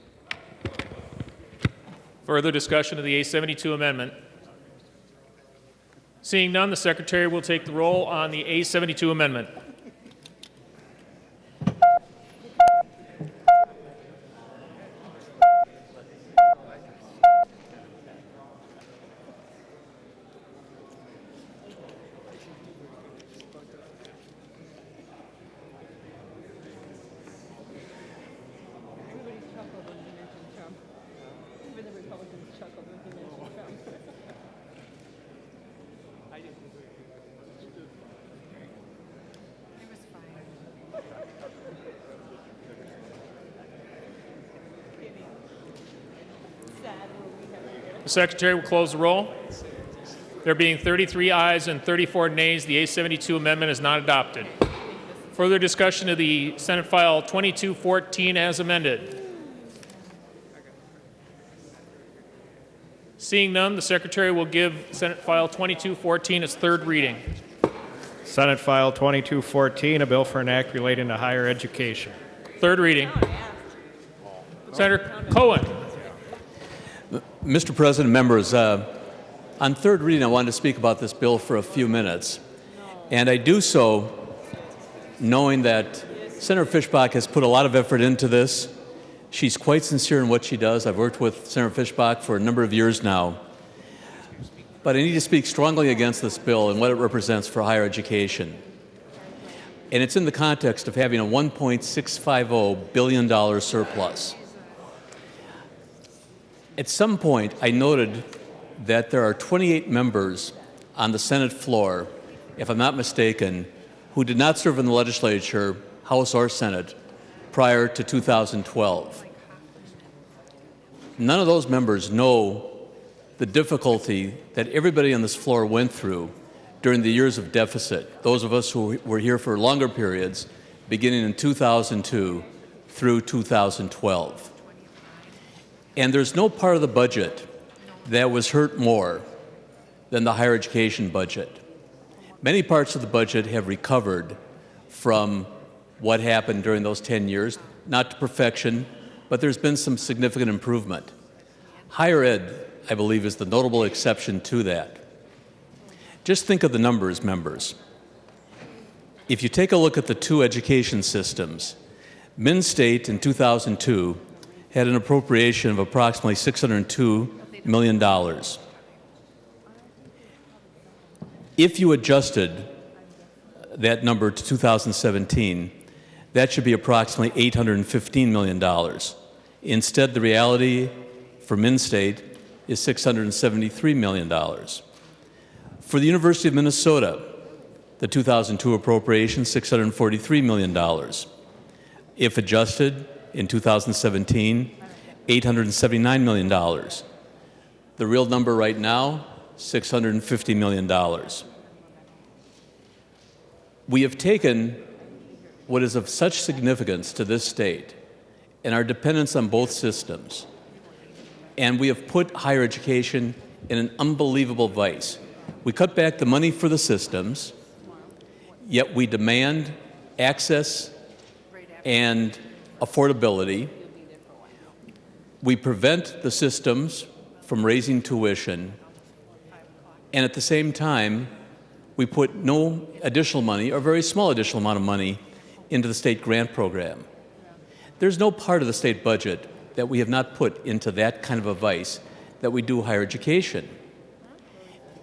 Further discussion of the A72 amendment. Seeing none, the Secretary will take the roll on the A72 amendment. The Secretary will close the roll. There being 33 ayes and 34 nays, the A72 amendment is not adopted. Further discussion of the Senate File 2214 as amended. Seeing none, the Secretary will give Senate File 2214 its third reading. Senate File 2214, a bill for an act relating to higher education. Third reading. Senator Cohen. Mr. President, members, on third reading, I wanted to speak about this bill for a few minutes. And I do so knowing that Senator Fischbach has put a lot of effort into this. She's quite sincere in what she does. I've worked with Senator Fischbach for a number of years now. But I need to speak strongly against this bill and what it represents for higher education. And it's in the context of having a $1.650 billion surplus. At some point, I noted that there are 28 members on the Senate floor, if I'm not mistaken, who did not serve in the legislature, House or Senate, prior to 2012. None of those members know the difficulty that everybody on this floor went through during the years of deficit, those of us who were here for longer periods, beginning in 2002 through 2012. And there's no part of the budget that was hurt more than the higher education budget. Many parts of the budget have recovered from what happened during those 10 years, not to perfection, but there's been some significant improvement. Higher ed, I believe, is the notable exception to that. Just think of the numbers, members. If you take a look at the two education systems, Minn State in 2002 had an appropriation of approximately $602 million. If you adjusted that number to 2017, that should be approximately $815 million. Instead, the reality for Minn State is $673 million. For the University of Minnesota, the 2002 appropriation, $643 million. If adjusted in 2017, $879 million. The real number right now, $650 million. We have taken what is of such significance to this state and our dependence on both systems, and we have put higher education in an unbelievable vice. We cut back the money for the systems, yet we demand access and affordability. We prevent the systems from raising tuition, and at the same time, we put no additional money, or very small additional amount of money, into the state grant program. There's no part of the state budget that we have not put into that kind of a vice that we do higher education.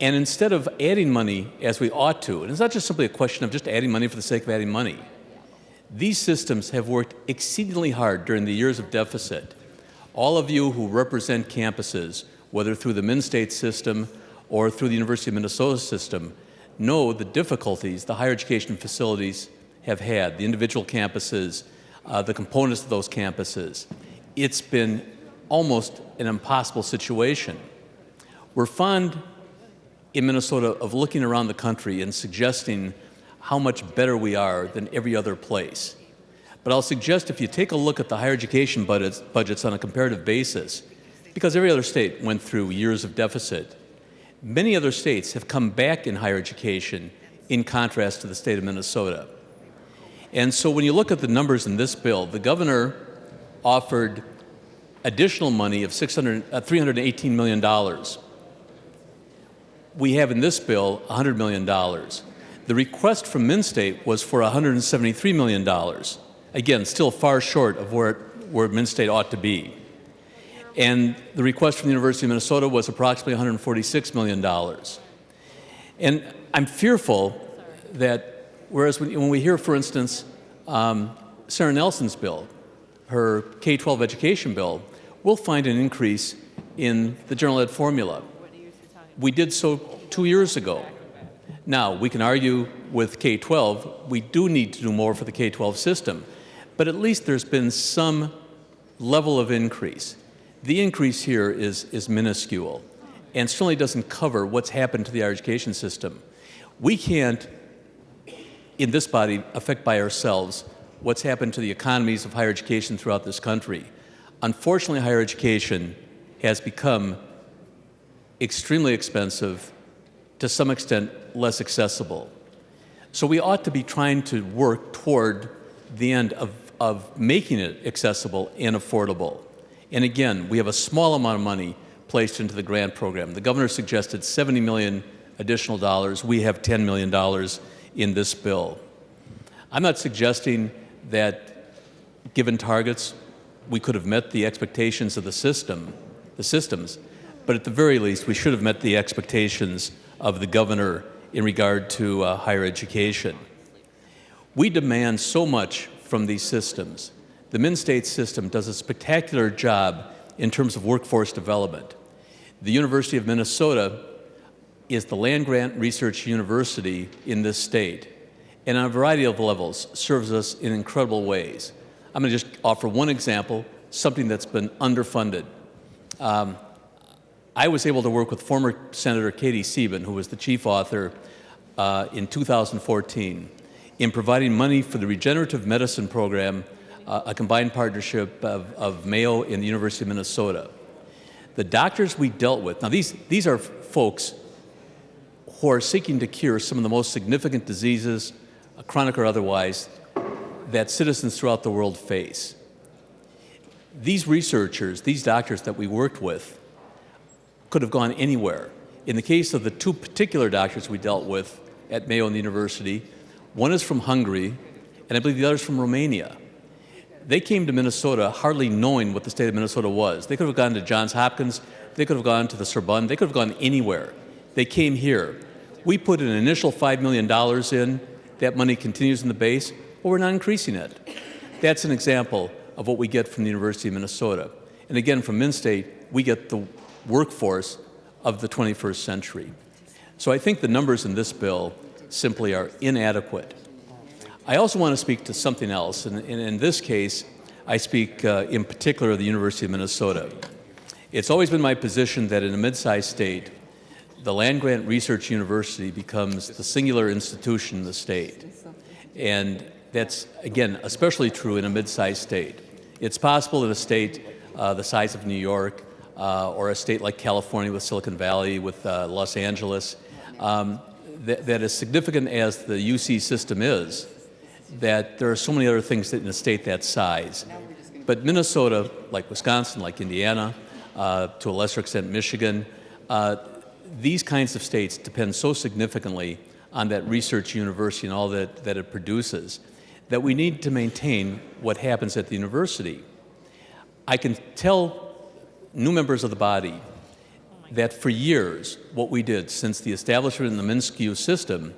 And instead of adding money as we ought to, and it's not just simply a question of just adding money for the sake of adding money, these systems have worked exceedingly hard during the years of deficit. All of you who represent campuses, whether through the Minn State system or through the University of Minnesota system, know the difficulties the higher education facilities have had, the individual campuses, the components of those campuses. It's been almost an impossible situation. We're fond in Minnesota of looking around the country and suggesting how much better we are than every other place. But I'll suggest if you take a look at the higher education budgets on a comparative basis, because every other state went through years of deficit, many other states have come back in higher education in contrast to the state of Minnesota. And so when you look at the numbers in this bill, the governor offered additional money of $318 million. We have in this bill $100 million. The request from Minn State was for $173 million. Again, still far short of where Minn State ought to be. And the request from the University of Minnesota was approximately $146 million. And I'm fearful that, whereas when we hear, for instance, Sarah Nelson's bill, her K-12 education bill, we'll find an increase in the general ed formula. We did so 2 years ago. Now, we can argue with K-12, we do need to do more for the K-12 system, but at least there's been some level of increase. The increase here is minuscule. and certainly doesn't cover what's happened to the higher education system. We can't, in this body, affect by ourselves what's happened to the economies of higher education throughout this country. Unfortunately, higher education has become extremely expensive, to some extent less accessible. So we ought to be trying to work toward the end of making it accessible and affordable. And again, we have a small amount of money placed into the grant program. The governor suggested $70 million additional dollars. We have $10 million in this bill. I'm not suggesting that, given targets, we could have met the expectations of the systems, but at the very least, we should have met the expectations of the governor in regard to higher education. We demand so much from these systems. The Min-State system does a spectacular job in terms of workforce development. The University of Minnesota is the land-grant research university in this state, and on a variety of levels serves us in incredible ways. I'm going to just offer one example, something that's been underfunded. I was able to work with former Senator Katie Sieben, who was the chief author in 2014, in providing money for the regenerative medicine program, a combined partnership of Mayo and the University of Minnesota. The doctors we dealt with, now these are folks who are seeking to cure some of the most significant diseases, chronic or otherwise, that citizens throughout the world face. These researchers, these doctors that we worked with, could have gone anywhere. In the case of the two particular doctors we dealt with at Mayo and the university, one is from Hungary, and I believe the other is from Romania. They came to Minnesota hardly knowing what the state of Minnesota was. They could have gone to Johns Hopkins, they could have gone to the Sorbonne, they could have gone anywhere. They came here. We put an initial $5 million in, that money continues in the base, but we're not increasing it. That's an example of what we get from the University of Minnesota. And again, from Min-State, we get the workforce of the 21st century. So I think the numbers in this bill simply are inadequate. I also want to speak to something else, and in this case, I speak in particular of the University of Minnesota. It's always been my position that in a mid-sized state, the land-grant research university becomes the singular institution in the state. And that's, again, especially true in a mid-sized state. It's possible in a state the size of New York, or a state like California with Silicon Valley, with Los Angeles, that as significant as the UC system is, that there are so many other things that in a state that size. But Minnesota, like Wisconsin, like Indiana, to a lesser extent Michigan, these kinds of states depend so significantly on that research university and all that it produces that we need to maintain what happens at the university. I can tell new members of the body that for years, what we did since the establishment of the MnSCU system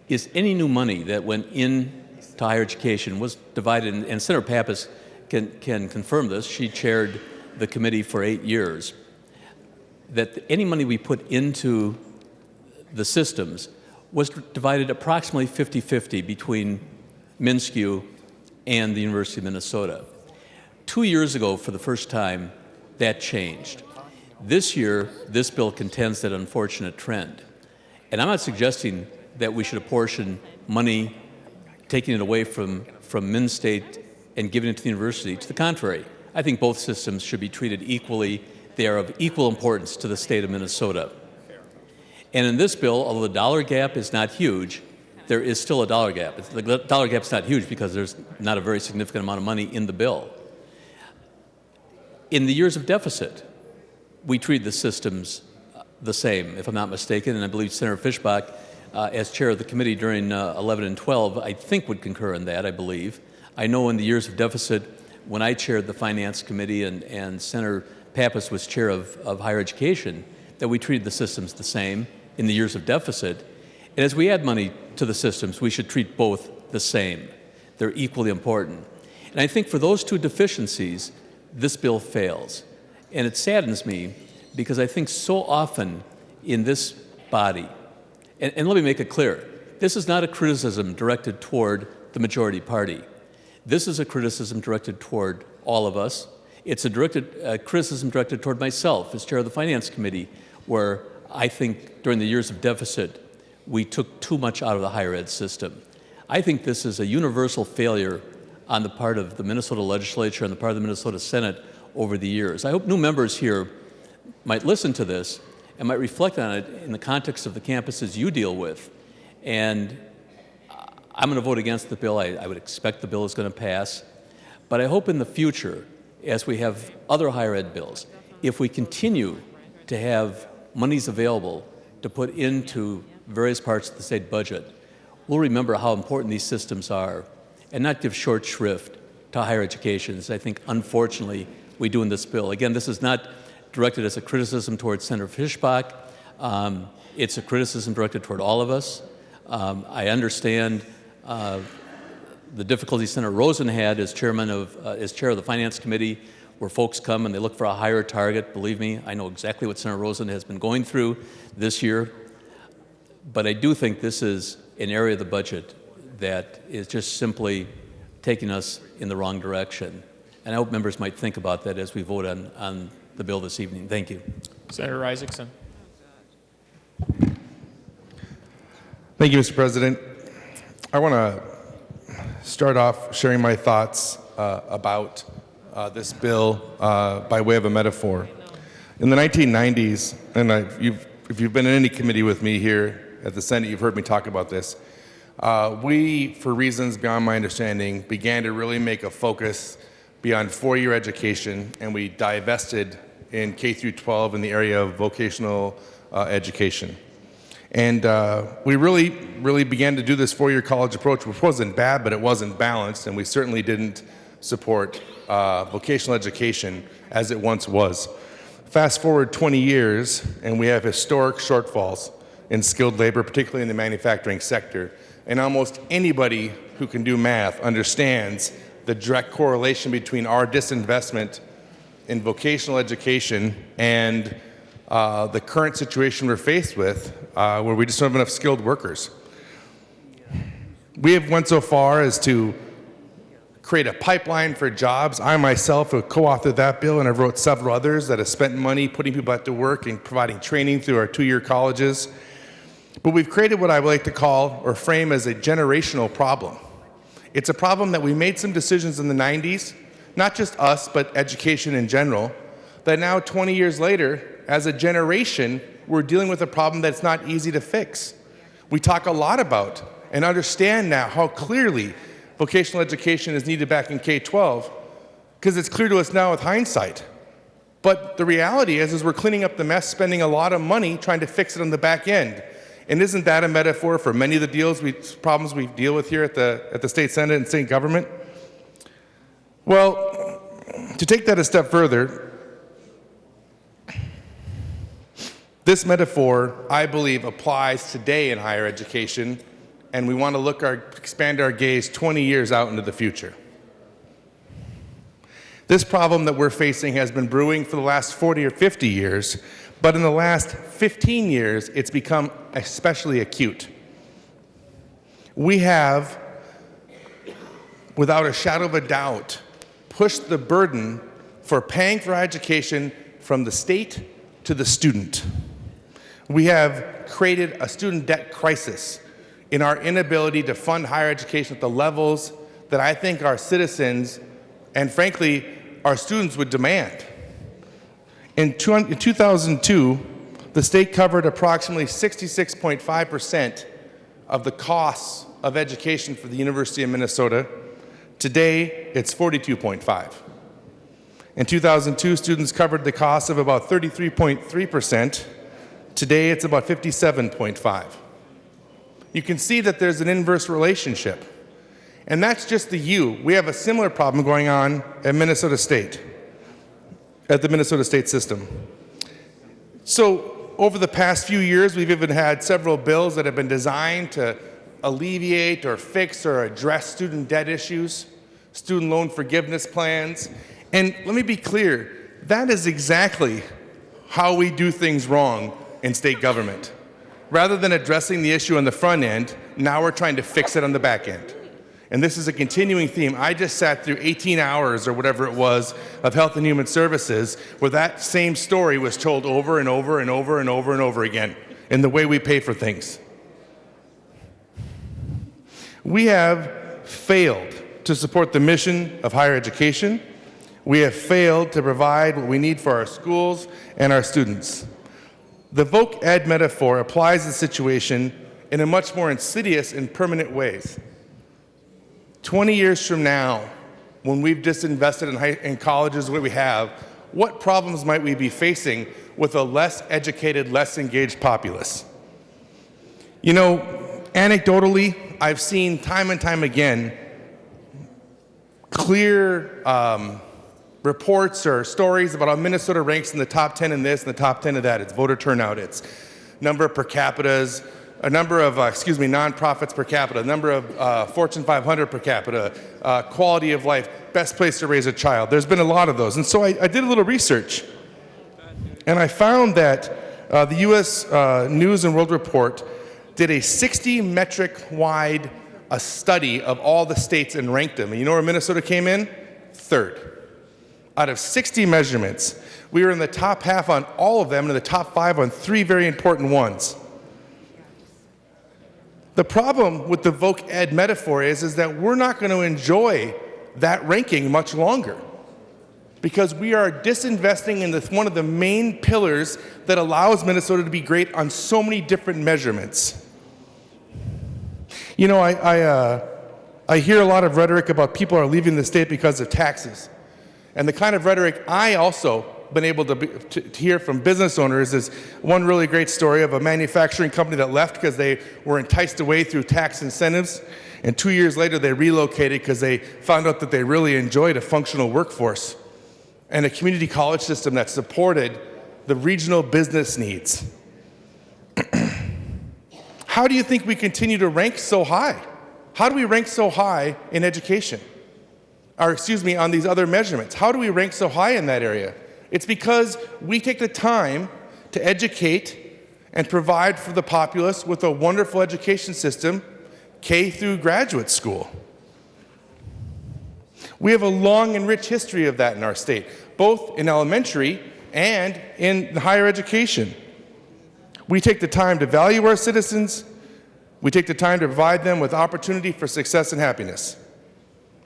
is any new money that went in to higher education was divided, and Senator Pappas can confirm this. She chaired the committee for 8 years. That any money we put into the systems was divided approximately 50-50 between MnSCU and the University of Minnesota. 2 years ago, for the first time, that changed. This year, this bill contends that unfortunate trend. And I'm not suggesting that we should apportion money, taking it away from Min-State and giving it to the university. To the contrary, I think both systems should be treated equally. They are of equal importance to the state of Minnesota. And in this bill, although the dollar gap is not huge, there is still a dollar gap. The dollar gap is not huge because there's not a very significant amount of money in the bill. In the years of deficit, we treat the systems the same, if I'm not mistaken, and I believe Senator Fischbach, as chair of the committee during 11 and 12, I think would concur in that, I believe. I know in the years of deficit, when I chaired the Finance Committee and Senator Pappas was chair of higher education, that we treated the systems the same in the years of deficit. And as we add money to the systems, we should treat both the same. They're equally important. And I think for those two deficiencies, this bill fails. And it saddens me because I think so often in this body, and let me make it clear, this is not a criticism directed toward the majority party. This is a criticism directed toward all of us. It's a criticism directed toward myself as chair of the Finance Committee, where I think during the years of deficit, we took too much out of the higher ed system. I think this is a universal failure on the part of the Minnesota legislature and the part of the Minnesota Senate over the years. I hope new members here might listen to this and might reflect on it in the context of the campuses you deal with. And I'm going to vote against the bill. I would expect the bill is going to pass. But I hope in the future, as we have other higher ed bills, if we continue to have monies available to put into various parts of the state budget, we'll remember how important these systems are and not give short shrift to higher education, as I think, unfortunately, we do in this bill. Again, this is not directed as a criticism towards Senator Fischbach. It's a criticism directed toward all of us. I understand the difficulty Senator Rosen had as chair of the Finance Committee, where folks come and they look for a higher target. Believe me, I know exactly what Senator Rosen has been going through this year. But I do think this is an area of the budget that is just simply taking us in the wrong direction. And I hope members might think about that as we vote on the bill this evening. Thank you. Senator Isaacson. Thank you, Mr. President. I want to start off sharing my thoughts about this bill by way of a metaphor. In the 1990s, and if you've been in any committee with me here at the Senate, you've heard me talk about this. We, for reasons beyond my understanding, began to really make a focus beyond four-year education, and we divested in K through 12 in the area of vocational education. And we really began to do this four-year college approach, which wasn't bad, but it wasn't balanced, and we certainly didn't support vocational education as it once was. Fast forward 20 years, and we have historic shortfalls in skilled labor, particularly in the manufacturing sector. And almost anybody who can do math understands the direct correlation between our disinvestment in vocational education and the current situation we're faced with, where we just don't have enough skilled workers. We have went so far as to create a pipeline for jobs. I myself have co-authored that bill, and I've wrote several others that have spent money putting people back to work and providing training through our two-year colleges. But we've created what I would like to call or frame as a generational problem. It's a problem that we made some decisions in the 90s, not just us, but education in general, that now 20 years later, as a generation, we're dealing with a problem that's not easy to fix. We talk a lot about and understand now how clearly vocational education is needed back in K-12, because it's clear to us now with hindsight. But the reality is we're cleaning up the mess, spending a lot of money trying to fix it on the back end. And isn't that a metaphor for many of the problems we deal with here at the state Senate and state government? Well, to take that a step further, this metaphor, I believe, applies today in higher education, and we want to expand our gaze 20 years out into the future. This problem that we're facing has been brewing for the last 40 or 50 years, but in the last 15 years, it's become especially acute. We have, without a shadow of a doubt, pushed the burden for paying for education from the state to the student. We have created a student debt crisis in our inability to fund higher education at the levels that I think our citizens and, frankly, our students would demand. In 2002, the state covered approximately 66.5% of the costs of education for the University of Minnesota. Today, it's 42.5%. In 2002, students covered the cost of about 33.3%. Today, it's about 57.5%. You can see that there's an inverse relationship. And that's just the U. We have a similar problem going on at Minnesota State, at the Minnesota State system. So over the past few years, we've even had several bills that have been designed to alleviate or fix or address student debt issues, student loan forgiveness plans. And let me be clear, that is exactly how we do things wrong in state government. Rather than addressing the issue on the front end, now we're trying to fix it on the back end. And this is a continuing theme. I just sat through 18 hours or whatever it was of Health and Human Services where that same story was told over and over and over and over and over again in the way we pay for things. We have failed to support the mission of higher education. We have failed to provide what we need for our schools and our students. The voc ed metaphor applies the situation in a much more insidious and permanent ways. 20 years from now, when we've disinvested in colleges the way we have, what problems might we be facing with a less educated, less engaged populace? You know, anecdotally, I've seen time and time again clear reports or stories about how Minnesota ranks in the top 10 in this and the top 10 of that. It's voter turnout, it's number of per capitas, a number of, nonprofits per capita, number of Fortune 500 per capita, quality of life, best place to raise a child. There's been a lot of those. And so I did a little research, and I found that the U.S. News and World Report did a 60-metric-wide study of all the states and ranked them. And you know where Minnesota came in? Third. Out of 60 measurements, we were in the top half on all of them and in the top 5 on 3 very important ones. The problem with the voc ed metaphor is that we're not going to enjoy that ranking much longer because we are disinvesting in one of the main pillars that allows Minnesota to be great on so many different measurements. You know, I hear a lot of rhetoric about people are leaving the state because of taxes. And the kind of rhetoric I also been able to hear from business owners is one really great story of a manufacturing company that left because they were enticed away through tax incentives. And 2 years later, they relocated because they found out that they really enjoyed a functional workforce and a community college system that supported the regional business needs. How do you think we continue to rank so high? How do we rank so high in education? Or on these other measurements. How do we rank so high in that area? It's because we take the time to educate and provide for the populace with a wonderful education system, K through graduate school. We have a long and rich history of that in our state, both in elementary and in higher education. We take the time to value our citizens. We take the time to provide them with opportunity for success and happiness.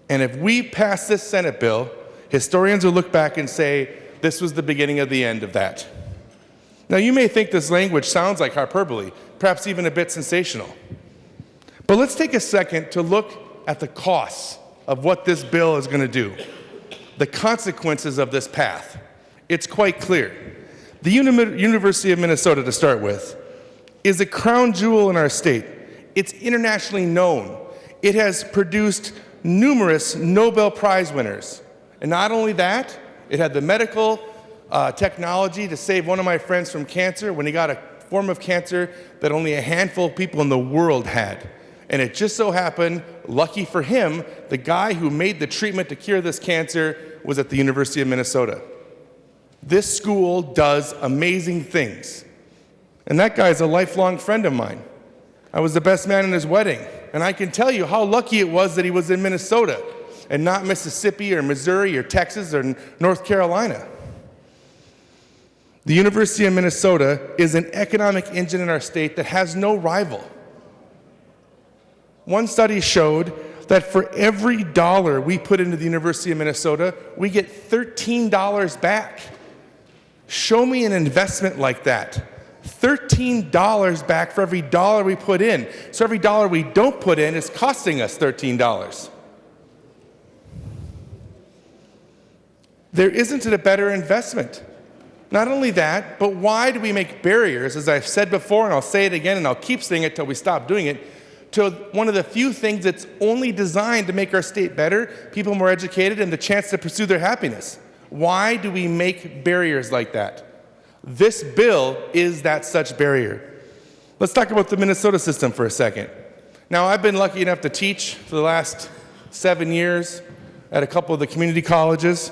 And if we pass this Senate bill, historians will look back and say, this was the beginning of the end of that. Now, you may think this language sounds like hyperbole, perhaps even a bit sensational. But let's take a second to look at the costs of what this bill is going to do, the consequences of this path. It's quite clear. The University of Minnesota, to start with, is a crown jewel in our state. It's internationally known. It has produced numerous Nobel Prize winners. And not only that, it had the medical technology to save one of my friends from cancer when he got a form of cancer that only a handful of people in the world had. And it just so happened, lucky for him, the guy who made the treatment to cure this cancer was at the University of Minnesota. This school does amazing things. And that guy's a lifelong friend of mine. I was the best man in his wedding. And I can tell you how lucky it was that he was in Minnesota and not Mississippi or Missouri or Texas or North Carolina. The University of Minnesota is an economic engine in our state that has no rival. One study showed that for every dollar we put into the University of Minnesota, we get $13 back. Show me an investment like that. $13 back for every dollar we put in. So every dollar we don't put in is costing us $13. There isn't a better investment. Not only that, but why do we make barriers, as I've said before, and I'll say it again, and I'll keep saying it till we stop doing it, to one of the few things that's only designed to make our state better, people more educated, and the chance to pursue their happiness? Why do we make barriers like that? This bill is that such barrier. Let's talk about the Minnesota system for a second. Now, I've been lucky enough to teach for the last 7 years at a couple of the community colleges.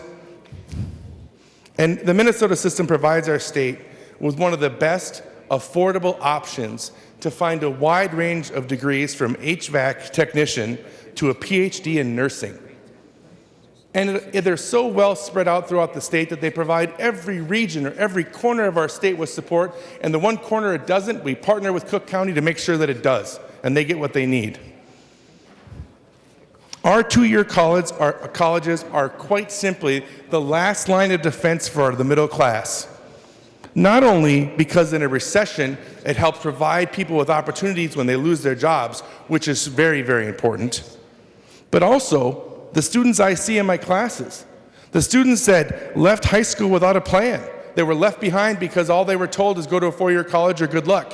And the Minnesota system provides our state with one of the best affordable options to find a wide range of degrees from HVAC technician to a PhD in nursing. And they're so well spread out throughout the state that they provide every region or every corner of our state with support, and the one corner it doesn't, we partner with Cook County to make sure that it does, and they get what they need. Our two-year colleges are quite simply the last line of defense for the middle class. Not only because in a recession, it helps provide people with opportunities when they lose their jobs, which is very, very important, but also the students I see in my classes, the students that left high school without a plan. They were left behind because all they were told is go to a four-year college or good luck.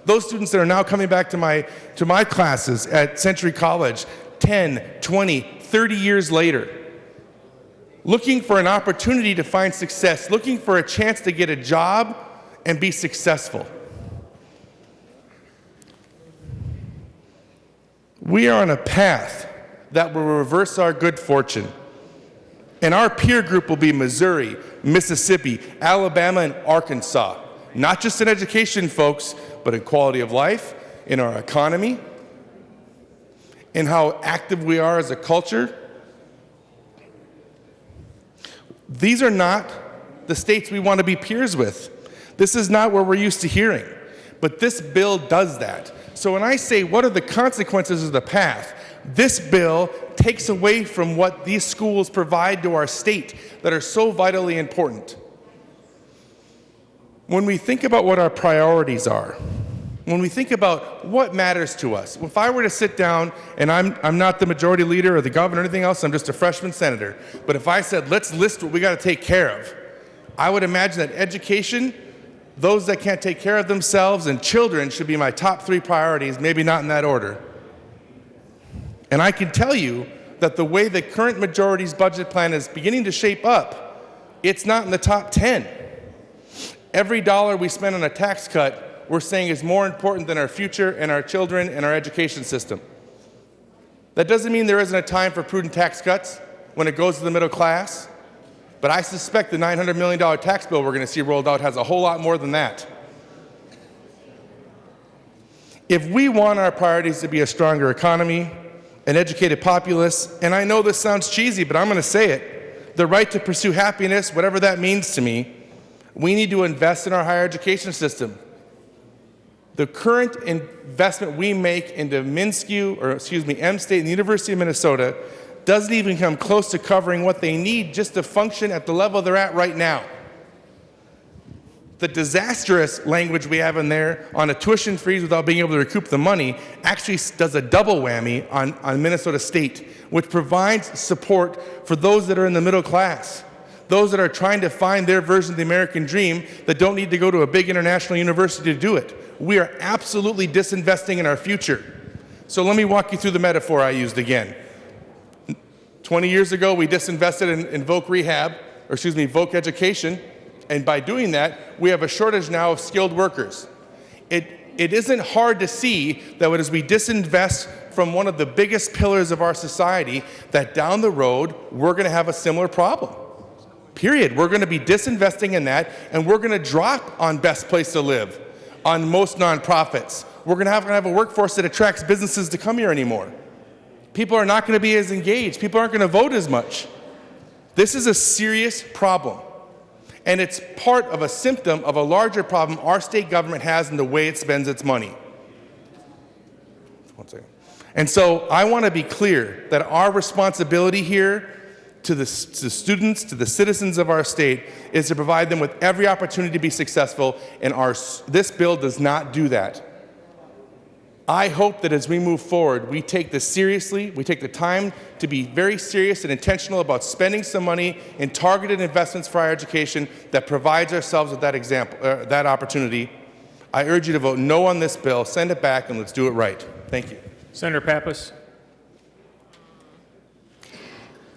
Those students that are now coming back to my classes at Century College 10, 20, 30 years later, looking for an opportunity to find success, looking for a chance to get a job and be successful. We are on a path that will reverse our good fortune. And our peer group will be Missouri, Mississippi, Alabama, and Arkansas. Not just in education, folks, but in quality of life, in our economy, in how active we are as a culture. These are not the states we want to be peers with. This is not what we're used to hearing. But this bill does that. So when I say what are the consequences of the path, this bill takes away from what these schools provide to our state that are so vitally important. When we think about what our priorities are, when we think about what matters to us, if I were to sit down, and I'm not the majority leader or the governor or anything else, I'm just a freshman senator, but if I said, let's list what we got to take care of, I would imagine that education, those that can't take care of themselves, and children should be my top three priorities, maybe not in that order. And I can tell you that the way the current majority's budget plan is beginning to shape up, it's not in the top 10. Every dollar we spend on a tax cut, we're saying is more important than our future and our children and our education system. That doesn't mean there isn't a time for prudent tax cuts when it goes to the middle class, but I suspect the $900 million tax bill we're going to see rolled out has a whole lot more than that. If we want our priorities to be a stronger economy, an educated populace, and I know this sounds cheesy, but I'm going to say it, the right to pursue happiness, whatever that means to me, we need to invest in our higher education system. The current investment we make into M-State and the University of Minnesota doesn't even come close to covering what they need just to function at the level they're at right now. The disastrous language we have in there on a tuition freeze without being able to recoup the money actually does a double whammy on Minnesota State, which provides support for those that are in the middle class, those that are trying to find their version of the American dream that don't need to go to a big international university to do it. We are absolutely disinvesting in our future. So let me walk you through the metaphor I used again. 20 years ago, we disinvested in voc education. And by doing that, we have a shortage now of skilled workers. It isn't hard to see that as we disinvest from one of the biggest pillars of our society, that down the road, we're going to have a similar problem. Period. We're going to be disinvesting in that, and we're going to drop on best place to live, on most nonprofits. We're going to have a workforce that attracts businesses to come here anymore. People are not going to be as engaged. People aren't going to vote as much. This is a serious problem. And it's part of a symptom of a larger problem our state government has in the way it spends its money. One second. And so I want to be clear that our responsibility here to the students, to the citizens of our state, is to provide them with every opportunity to be successful, and this bill does not do that. I hope that as we move forward, we take this seriously, we take the time to be very serious and intentional about spending some money in targeted investments for higher education that provides ourselves with that opportunity. I urge you to vote no on this bill, send it back, and let's do it right. Thank you. Senator Pappas.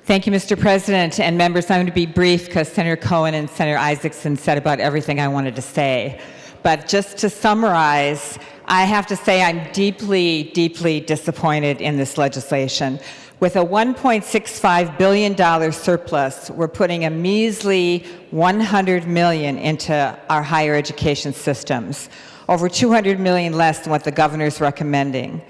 Thank you, Mr. President and members. I'm going to be brief because Senator Cohen and Senator Isaacson said about everything I wanted to say. But just to summarize, I have to say I'm deeply, deeply disappointed in this legislation. With a $1.65 billion surplus, we're putting a measly $100 million into our higher education systems. over $200 million less than what the governor's recommending.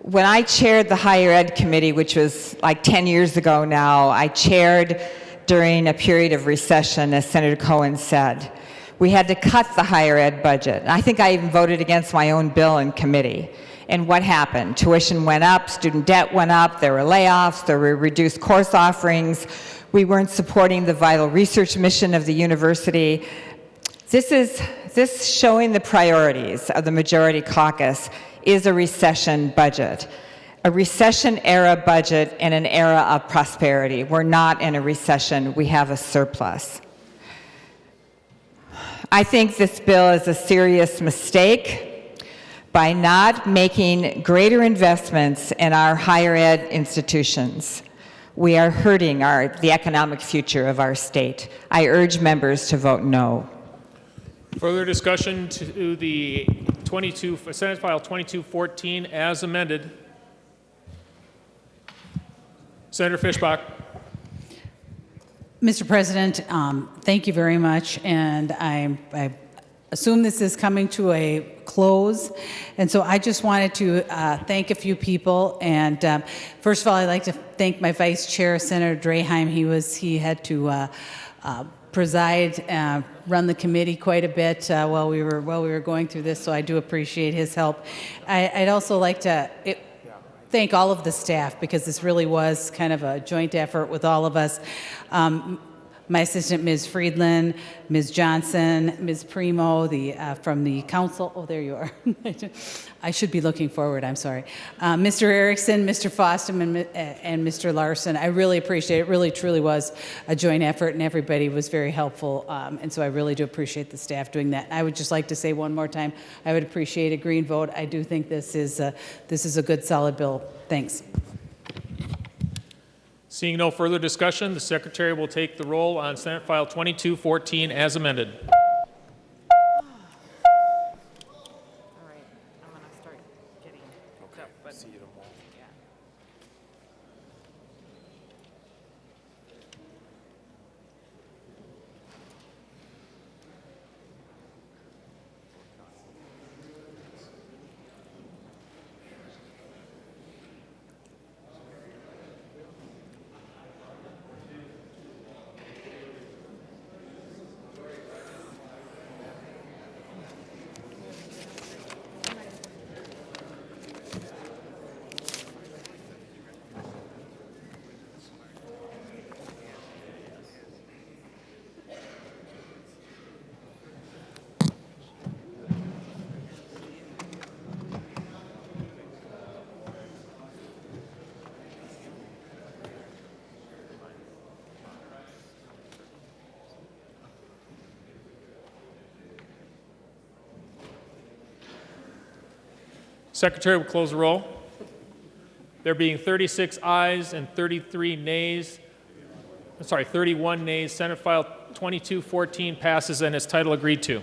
When I chaired the Higher Ed Committee, which was like 10 years ago now, I chaired during a period of recession, as Senator Cohen said. We had to cut the higher ed budget. I think I even voted against my own bill in committee. And what happened? Tuition went up, student debt went up, there were layoffs, there were reduced course offerings, we weren't supporting the vital research mission of the university. This showing the priorities of the majority caucus is a recession budget. A recession-era budget in an era of prosperity. We're not in a recession, we have a surplus. I think this bill is a serious mistake by not making greater investments in our higher ed institutions. We are hurting the economic future of our state. I urge members to vote no. Further discussion to the Senate File 2214 as amended. Senator Fischbach. Mr. President, thank you very much, and I assume this is coming to a close, and so I just wanted to thank a few people, and first of all, I'd like to thank my Vice Chair, Senator Draheim. He had to preside, run the committee quite a bit while we were going through this, so I do appreciate his help. I'd also like to thank all of the staff, because this really was kind of a joint effort with all of us. My assistant, Ms. Friedland, Ms. Johnson, Ms. Primo, from the council. Oh, there you are. I should be looking forward, I'm sorry. Mr. Erickson, Mr. Fossum, and Mr. Larson. I really appreciate it. It really, truly was a joint effort, and everybody was very helpful. And so I really do appreciate the staff doing that. I would just like to say one more time, I would appreciate a green vote. I do think this is a good, solid bill. Thanks. Seeing no further discussion, the Secretary will take the roll on Senate File 2214 as amended. Secretary will close the roll. There being 36 ayes and 31 nays, Senate File 2214 passes and its title agreed to.